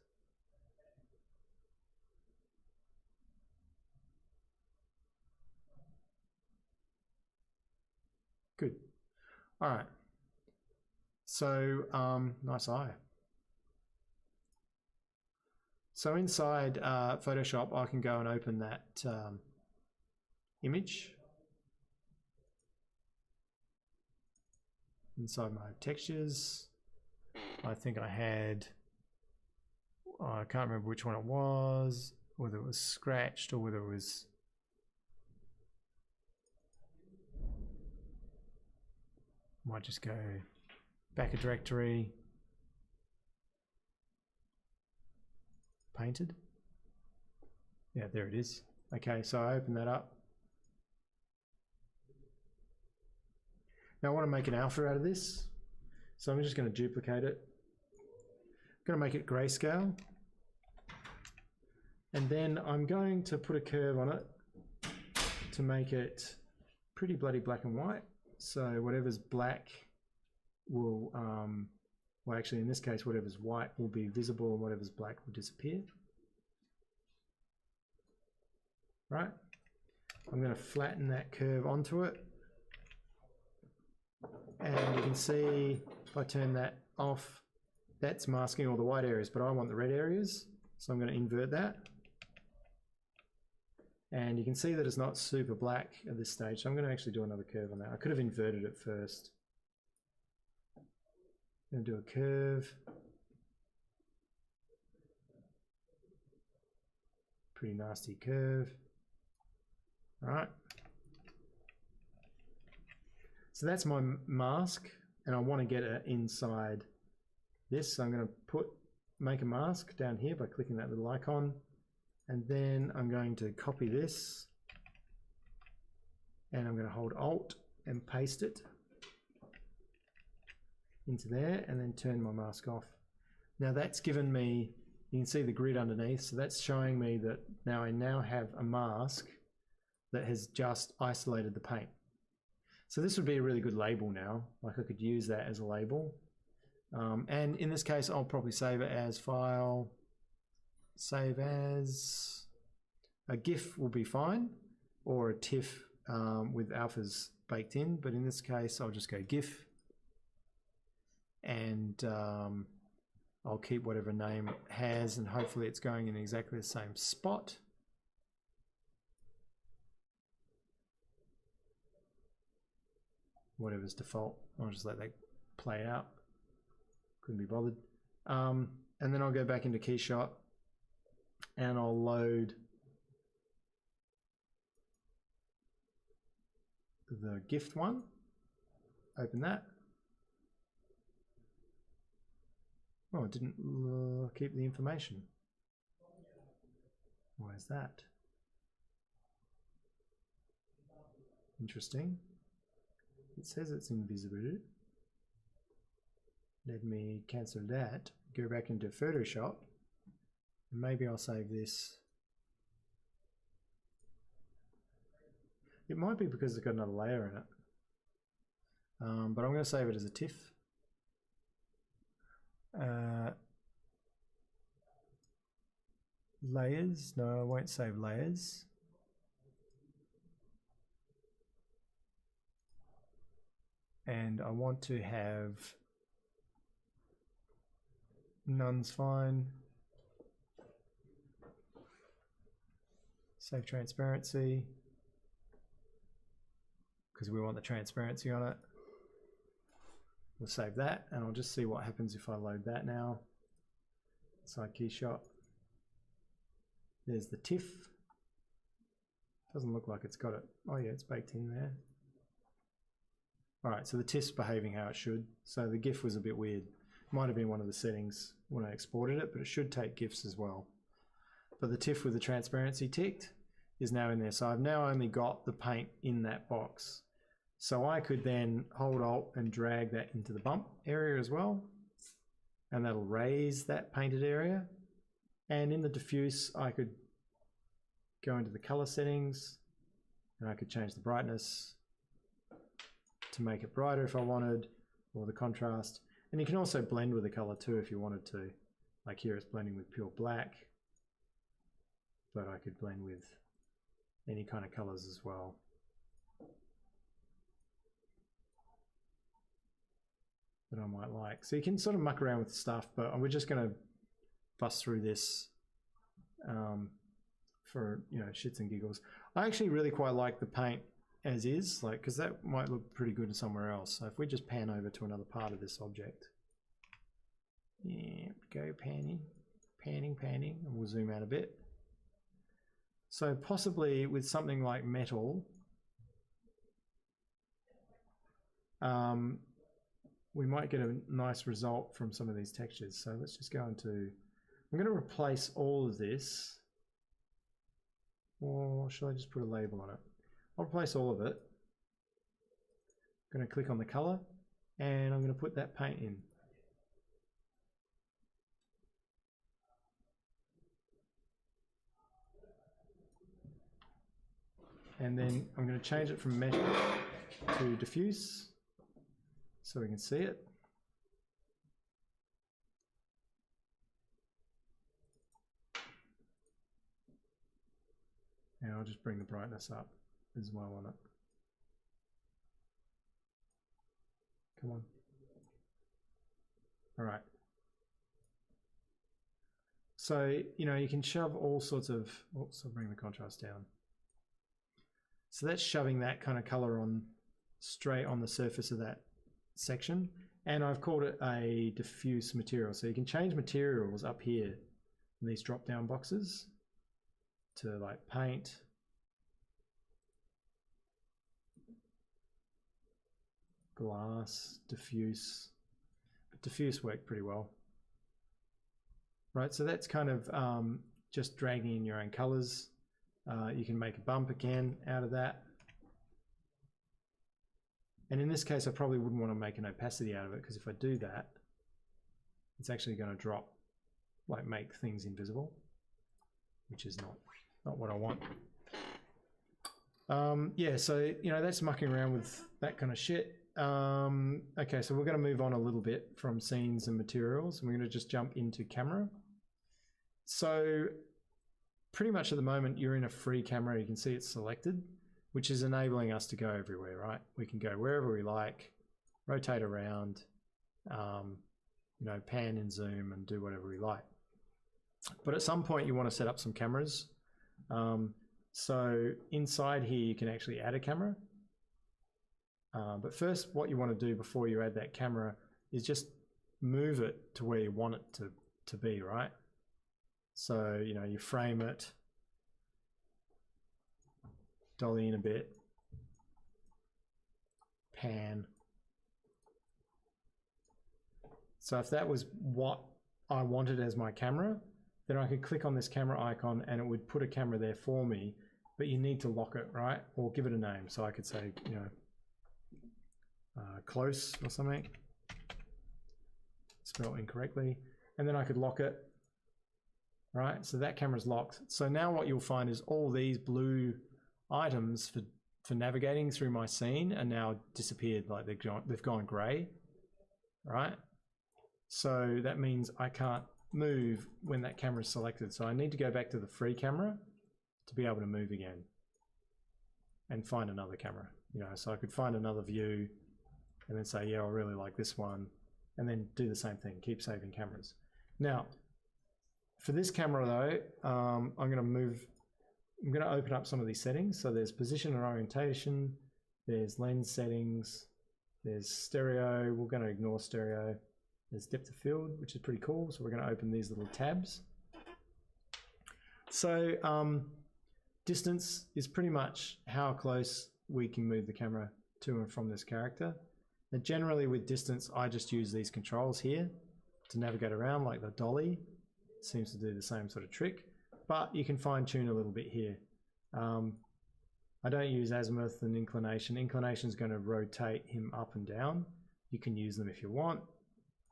Good. All right. So, nice eye. So inside Photoshop, I can go and open that image. Inside my textures, I think I had, I can't remember which one it was, whether it was scratched or whether it was, might just go back a directory, painted. Yeah, there it is. Okay, so I open that up. Now I want to make an alpha out of this, so I'm just going to duplicate it. I'm going to make it grayscale, and then I'm going to put a curve on it to make it pretty bloody black and white. So whatever's black will, well actually in this case whatever's white will be visible and whatever's black will disappear. Right? I'm going to flatten that curve onto it. And you can see if I turn that off, that's masking all the white areas, but I want the red areas. So I'm going to invert that. And you can see that it's not super black at this stage. So I'm going to actually do another curve on that. I could have inverted it first. I'm going to do a curve. Pretty nasty curve. All right. So that's my mask, and I want to get it inside this. So I'm going to make a mask down here by clicking that little icon, and then I'm going to copy this, and I'm going to hold Alt and paste it into there, and then turn my mask off. Now that's given me, you can see the grid underneath, so that's showing me that now I have a mask that has just isolated the paint. So this would be a really good label now, like I could use that as a label. And in this case, I'll probably save it as file, save as, a GIF will be fine, or a TIFF with alphas baked in, but in this case, I'll just go GIF, and I'll keep whatever name it has, and hopefully it's going in exactly the same spot. Whatever's default, I'll just let that play out. Couldn't be bothered. And then I'll go back into KeyShot and I'll load the gift one. Open that. Oh, it didn't keep the information. Why is that? Interesting. It says it's invisible. Let me cancel that, go back into Photoshop, and maybe I'll save this. It might be because it's got another layer in it, but I'm going to save it as a TIFF. Layers, no, I won't save layers. and I want to have none's fine. Save transparency, because we want the transparency on it. We'll save that, and I'll just see what happens if I load that now. Side key shot. There's the TIFF. Doesn't look like it's got it. Oh yeah, it's baked in there. Alright, so the TIFF's behaving how it should. So the GIF was a bit weird. Might have been one of the settings when I exported it, but it should take GIFs as well. But the TIFF with the transparency ticked is now in there. So I've now only got the paint in that box. So I could then hold Alt and drag that into the bump area as well. And that'll raise that painted area. And in the diffuse, I could go into the color settings and I could change the brightness to make it brighter if I wanted, or the contrast. And you can also blend with the color too if you wanted to. Like here it's blending with pure black, but I could blend with any kind of colors as well. That I might like. So you can sort of muck around with stuff, but we're just going to bust through this for, you know, shits and giggles. I actually really quite like the paint as is, like, because that might look pretty good somewhere else. So if we just pan over to another part of this object, yeah, go panning, and we'll zoom out a bit. So possibly with something like metal, we might get a nice result from some of these textures. So let's just go into, I'm going to replace all of this, or should I just put a label on it? I'll replace all of it. I'm going to click on the color and I'm going to put that paint in. And then I'm going to change it from metal to diffuse so we can see it. And I'll just bring the brightness up as well on it. Come on. All right. So, you know, you can shove all sorts of, oops, I'll bring the contrast down. So that's shoving that kind of color on straight on the surface of that section. And I've called it a diffuse material. So you can change materials up here in these drop down boxes to like paint, glass, diffuse. But diffuse worked pretty well. Right, so that's kind of just dragging in your own colors. You can make a bump again out of that. And in this case, I probably wouldn't want to make an opacity out of it, because if I do that, it's actually going to drop, like make things invisible, which is not what I want. Yeah, so, you know, that's mucking around with that kind of shit. Okay, so we're going to move on a little bit from scenes and materials, and we're going to just jump into camera. So pretty much at the moment you're in a free camera. You can see it's selected, which is enabling us to go everywhere, right? We can go wherever we like, rotate around, you know, pan and zoom and do whatever we like. But at some point you want to set up some cameras. So inside here you can actually add a camera. But first what you want to do before you add that camera is just move it to where you want it to be, right? So, you know, you frame it, dolly in a bit, pan. So if that was what I wanted as my camera, then I could click on this camera icon and it would put a camera there for me, but you need to lock it, right? Or give it a name. So I could say, you know, close or something, spelled incorrectly, and then I could lock it. Right, so that camera's locked. So now what you'll find is all these blue items for navigating through my scene are now disappeared, like they've gone grey, right? So that means I can't move when that camera is selected. So I need to go back to the free camera to be able to move again and find another camera. You know, so I could find another view and then say, yeah, I really like this one, and then do the same thing, keep saving cameras. Now, for this camera though, I'm going to open up some of these settings. So there's position and orientation, there's lens settings, there's stereo. We're going to ignore stereo. There's depth of field, which is pretty cool. So we're going to open these little tabs. So distance is pretty much how close we can move the camera to and from this character. And generally with distance, I just use these controls here to navigate around, like the dolly. Seems to do the same sort of trick, but you can fine tune a little bit here. I don't use azimuth and inclination. Inclination is going to rotate him up and down. You can use them if you want.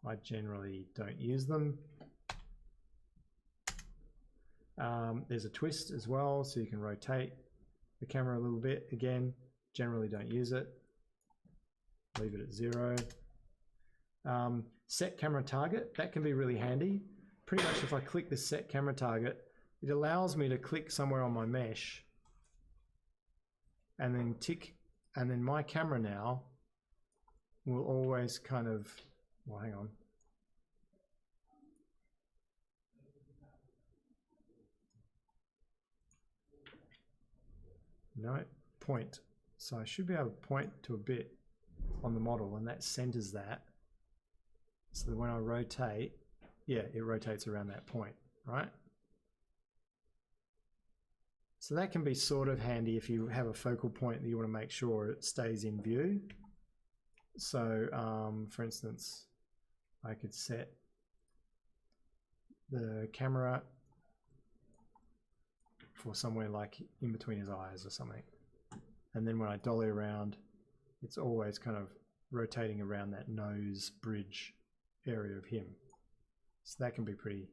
I generally don't use them. There's a twist as well, so you can rotate the camera a little bit. Again, generally don't use it. Leave it at 0. Set camera target, that can be really handy. Pretty much if I click the set camera target, it allows me to click somewhere on my mesh and then tick, and then my camera now will always kind of, well, hang on. No, point. So I should be able to point to a bit on the model, and that centers that. So that when I rotate, yeah, it rotates around that point, right? So that can be sort of handy if you have a focal point that you want to make sure it stays in view. So for instance, I could set the camera for somewhere like in between his eyes or something. And then when I dolly around, it's always kind of rotating around that nose bridge area of him. So that can be pretty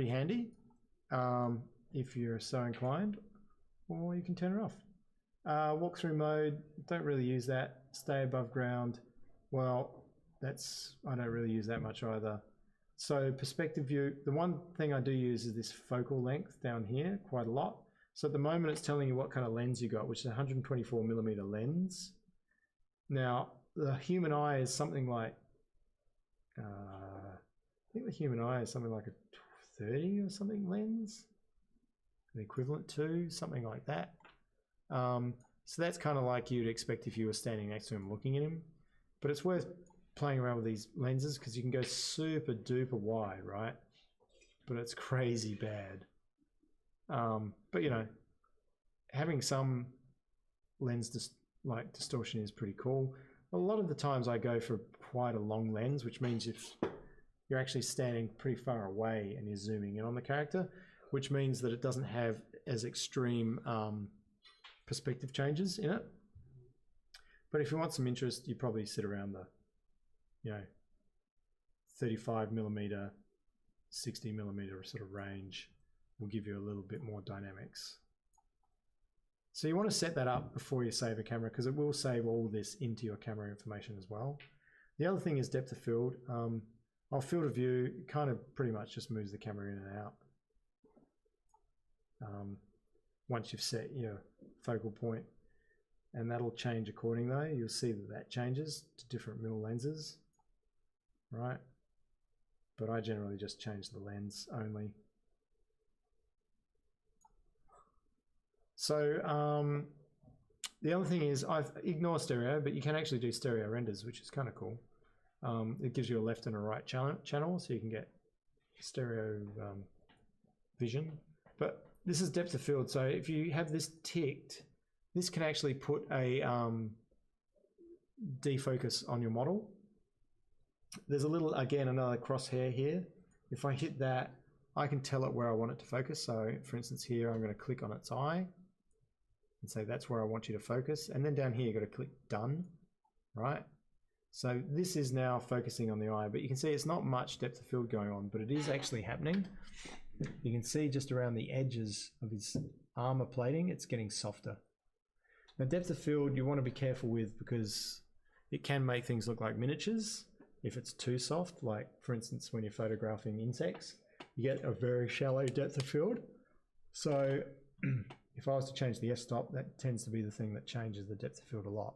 handy if you're so inclined, or you can turn it off. Walkthrough mode, don't really use that. Stay above ground, well, I don't really use that much either. So perspective view, the one thing I do use is this focal length down here quite a lot. So at the moment it's telling you what kind of lens you got, which is a 124mm lens. Now the human eye is something like, I think the human eye is something like a 30 or something lens, the equivalent to something like that. So that's kind of like you'd expect if you were standing next to him looking at him. But it's worth playing around with these lenses because you can go super duper wide, right? But it's crazy bad. But you know, having some lens distortion is pretty cool. A lot of the times I go for quite a long lens, which means if you're actually standing pretty far away and you're zooming in on the character, which means that it doesn't have as extreme perspective changes in it. But if you want some interest, you probably sit around the, 35mm, 60mm sort of range will give you a little bit more dynamics. So you want to set that up before you save a camera because it will save all this into your camera information as well. The other thing is depth of field. Our field of view kind of pretty much just moves the camera in and out. Once you've set your focal point, and that'll change according though. You'll see that changes to different middle lenses, right? But I generally just change the lens only. So the other thing is I've ignored stereo, but you can actually do stereo renders, which is kind of cool. It gives you a left and a right channel, so you can get stereo vision. But this is depth of field, so if you have this ticked, this can actually put a defocus on your model. There's a little, again, another crosshair here. If I hit that, I can tell it where I want it to focus. So for instance here, I'm going to click on its eye and say that's where I want you to focus. And then down here, you've got to click done, right? So this is now focusing on the eye, but you can see it's not much depth of field going on, but it is actually happening. You can see just around the edges of his armor plating, it's getting softer. Now depth of field you want to be careful with because it can make things look like miniatures if it's too soft, like for instance when you're photographing insects, you get a very shallow depth of field. So if I was to change the f-stop, that tends to be the thing that changes the depth of field a lot.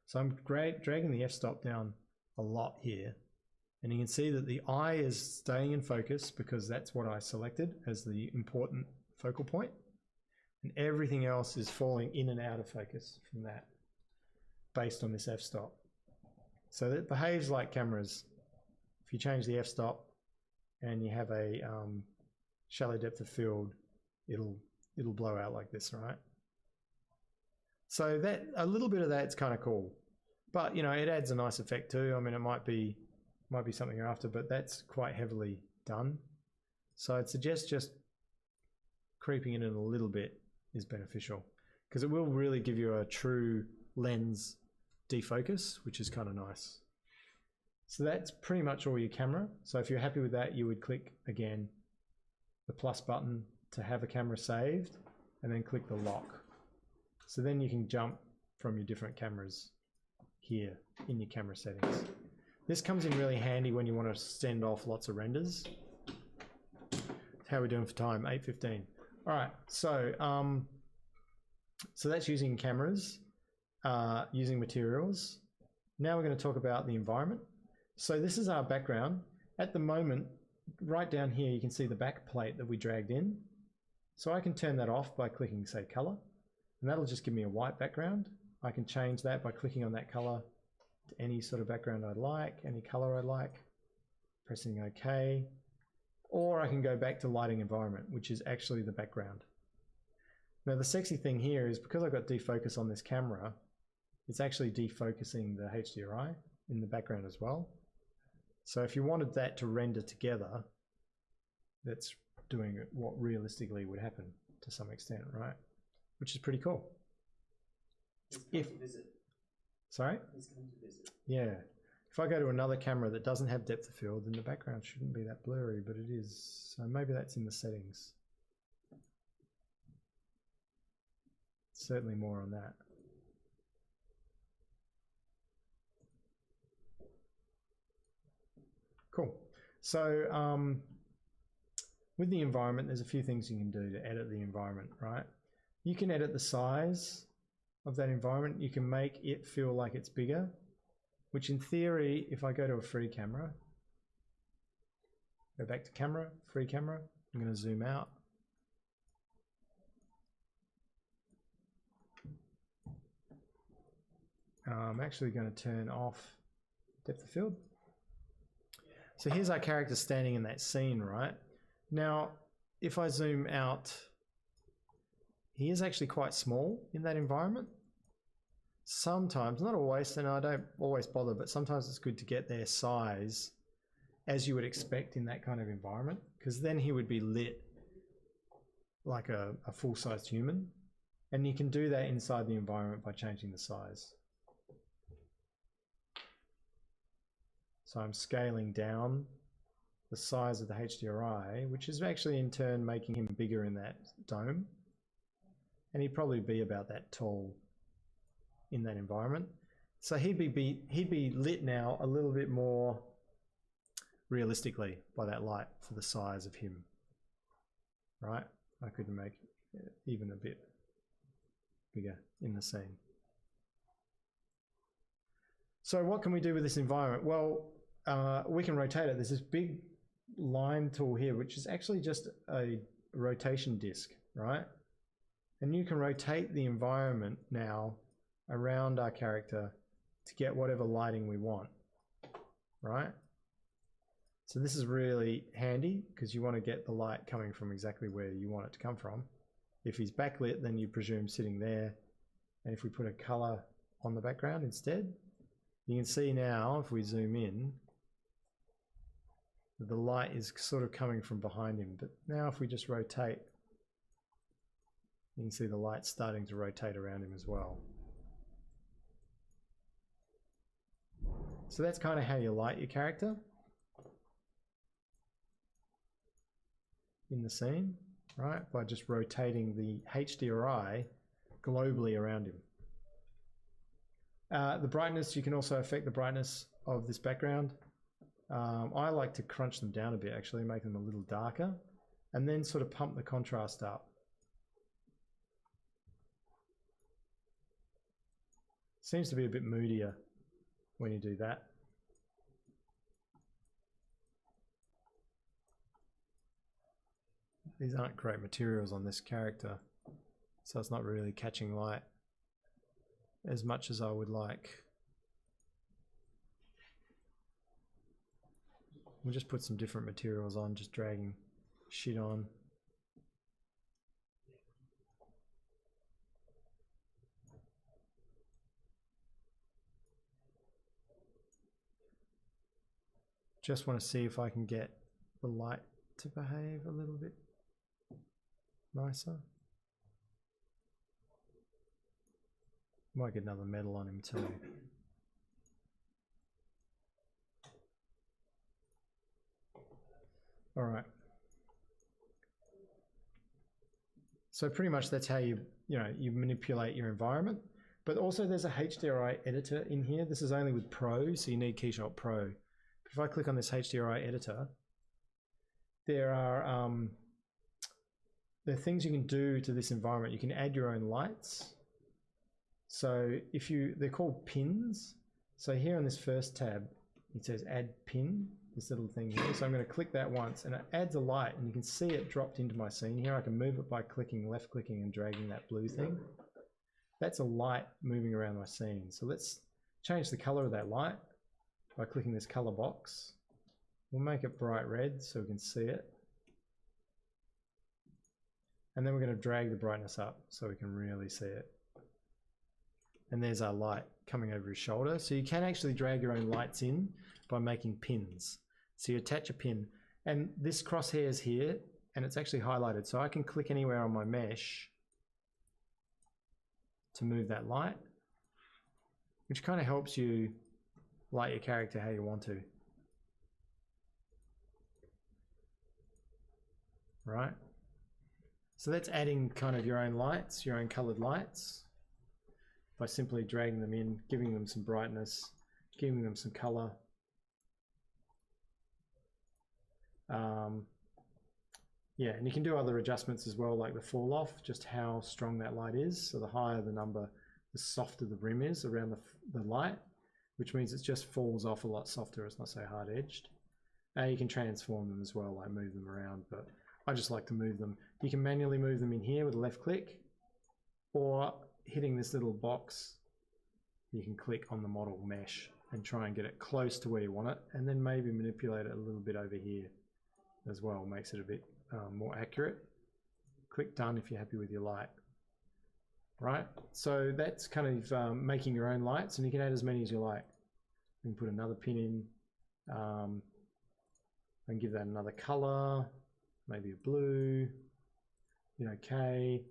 So I'm dragging the f-stop down a lot here. And you can see that the eye is staying in focus because that's what I selected as the important focal point. And everything else is falling in and out of focus from that based on this f-stop. So that behaves like cameras. If you change the f-stop and you have a shallow depth of field, it'll blow out like this, right? So that a little bit of that's kind of cool, but you know, it adds a nice effect too. I mean, it might be something you're after, but that's quite heavily done. So I'd suggest just creeping in a little bit is beneficial because it will really give you a true lens defocus, which is kind of nice. So that's pretty much all your camera. So if you're happy with that, you would click again the plus button to have a camera saved and then click the lock. So then you can jump from your different cameras here in your camera settings. This comes in really handy when you want to send off lots of renders. How are we doing for time? 8:15. All right, so that's using cameras, using materials. Now we're going to talk about the environment. So this is our background. At the moment, right down here, you can see the back plate that we dragged in. So I can turn that off by clicking, say, color, and that'll just give me a white background. I can change that by clicking on that color to any sort of background I like, any color I like, pressing OK. Or I can go back to lighting environment, which is actually the background. Now the sexy thing here is because I've got defocus on this camera, it's actually defocusing the HDRI in the background as well. So if you wanted that to render together, that's doing what realistically would happen to some extent, right? Which is pretty cool. Sorry? Yeah. If I go to another camera that doesn't have depth of field, then the background shouldn't be that blurry, but it is. So maybe that's in the settings. Certainly more on that. Cool. So with the environment, there's a few things you can do to edit the environment, right? You can edit the size of that environment. You can make it feel like it's bigger, which in theory, if I go to a free camera, go back to camera, free camera, I'm going to zoom out. I'm actually going to turn off depth of field. So here's our character standing in that scene, right? Now, if I zoom out, he is actually quite small in that environment. Sometimes, not always, and I don't always bother, but sometimes it's good to get their size as you would expect in that kind of environment, because then he would be lit like a full-sized human. And you can do that inside the environment by changing the size. So I'm scaling down the size of the HDRI, which is actually in turn making him bigger in that dome. And he'd probably be about that tall in that environment. So he'd be lit now a little bit more realistically by that light for the size of him, right? I could make it even a bit bigger in the scene. So what can we do with this environment? Well, we can rotate it. There's this big line tool here, which is actually just a rotation disc, right? And you can rotate the environment now around our character to get whatever lighting we want, right? So this is really handy because you want to get the light coming from exactly where you want it to come from. If he's backlit, then you presume sitting there. And if we put a color on the background instead, you can see now, if we zoom in, the light is sort of coming from behind him. But now if we just rotate, you can see the light starting to rotate around him as well. So that's kind of how you light your character in the scene, right? By just rotating the HDRI globally around him. The brightness, you can also affect the brightness of this background. I like to crunch them down a bit, actually, make them a little darker, and then sort of pump the contrast up. Seems to be a bit moodier when you do that. These aren't great materials on this character, so it's not really catching light as much as I would like. We'll just put some different materials on, just dragging shit on. Just want to see if I can get the light to behave a little bit nicer. Might get another medal on him too. All right. So pretty much that's how you manipulate your environment. But also there's a HDRI editor in here. This is only with Pro, so you need KeyShot Pro. If I click on this HDRI editor, there are things you can do to this environment. You can add your own lights. So they're called pins. So here on this first tab, it says add pin, this little thing here. So I'm going to click that once and it adds a light and you can see it dropped into my scene here. I can move it by left clicking and dragging that blue thing. That's a light moving around my scene. So let's change the color of that light by clicking this color box. We'll make it bright red so we can see it. And then we're going to drag the brightness up so we can really see it. And there's our light coming over his shoulder. So you can actually drag your own lights in by making pins. So you attach a pin and this crosshair is here and it's actually highlighted. So I can click anywhere on my mesh to move that light, which kind of helps you light your character how you want to. Right? So that's adding kind of your own lights, your own colored lights, by simply dragging them in, giving them some brightness, giving them some color. Yeah, and you can do other adjustments as well, like the fall off, just how strong that light is. So the higher the number, the softer the rim is around the light, which means it just falls off a lot softer. It's not so hard edged. You can transform them as well, like move them around, but I just like to move them. You can manually move them in here with a left click, or hitting this little box, you can click on the model mesh and try and get it close to where you want it, and then maybe manipulate it a little bit over here as well, makes it a bit more accurate. Click done if you're happy with your light. Right, so that's kind of making your own lights, and you can add as many as you like. You can put another pin in and give that another color, maybe a blue. Okay,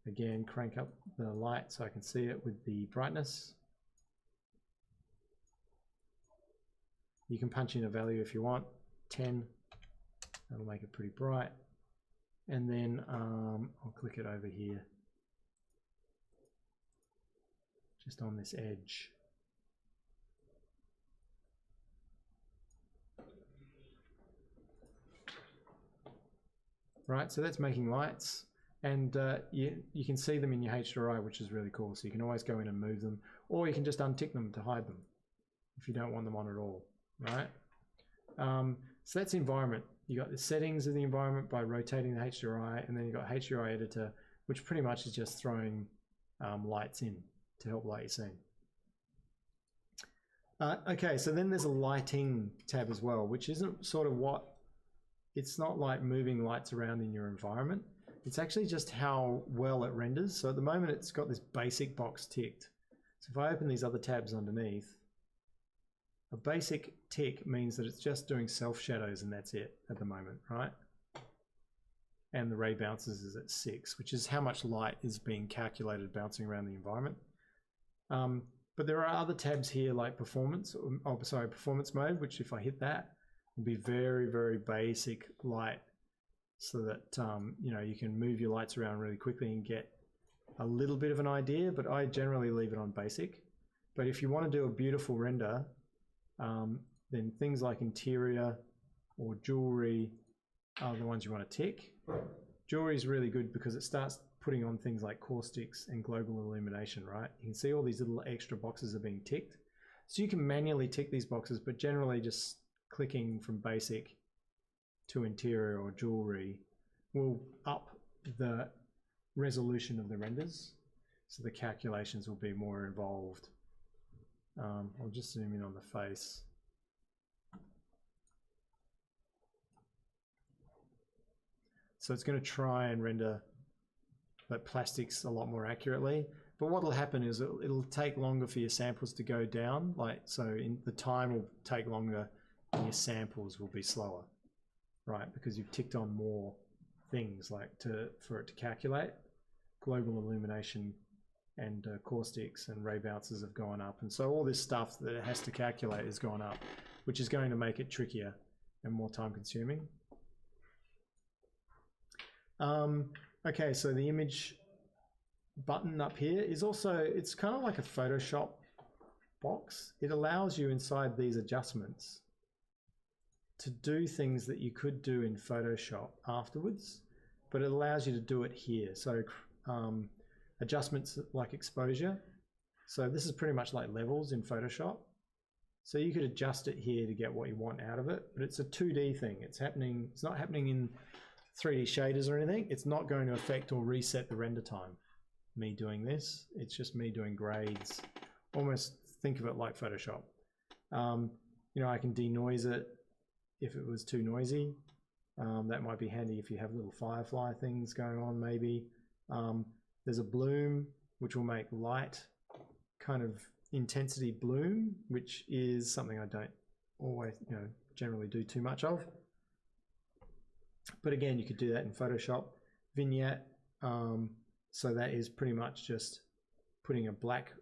again crank up the light so I can see it with the brightness. You can punch in a value if you want, 10, that'll make it pretty bright. And then I'll click it over here, just on this edge. Right, so that's making lights, and you can see them in your HDRI, which is really cool. So you can always go in and move them, or you can just untick them to hide them if you don't want them on at all, right? So that's environment. You got the settings of the environment by rotating the HDRI, and then you got HDRI editor, which pretty much is just throwing lights in to help light your scene. Okay, so then there's a lighting tab as well, which isn't sort of it's not like moving lights around in your environment. It's actually just how well it renders. So at the moment it's got this basic box ticked. So if I open these other tabs underneath, a basic tick means that it's just doing self shadows and that's it at the moment, right? And the ray bounces is at 6, which is how much light is being calculated bouncing around the environment. But there are other tabs here like performance mode, which if I hit that, will be very, very basic light, so that you can move your lights around really quickly and get a little bit of an idea, but I generally leave it on basic. But if you want to do a beautiful render, then things like interior or jewelry are the ones you want to tick. Jewelry is really good because it starts putting on things like caustics and global illumination, right? You can see all these little extra boxes are being ticked. So you can manually tick these boxes, but generally just clicking from basic to interior or jewelry will up the resolution of the renders. So the calculations will be more involved. I'll just zoom in on the face. So it's going to try and render the plastics a lot more accurately. But what will happen is it'll take longer for your samples to go down. The time will take longer and your samples will be slower, right? Because you've ticked on more things for it to calculate. Global illumination and caustics and ray bounces have gone up. And so all this stuff that it has to calculate has gone up, which is going to make it trickier and more time consuming. Okay, so the image button up here is also, it's kind of like a Photoshop box. It allows you inside these adjustments to do things that you could do in Photoshop afterwards, but it allows you to do it here. So adjustments like exposure. So this is pretty much like levels in Photoshop. So you could adjust it here to get what you want out of it, but it's a 2D thing. It's not happening in 3D shaders or anything. It's not going to affect or reset the render time. Me doing this, it's just me doing grades. Almost think of it like Photoshop. You know, I can denoise it if it was too noisy. That might be handy if you have little firefly things going on maybe. There's a bloom which will make light kind of intensity bloom, which is something I don't always, generally do too much of. But again, you could do that in Photoshop. Vignette, so that is pretty much just putting a black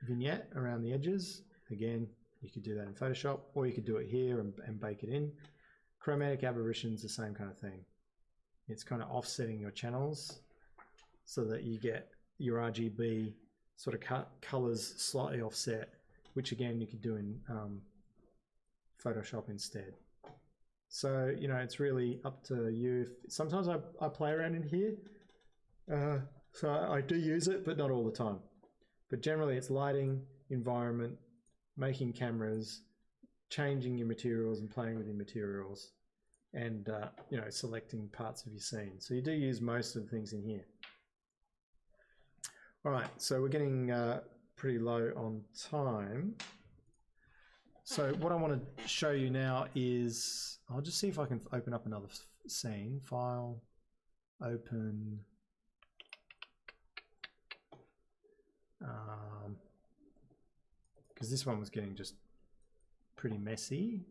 vignette around the edges. Again, you could do that in Photoshop, or you could do it here and bake it in. Chromatic aberration's the same kind of thing. It's kind of offsetting your channels so that you get your RGB sort of colors slightly offset, which again you could do in Photoshop instead. So, it's really up to you. Sometimes I play around in here. So I do use it, but not all the time. But generally it's lighting, environment, making cameras, changing your materials and playing with your materials, and selecting parts of your scene. So you do use most of the things in here. All right, so we're getting pretty low on time. So what I want to show you now is, I'll just see if I can open up another scene. File, open. Because this one was getting just pretty messy.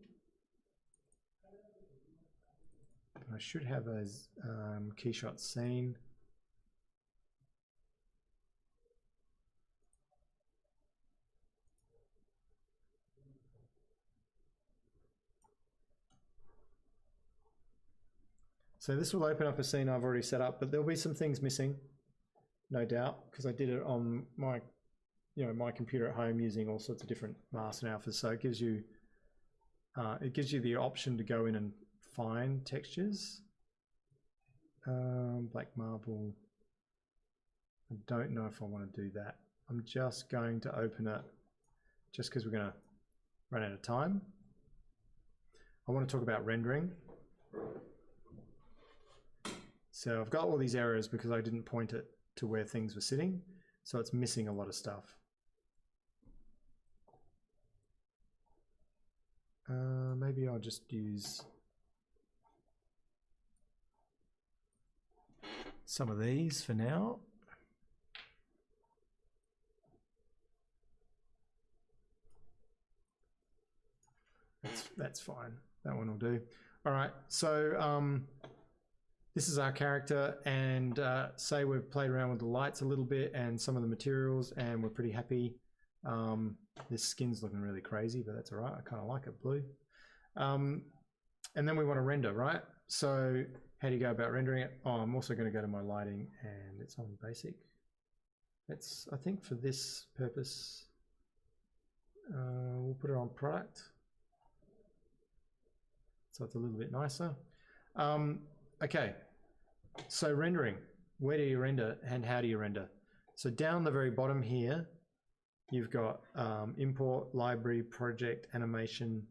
I should have a keyshot scene. So this will open up a scene I've already set up, but there'll be some things missing, no doubt, because I did it on my, my computer at home using all sorts of different masks and alphas. So it gives you the option to go in and find textures. Black marble. I don't know if I want to do that. I'm just going to open it just because we're going to run out of time. I want to talk about rendering. So I've got all these errors because I didn't point it to where things were sitting. So it's missing a lot of stuff. Maybe I'll just use some of these for now. That's fine. That one will do. All right. So this is our character, and say we've played around with the lights a little bit and some of the materials, and we're pretty happy. This skin's looking really crazy, but that's all right. I kind of like it blue. And then we want to render, right? So how do you go about rendering it? Oh, I'm also going to go to my lighting, and it's on basic. It's, I think for this purpose, we'll put it on product. So it's a little bit nicer. Okay, so rendering. where do you render and how do you render? So down the very bottom here, you've got import, library, project, animation,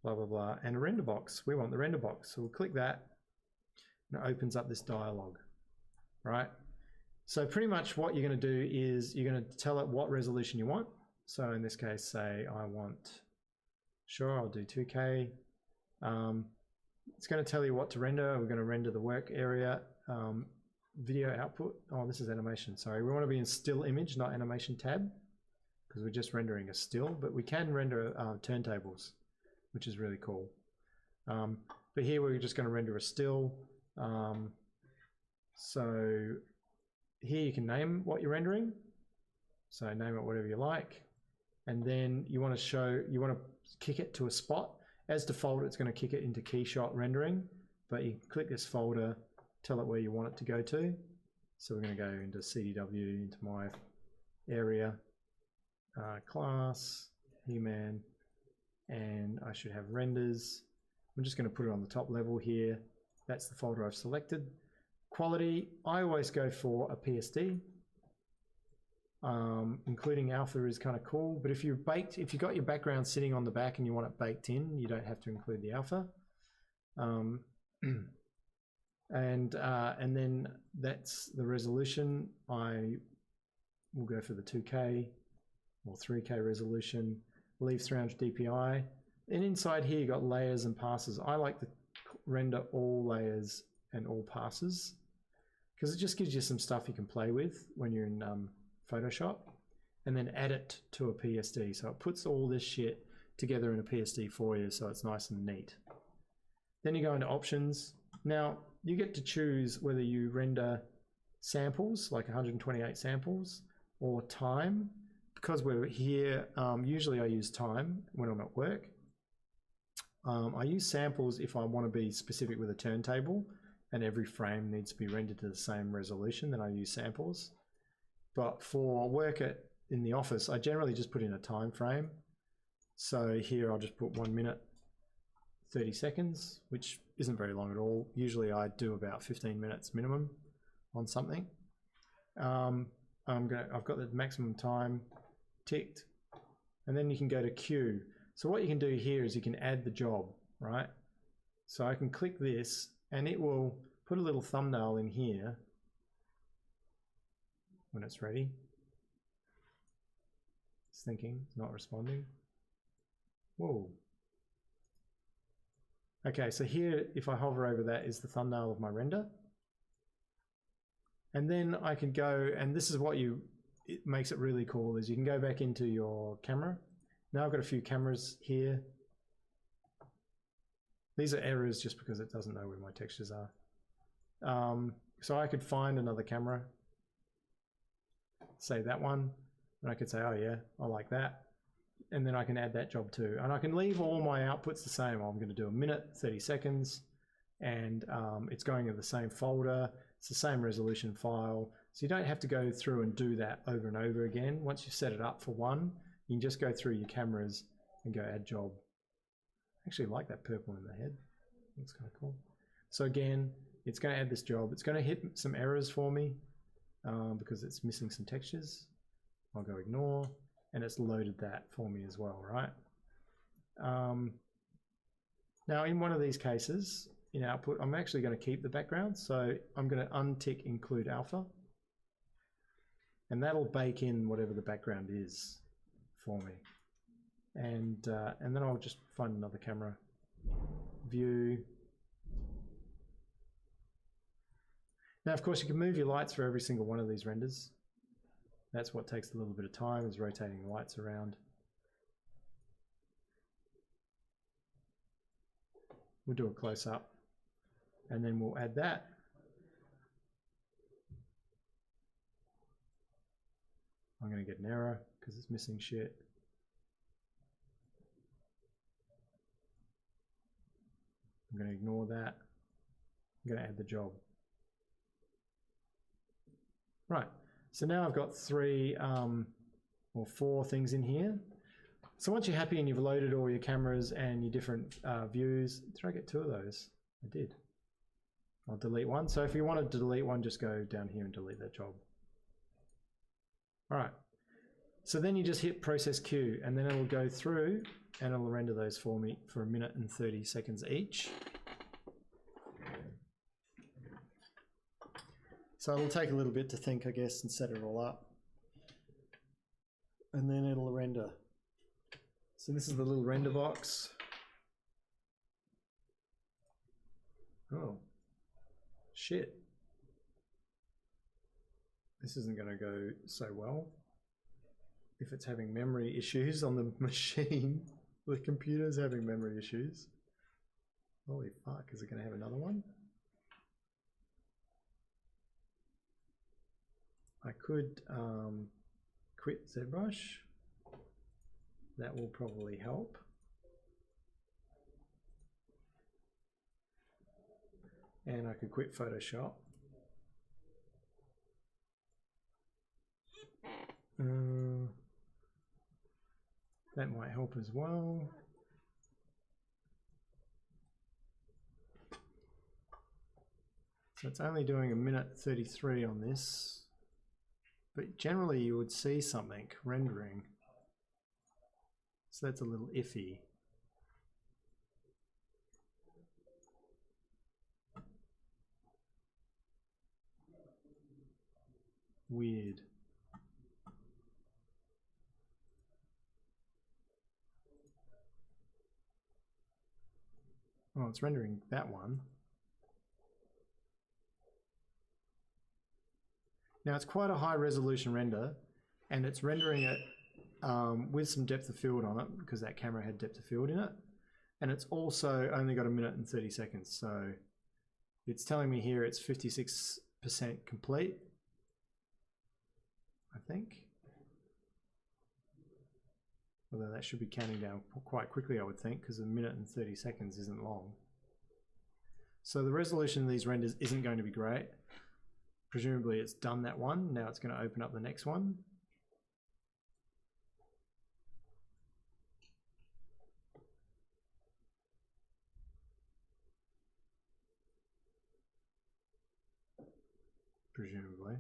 blah, blah, blah, and a render box. We want the render box. So we'll click that and it opens up this dialog, right? So pretty much what you're going to do is you're going to tell it what resolution you want. So in this case, say I want, sure, I'll do 2K. It's going to tell you what to render. We're going to render the work area, video output. Oh, this is animation. Sorry, we want to be in still image, not animation tab, because we're just rendering a still, but we can render turntables, which is really cool. But here we're just going to render a still. So here you can name what you're rendering. So name it whatever you like. And then you want to kick it to a spot. As default, it's going to kick it into Keyshot rendering, but you click this folder, tell it where you want it to go to. So we're going to go into CDW, into my area, class, He-Man, and I should have renders. I'm just going to put it on the top level here. That's the folder I've selected. Quality, I always go for a PSD. Including alpha is kind of cool, but if you've got your background sitting on the back and you want it baked in, you don't have to include the alpha. And then that's the resolution. I will go for the 2K or 3K resolution, leave 300 dpi. And inside here you got layers and passes. I like to render all layers and all passes because it just gives you some stuff you can play with when you're in Photoshop, and then add it to a PSD. So it puts all this shit together in a PSD for you, so it's nice and neat. Then you go into options. Now you get to choose whether you render samples, like 128 samples, or time. Because we're here, usually I use time when I'm at work. I use samples if I want to be specific with a turntable and every frame needs to be rendered to the same resolution, then I use samples. But for work in the office, I generally just put in a time frame. So here I'll just put 1 minute, 30 seconds, which isn't very long at all. Usually I do about 15 minutes minimum on something. I've got the maximum time ticked, and then you can go to queue. So what you can do here is you can add the job, right? So I can click this and it will put a little thumbnail in here when it's ready. It's thinking, it's not responding. Whoa. Okay, so here, if I hover over that, is the thumbnail of my render. And then I can go, and this is what it makes it really cool, is you can go back into your camera. Now I've got a few cameras here. These are errors just because it doesn't know where my textures are. So I could find another camera, say that one, and I could say, oh yeah, I like that. And then I can add that job too. And I can leave all my outputs the same. I'm going to do 1 minute, 30 seconds, and it's going in the same folder. It's the same resolution file. So you don't have to go through and do that over and over again. Once you've set it up for one, you can just go through your cameras and go add job. I actually like that purple in the head. Looks kind of cool. So again, it's going to add this job. It's going to hit some errors for me because it's missing some textures. I'll go ignore, and it's loaded that for me as well, right? Now in one of these cases, in output, I'm actually going to keep the background. So I'm going to untick include alpha, and that'll bake in whatever the background is for me. And then I'll just find another camera, view. Now, of course, you can move your lights for every single one of these renders. That's what takes a little bit of time, is rotating the lights around. We'll do a close-up, and then we'll add that. I'm going to get an error because it's missing shit. I'm going to ignore that. I'm going to add the job. Right, so now I've got 3 or 4 things in here. So once you're happy and you've loaded all your cameras and your different views, did I get 2 of those? I did. I'll delete one. So if you wanted to delete one, just go down here and delete that job. All right. So then you just hit process queue and then it'll go through and it'll render those for me for 1 minute and 30 seconds each. So it'll take a little bit to think, I guess, and set it all up. And then it'll render. So this is the little render box. Oh, shit. This isn't going to go so well. If it's having memory issues on the machine, the computer's having memory issues. Holy fuck, is it going to have another one? I could quit ZBrush. That will probably help. And I could quit Photoshop. That might help as well. So it's only doing 1 minute 33 on this, but generally you would see something rendering. So that's a little iffy. Weird. Oh, it's rendering that one. Now it's quite a high resolution render and it's rendering it with some depth of field on it because that camera had depth of field in it. And it's also only got 1 minute and 30 seconds. So it's telling me here it's 56% complete, I think. Although that should be counting down quite quickly, I would think, because 1 minute and 30 seconds isn't long. So the resolution of these renders isn't going to be great. Presumably it's done that one. Now it's going to open up the next one. Presumably.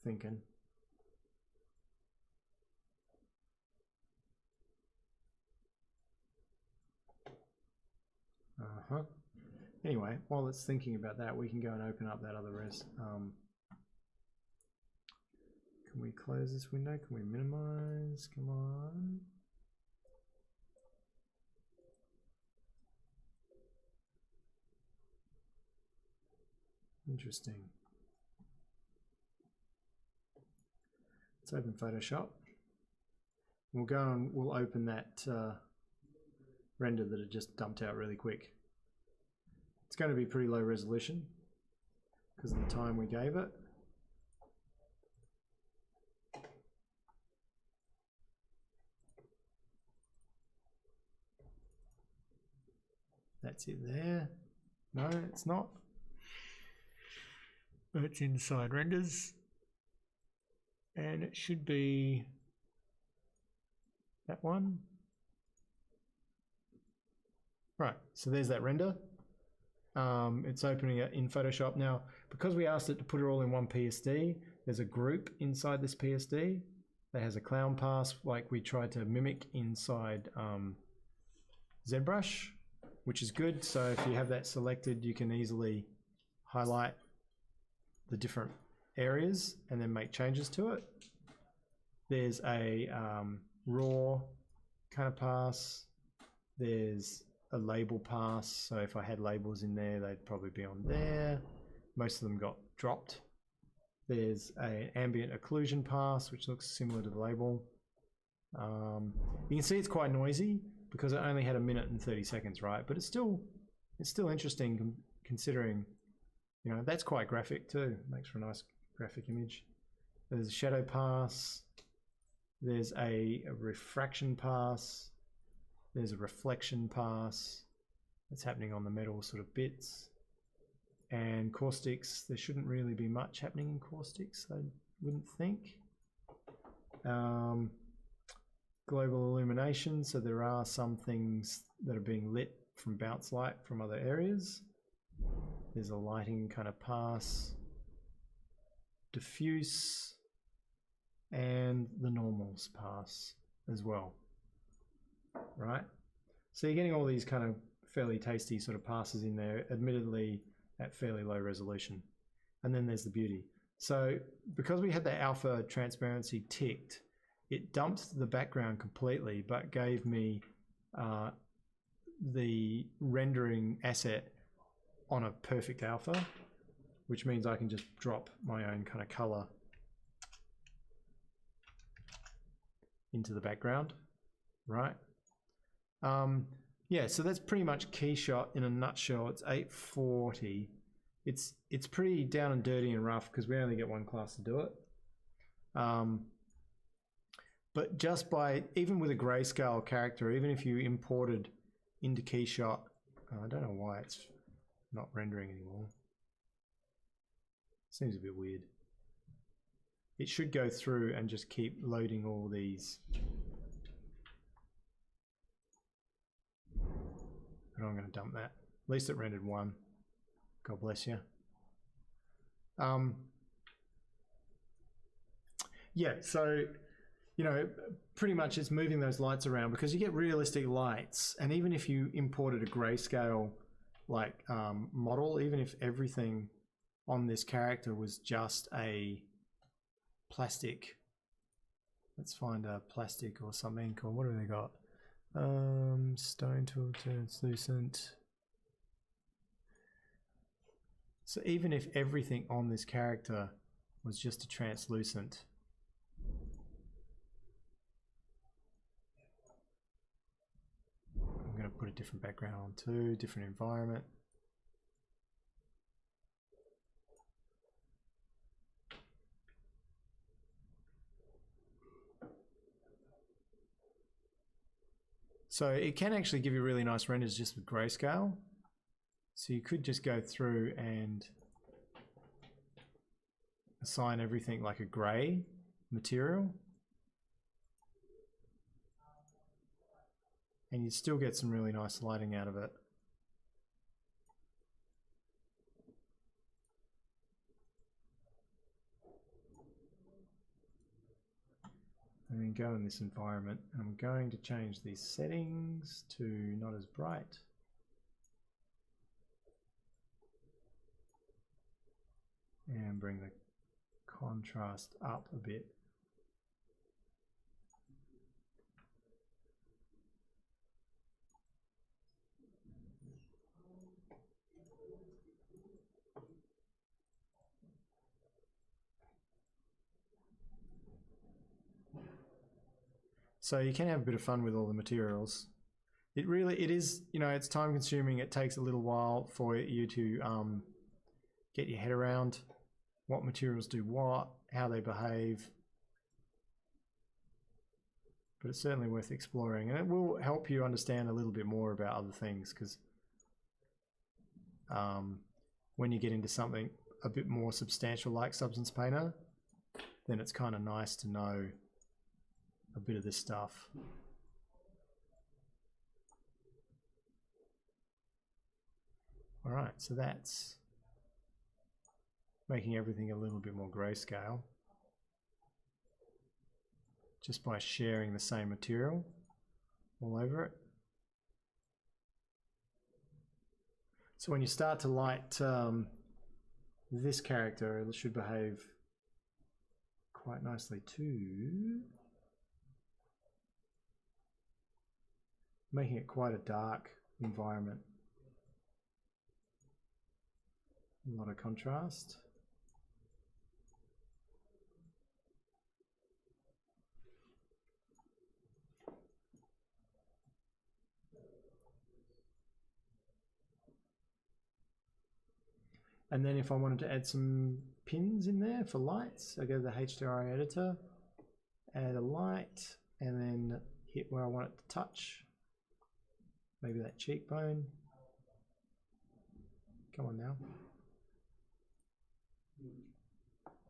Thinking. Anyway, while it's thinking about that, we can go and open up that other res. Can we close this window? Can we minimize? Come on. Interesting. Let's open Photoshop. We'll go and we'll open that render that it just dumped out really quick. It's going to be pretty low resolution because of the time we gave it. That's it there. No, it's not. It's inside renders. And it should be that one. Right, so there's that render. It's opening it in Photoshop. Now, because we asked it to put it all in one PSD, there's a group inside this PSD that has a clown pass like we tried to mimic inside ZBrush, which is good. So if you have that selected, you can easily highlight the different areas and then make changes to it. There's a raw kind of pass. There's a label pass, so if I had labels in there, they'd probably be on there. Most of them got dropped. There's an ambient occlusion pass, which looks similar to the label. You can see it's quite noisy because it only had 1 minute and 30 seconds, right? But it's still interesting considering, you know, that's quite graphic too. Makes for a nice graphic image. There's a shadow pass. There's a refraction pass. There's a reflection pass that's happening on the metal sort of bits. And caustics, there shouldn't really be much happening in caustics, I wouldn't think. Global illumination, so there are some things that are being lit from bounce light from other areas. There's a lighting kind of pass, diffuse, and the normals pass as well, right? So you're getting all these kind of fairly tasty sort of passes in there, admittedly at fairly low resolution. And then there's the beauty. So because we had the alpha transparency ticked, it dumped the background completely, but gave me the rendering asset on a perfect alpha, which means I can just drop my own kind of color into the background, right? Yeah, so that's pretty much Keyshot in a nutshell. It's 840. It's pretty down and dirty and rough because we only get one class to do it. But just by, even with a grayscale character, even if you imported into Keyshot, I don't know why it's not rendering anymore. Seems a bit weird. It should go through and just keep loading all these. But I'm going to dump that. At least it rendered one. God bless you. Yeah, so, you know, pretty much it's moving those lights around because you get realistic lights. And even if you imported a grayscale like model, even if everything on this character was just a plastic, let's find a plastic or something, or what have they got? Stone tool translucent. So even if everything on this character was just a translucent, I'm going to put a different background on too, different environment. So it can actually give you really nice renders just with grayscale. So you could just go through and assign everything like a gray material. And you'd still get some really nice lighting out of it. And then go in this environment, and I'm going to change these settings to not as bright. And bring the contrast up a bit. So you can have a bit of fun with all the materials. It is, you know, it's time consuming. It takes a little while for you to get your head around what materials do what, how they behave. But it's certainly worth exploring, and it will help you understand a little bit more about other things, because when you get into something a bit more substantial like Substance Painter, then it's kind of nice to know a bit of this stuff. All right, so that's making everything a little bit more grayscale just by sharing the same material all over it. So when you start to light this character, it should behave quite nicely too. Making it quite a dark environment. A lot of contrast. And then if I wanted to add some pins in there for lights, I go to the HDRI editor, add a light, and then hit where I want it to touch. Maybe that cheekbone. Come on now.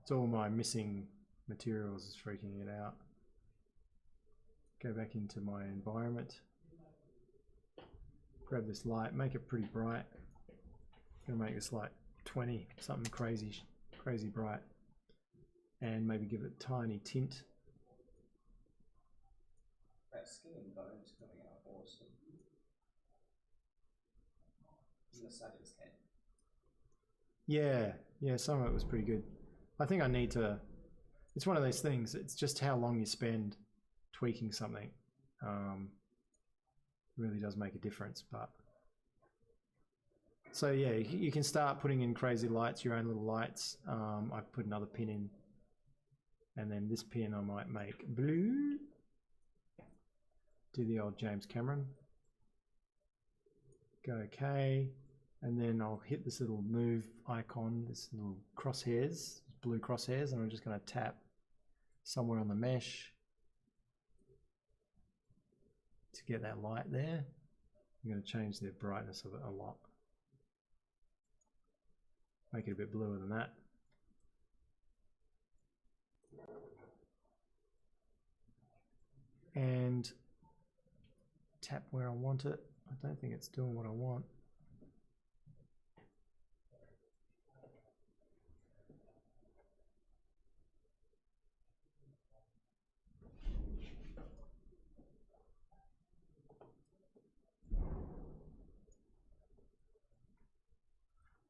It's all my missing materials is freaking it out. Go back into my environment. grab this light, make it pretty bright. Gonna make this like 20, something crazy, crazy bright, and maybe give it a tiny tint.
That skin and bones coming out awesome. On the side of his head.
Yeah, some of it was pretty good. I think I need to. It's one of those things. It's just how long you spend tweaking something. Really does make a difference. But so yeah, you can start putting in crazy lights, your own little lights. I put another pin in, and then this pin I might make blue. Do the old James Cameron. Go OK, and then I'll hit this little move icon, this little crosshairs, blue crosshairs, and I'm just going to tap somewhere on the mesh to get that light there. I'm going to change the brightness of it a lot. Make it a bit bluer than that. And tap where I want it. I don't think it's doing what I want.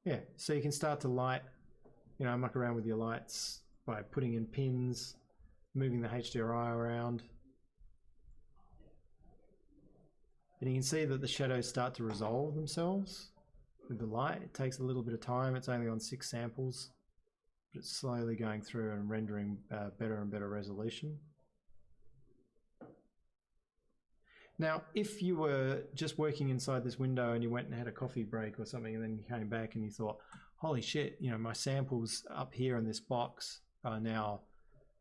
Yeah, so you can start to light, muck around with your lights by putting in pins, moving the HDRI around. And you can see that the shadows start to resolve themselves with the light. It takes a little bit of time. It's only on 6 samples, but it's slowly going through and rendering better and better resolution. Now, if you were just working inside this window and you went and had a coffee break or something, and then you came back and you thought, holy shit, my samples up here in this box are now,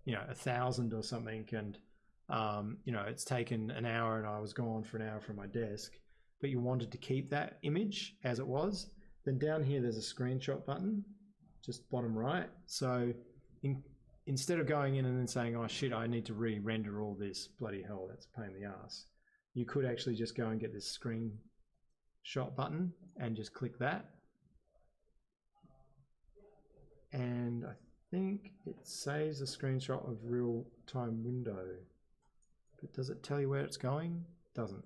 1,000 or something, and it's taken an hour and I was gone for an hour from my desk, but you wanted to keep that image as it was, then down here there's a screenshot button, just bottom right. So instead of going in and then saying, oh shit, I need to re-render all this, bloody hell, that's a pain in the ass, you could actually just go and get this screenshot button and just click that. And I think it saves a screenshot of real-time window. But does it tell you where it's going? Doesn't.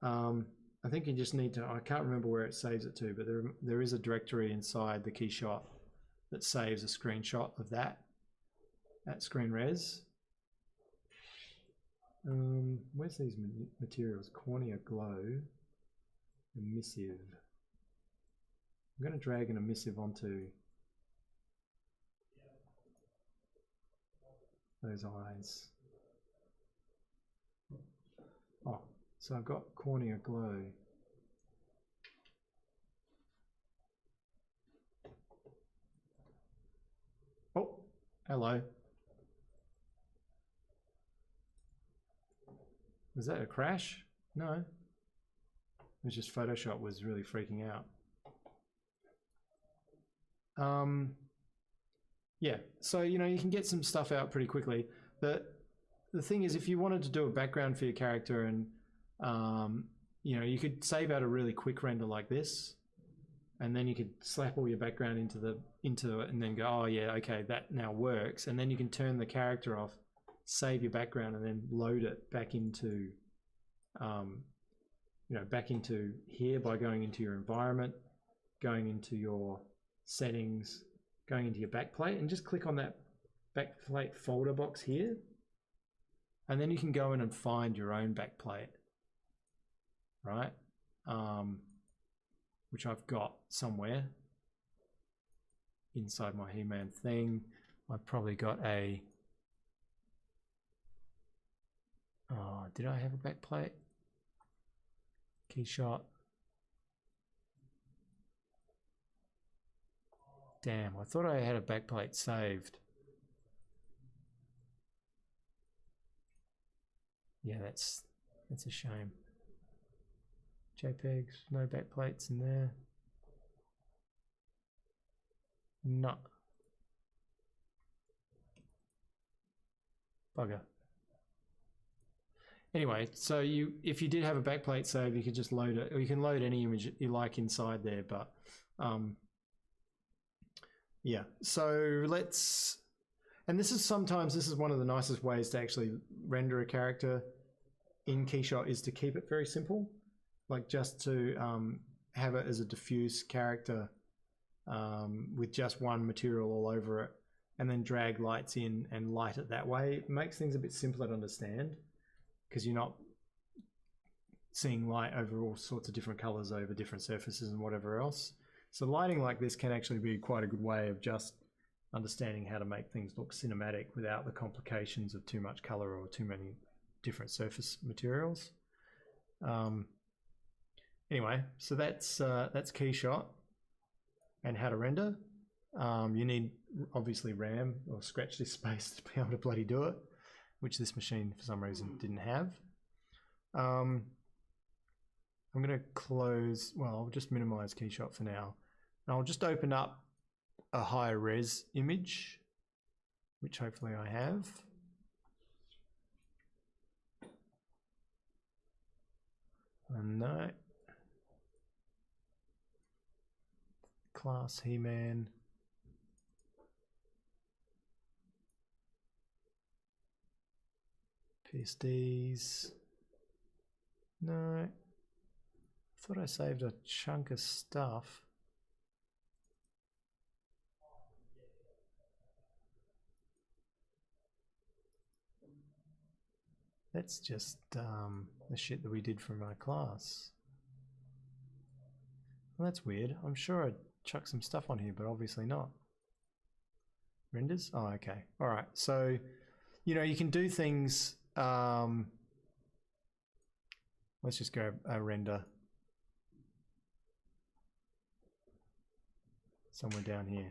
I think you just need to, I can't remember where it saves it to, but there is a directory inside the Keyshot that saves a screenshot of that at screen res. Where's these materials? Cornea Glow, Emissive. I'm going to drag an emissive onto those eyes. Oh, so I've got Cornea Glow. Oh, hello. Was that a crash? No. It was just Photoshop was really freaking out. Yeah, so you can get some stuff out pretty quickly. The thing is, if you wanted to do a background for your character and you could save out a really quick render like this, and then you could slap all your background into it and then go, oh yeah, okay, that now works, and then you can turn the character off, save your background, and then load it back into back into here by going into your environment, going into your settings, going into your backplate, and just click on that backplate folder box here, and then you can go in and find your own backplate, right? Which I've got somewhere inside my He-Man thing. I've probably got a, oh, did I have a backplate? Keyshot. Damn, I thought I had a backplate saved. Yeah, that's a shame. JPEGs, no backplates in there. No. Bugger. Anyway, so if you did have a backplate save, you could just load it, or you can load any image you like inside there. But yeah, so let's. And this is one of the nicest ways to actually render a character in Keyshot is to keep it very simple, like just to have it as a diffuse character with just one material all over it, and then drag lights in and light it that way. It makes things a bit simpler to understand because you're not seeing light over all sorts of different colors over different surfaces and whatever else. So lighting like this can actually be quite a good way of just understanding how to make things look cinematic without the complications of too much color or too many different surface materials. Anyway, so that's Keyshot and how to render. You need obviously RAM or scratch disk space to be able to bloody do it, which this machine for some reason didn't have. I'm going to close, well, I'll just minimize Keyshot for now. And I'll just open up a higher res image, which hopefully I have. And no. Class He-Man. PSDs. No. I thought I saved a chunk of stuff. That's just the shit that we did for my class. Well, that's weird. I'm sure I chucked some stuff on here, but obviously not. Renders? Oh, okay. All right. So, you know, you can do things. Let's just go render somewhere down here.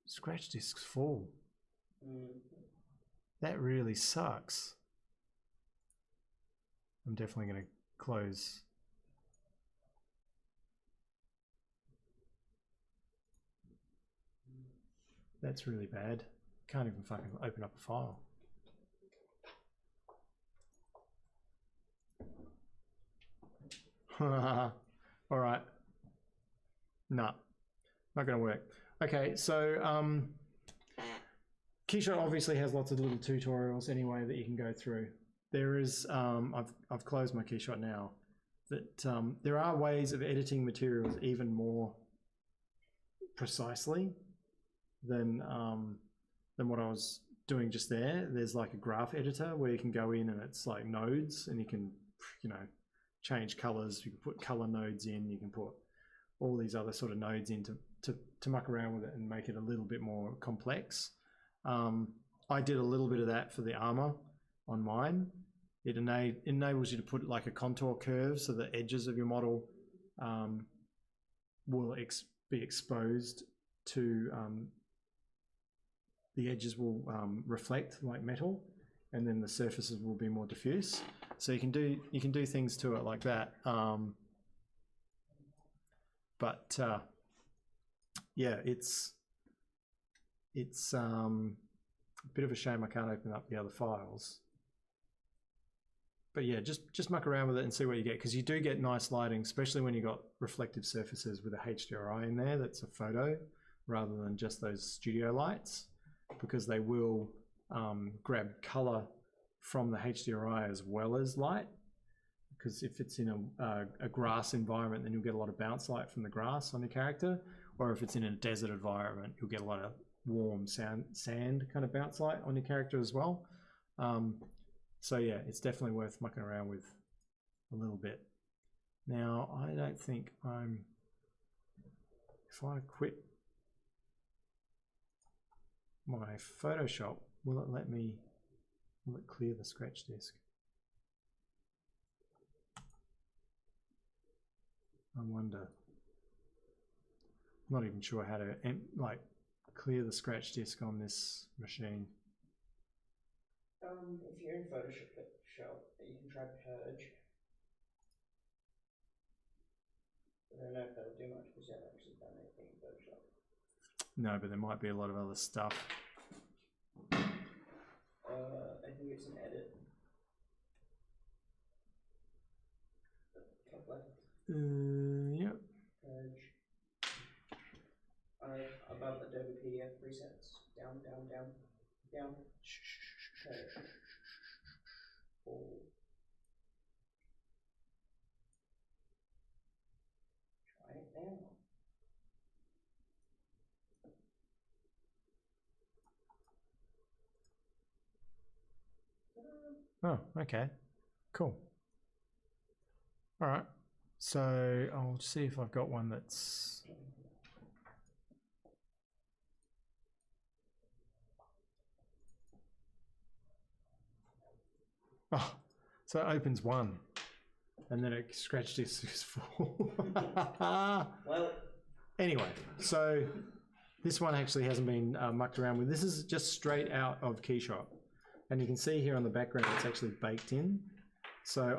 Scratch disk's full. That really sucks. I'm definitely going to close. That's really bad. Can't even fucking open up a file. All right. Nah, not going to work. Okay, so Keyshot obviously has lots of little tutorials anyway that you can go through. There is, I've closed my Keyshot now, that there are ways of editing materials even more precisely than what I was doing just there. There's like a graph editor where you can go in and it's like nodes and you can, you know, change colors. You can put color nodes in, you can put all these other sort of nodes in to muck around with it and make it a little bit more complex. I did a little bit of that for the armor on mine. It enables you to put like a contour curve so the edges of your model will be exposed to, the edges will reflect like metal, and then the surfaces will be more diffuse. So you can do things to it like that. But yeah, it's a bit of a shame I can't open up the other files. But yeah, just muck around with it and see what you get, because you do get nice lighting, especially when you've got reflective surfaces with a HDRI in there that's a photo rather than just those studio lights, because they will grab color from the HDRI as well as light. Because if it's in a grass environment, then you'll get a lot of bounce light from the grass on your character, or if it's in a desert environment, you'll get a lot of warm sand kind of bounce light on your character as well. So yeah, it's definitely worth mucking around with a little bit. Now, I don't think if I quit my Photoshop, will it clear the scratch disk? I wonder. I'm not even sure how to clear the scratch disk on this machine.
If you're in Photoshop, you can try purge. I don't know if that'll do much because you haven't actually done anything in Photoshop.
No, but there might be a lot of other stuff.
I think it's an edit. Top left,
Yep.
purge. Above Adobe PDF presets. Down, down, down, down. Purge. All. Try it now.
Oh, okay. Cool. All right. So I'll see if I've got one that's. Oh, so it opens one, and then it scratch disk is full.
Well,
Anyway, so this one actually hasn't been mucked around with. This is just straight out of Keyshot. And you can see here on the background, it's actually baked in. So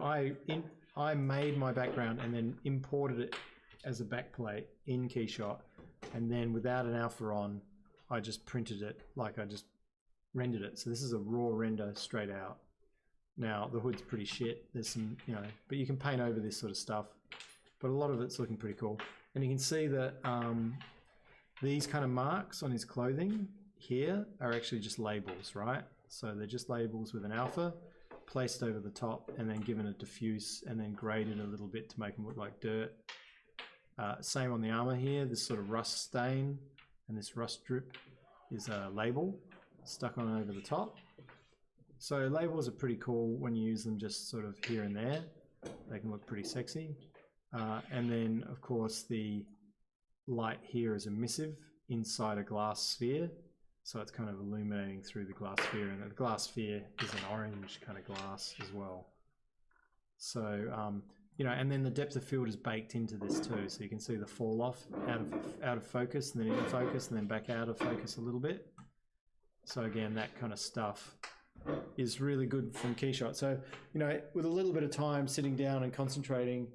I made my background and then imported it as a backplate in Keyshot. And then without an alpha on, I just printed it, like I just rendered it. So this is a raw render straight out. Now the hood's pretty shit. There's some, you know, but you can paint over this sort of stuff. But a lot of it's looking pretty cool. And you can see that these kind of marks on his clothing here are actually just labels, right? So they're just labels with an alpha placed over the top and then given a diffuse and then graded a little bit to make them look like dirt. Same on the armor here, this sort of rust stain and this rust drip is a label stuck on over the top. So labels are pretty cool when you use them just sort of here and there. They can look pretty sexy. And then of course the light here is emissive inside a glass sphere. So it's kind of illuminating through the glass sphere, and the glass sphere is an orange kind of glass as well. So, you know, and then the depth of field is baked into this too. So you can see the fall off out of focus and then in focus and then back out of focus a little bit. So again, that kind of stuff is really good from Keyshot. So, you know, with a little bit of time sitting down and concentrating,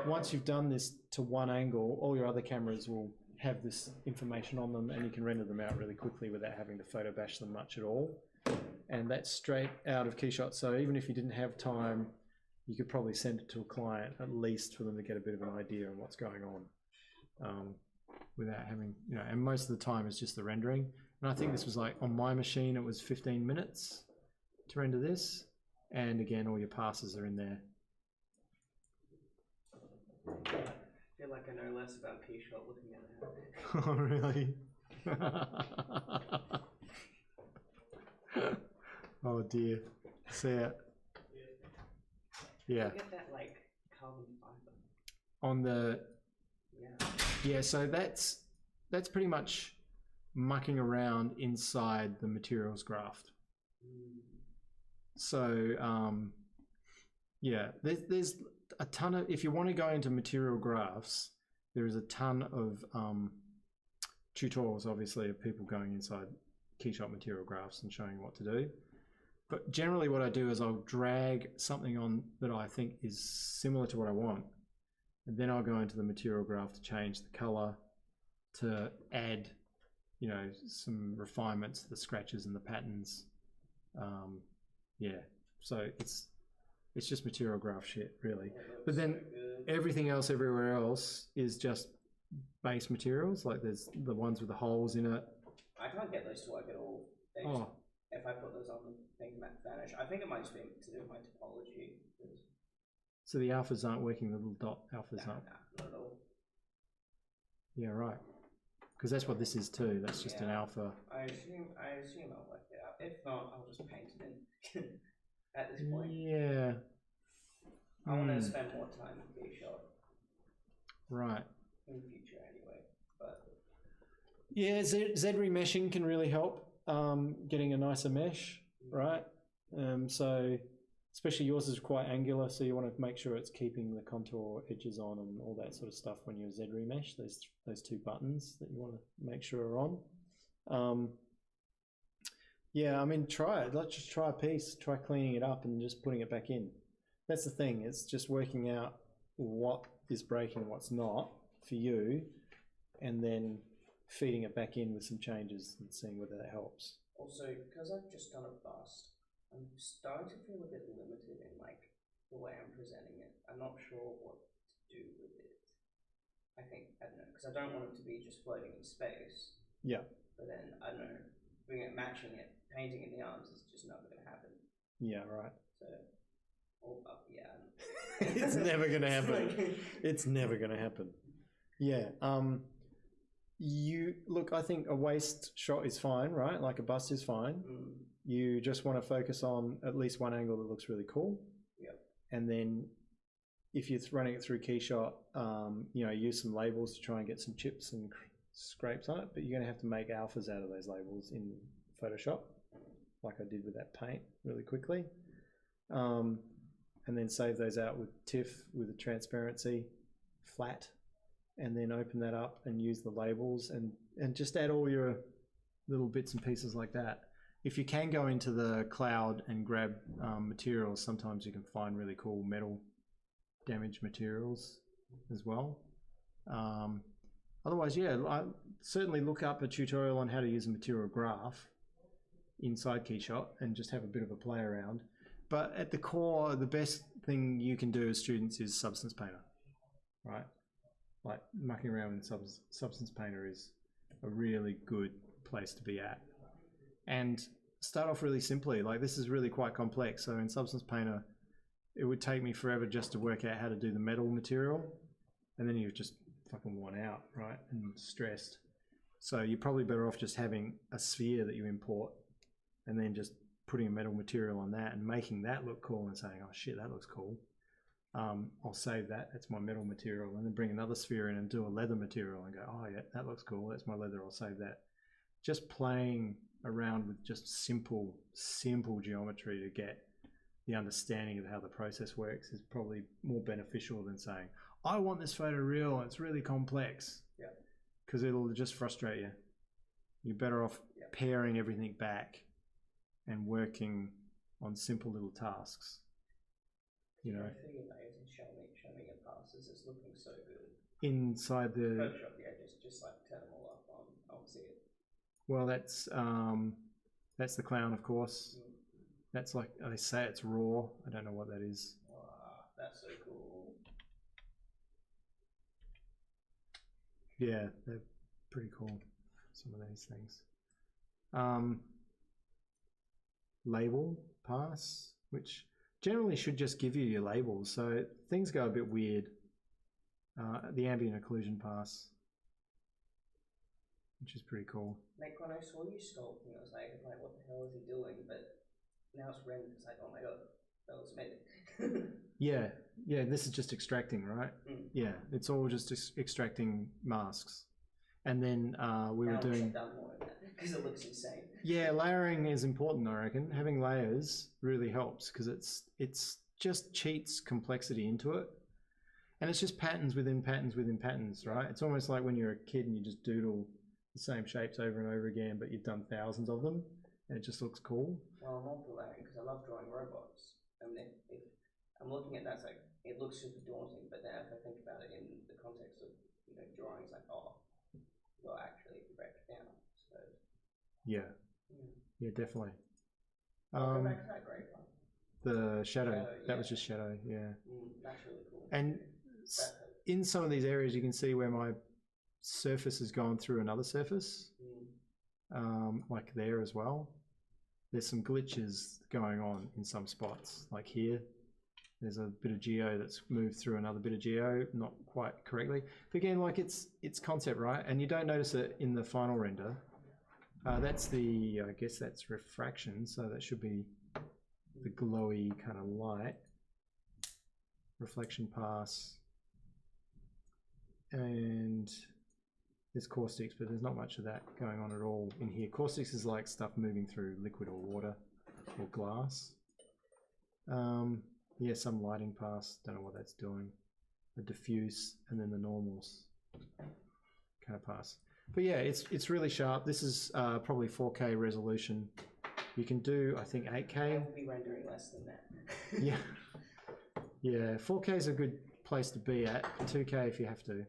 once you've done this to one angle, all your other cameras will have this information on them and you can render them out really quickly without having to photo bash them much at all. And that's straight out of Keyshot. So even if you didn't have time, you could probably send it to a client at least for them to get a bit of an idea on what's going on without having, you know, and most of the time it's just the rendering. And I think this was like on my machine, it was 15 minutes to render this. And again, all your passes are in there.
I feel like I know less about Keyshot looking at it.
Oh, really? Oh dear. See it? Yeah.
Look at that, like, carbon fiber.
On the,
Yeah.
yeah, so that's pretty much mucking around inside the materials graft. So, yeah, there's a ton of, if you want to go into material graphs, there is a ton of tutorials, obviously, of people going inside Keyshot material graphs and showing what to do. But generally what I do is I'll drag something on that I think is similar to what I want. And then I'll go into the material graph to change the color, to add, you know, some refinements to the scratches and the patterns. Yeah, so it's just material graph shit, really. But then everything else everywhere else is just base materials, like there's the ones with the holes in it.
I can't get those to work at all. They just, if I put those on, things might vanish. I think it might just be to do with my topology.
So the alphas aren't working, the little dot alphas aren't.
Not at all.
Yeah, right. Because that's what this is too. That's just an alpha.
I assume I'll work it out. If not, I'll just paint it in. At this point,
Yeah.
I want to spend more time with Keyshot
Right.
in the future, anyway. But
Yeah, Z remeshing can really help getting a nicer mesh, right? So especially yours is quite angular, so you want to make sure it's keeping the contour edges on and all that sort of stuff when you Z remesh. Those two buttons that you want to make sure are on. Yeah, I mean, try it. Let's just try a piece. Try cleaning it up and just putting it back in. That's the thing. It's just working out what is breaking and what's not for you, and then feeding it back in with some changes and seeing whether that helps.
Also, because I've just done a bust, I'm starting to feel a bit limited in like the way I'm presenting it. I'm not sure what to do with it. I don't know, because I don't want it to be just floating in space.
Yeah.
But then, I don't know, doing it, matching it, painting in the arms is just never going to happen.
Yeah, right.
So, yeah.
It's never going to happen. It's never going to happen. Yeah. You look, I think a waist shot is fine, right? Like a bust is fine. You just want to focus on at least one angle that looks really cool.
Yep.
And then if you're running it through Keyshot, you know, use some labels to try and get some chips and scrapes on it, but you're going to have to make alphas out of those labels in Photoshop, like I did with that paint really quickly. And then save those out with TIFF with a transparency flat, and then open that up and use the labels and just add all your little bits and pieces like that. If you can go into the cloud and grab materials, sometimes you can find really cool metal damage materials as well. Otherwise, yeah, I certainly look up a tutorial on how to use a material graph inside Keyshot and just have a bit of a play around. But at the core, the best thing you can do as students is Substance Painter, right? Like mucking around with Substance Painter is a really good place to be at. And start off really simply, like this is really quite complex. So in Substance Painter, it would take me forever just to work out how to do the metal material. And then you're just fucking worn out, right? And stressed. So you're probably better off just having a sphere that you import and then just putting a metal material on that and making that look cool and saying, oh shit, that looks cool. I'll save that, that's my metal material, and then bring another sphere in and do a leather material and go, oh yeah, that looks cool, that's my leather, I'll save that. Just playing around with just simple geometry to get the understanding of how the process works is probably more beneficial than saying, I want this photo real, it's really complex.
Yeah.
Because it'll just frustrate you. You're better off paring everything back and working on simple little tasks. You know,
showing it passes, it's looking so good.
inside the
Photoshop, yeah, just like turn them all up on see it.
well, that's the clown, of course. That's like they say it's raw. I don't know what that is.
Wow, that's so cool.
Yeah, they're pretty cool. Some of these things. Label pass, which generally should just give you your labels. So things go a bit weird. The ambient occlusion pass, which is pretty cool.
Like when I saw you sculpting, I was like, what the hell is he doing? But now it's rendered, it's like, oh my god, that looks amazing.
Yeah, this is just extracting, right? Yeah, it's all just extracting masks. And then we were doing...
done more of that, because it looks insane.
Yeah, layering is important, I reckon. Having layers really helps, because it's just cheats complexity into it. And it's just patterns within patterns within patterns, right? It's almost like when you're a kid and you just doodle the same shapes over and over again, but you've done thousands of them, and it just looks cool.
Well, I'm all for layering, because I love drawing robots. I mean, if I'm looking at that, it's like, it looks super daunting, but then if I think about it in the context of, you know, drawing, it's like, oh, well, actually, if you break it down, I suppose. Yeah, definitely.
Go
back to that great one.
The shadow, that was just shadow, yeah. That's really cool. And in some of these areas, you can see where my surface has gone through another surface, like there as well. There's some glitches going on in some spots, like here. There's a bit of geo that's moved through another bit of geo, not quite correctly. But again, like it's concept, right? And you don't notice it in the final render. That's the, I guess that's refraction, so that should be the glowy kind of light. Reflection pass. And there's caustics, but there's not much of that going on at all in here. Caustics is like stuff moving through liquid or water or glass. Yeah, some lighting pass, don't know what that's doing. The diffuse and then the normals kind of pass. But yeah, it's really sharp. This is probably 4K resolution. You can do, I think, 8K.
I will be rendering less than that.
Yeah. Yeah, 4K is a good place to be at. 2K if you have to.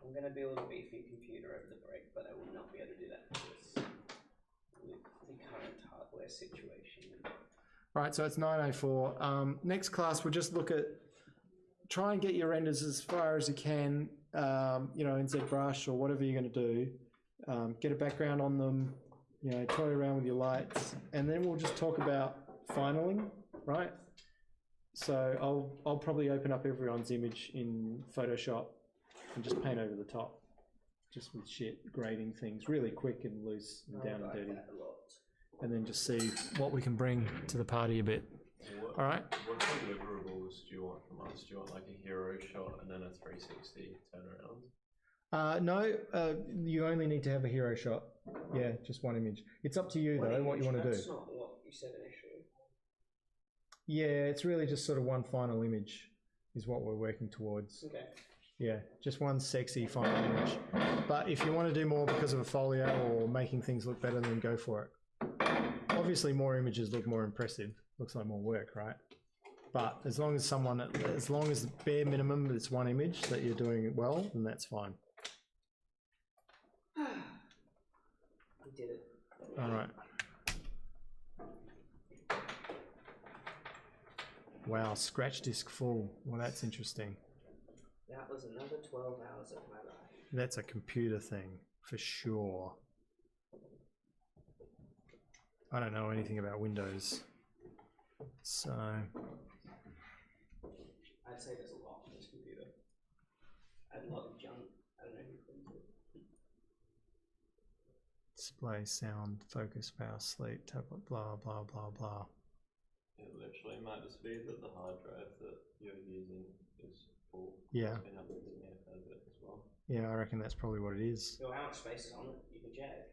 I'm going to build a beefy computer over the break, but I will not be able to do that with software situation.
Right, so it's 9:04. Next class, we'll just look at, try and get your renders as far as you can, you know, in ZBrush or whatever you're going to do. Get a background on them, you know, toy around with your lights, and then we'll just talk about finaling, right? So I'll probably open up everyone's image in Photoshop and just paint over the top, just with shit, grading things really quick and loose and down and dirty.
That a lot.
And then just see what we can bring to the party a bit.
What,
All right.
What deliverables do you want from us? Do you want like a hero shot and then a 360 turnaround?
No, you only need to have a hero shot. Yeah, just one image. It's up to you though, what you want to do.
That's not what you said initially.
Yeah, it's really just sort of one final image is what we're working towards.
Okay.
Yeah, just one sexy final image. But if you want to do more because of a folio or making things look better, then go for it. Obviously, more images look more impressive. Looks like more work, right? But as long as the bare minimum it's one image that you're doing it well, then that's fine.
We did it.
All right. Wow, scratch disk full. Well, that's interesting.
That was another 12 hours of my life.
That's a computer thing for sure. I don't know anything about Windows, so
I'd say there's a lot on this computer. And a lot of junk. I don't know who printed it.
display, sound, focus, power, sleep, tablet, blah blah blah blah.
It literally might just be that the hard drive that you're using is full.
Yeah.
It's been happening to me a fair bit as well.
Yeah, I reckon that's probably what it is.
So how much space is on it? You can check.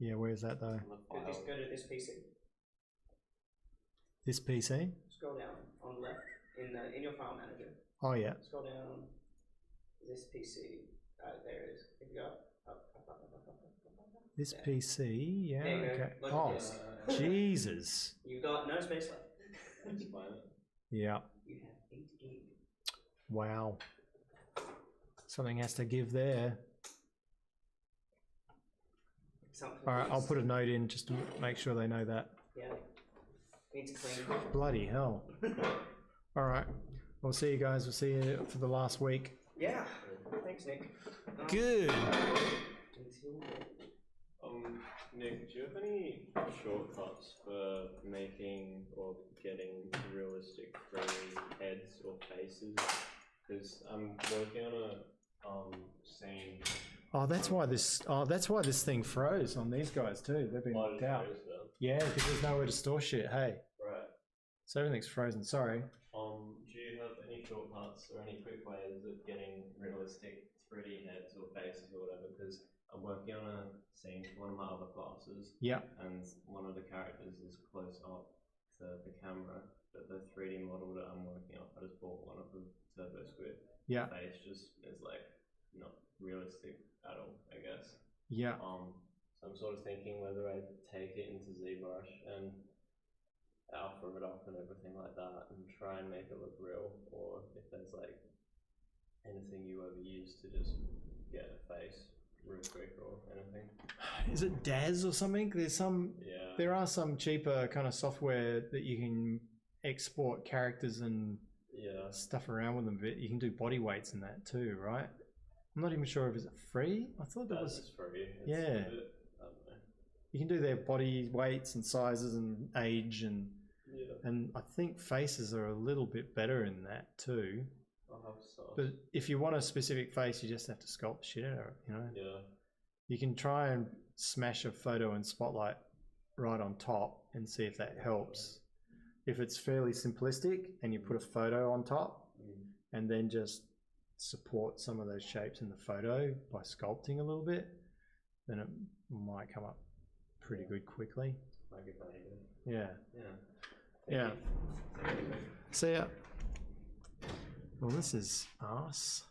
Yeah, where's that though?
On the file,
Go to this PC.
This PC?
Scroll down on the left in your file manager.
Oh yeah.
Scroll down. This PC. There it is. If you go up.
This
There.
PC, yeah,
There you go.
okay.
Look
Oh,
at this.
Jesus.
You've got no space left.
it's fine.
Yeah.
You have 8 gig.
Wow. Something has to give there.
Something
All right, I'll
is-
put a note in just to make sure they know that.
Yeah. Need to clean.
Bloody hell. All right. We'll see you guys. We'll see you for the last week.
Yeah. Thanks, Nick.
Good.
Until then.
Nick, do you have any shortcuts for making or getting realistic 3D heads or faces? Because I'm working on a scene.
Oh, that's why this thing froze on these guys too. They've been locked out. Yeah, because there's nowhere to store shit. Hey.
Right.
So everything's frozen. Sorry.
Do you have any shortcuts or any quick ways of getting realistic 3D heads or faces or whatever? Because I'm working on a scene for one of my other classes.
Yeah.
And one of the characters is close up to the camera, but the 3D model that I'm working on, I just bought one of the Turbo Squid.
Yeah.
Face just is like not realistic at all, I guess.
Yeah.
So I'm sort of thinking whether I take it into ZBrush and alpha it up and everything like that and try and make it look real, or if there's like anything you ever use to just get a face real quick or anything.
Is it Daz or something?
Yeah.
There are some cheaper kind of software that you can export characters and
Yeah.
stuff around with them. But you can do body weights and that too, right? I'm not even sure if it's free. I thought that
That's
was.
just free. It's
Yeah.
a bit, I don't know.
You can do their body weights and sizes and age
Yeah.
and I think faces are a little bit better in that too.
I'll have stuff.
But if you want a specific face, you just have to sculpt the shit out of it, you know?
Yeah.
You can try and smash a photo in Spotlight right on top and see if that helps. If it's fairly simplistic and you put a photo on top and then just support some of those shapes in the photo by sculpting a little bit, then it might come up pretty good quickly.
Might be funny.
Yeah.
Yeah.
Yeah.
Thank you.
See ya. Well, this is arse.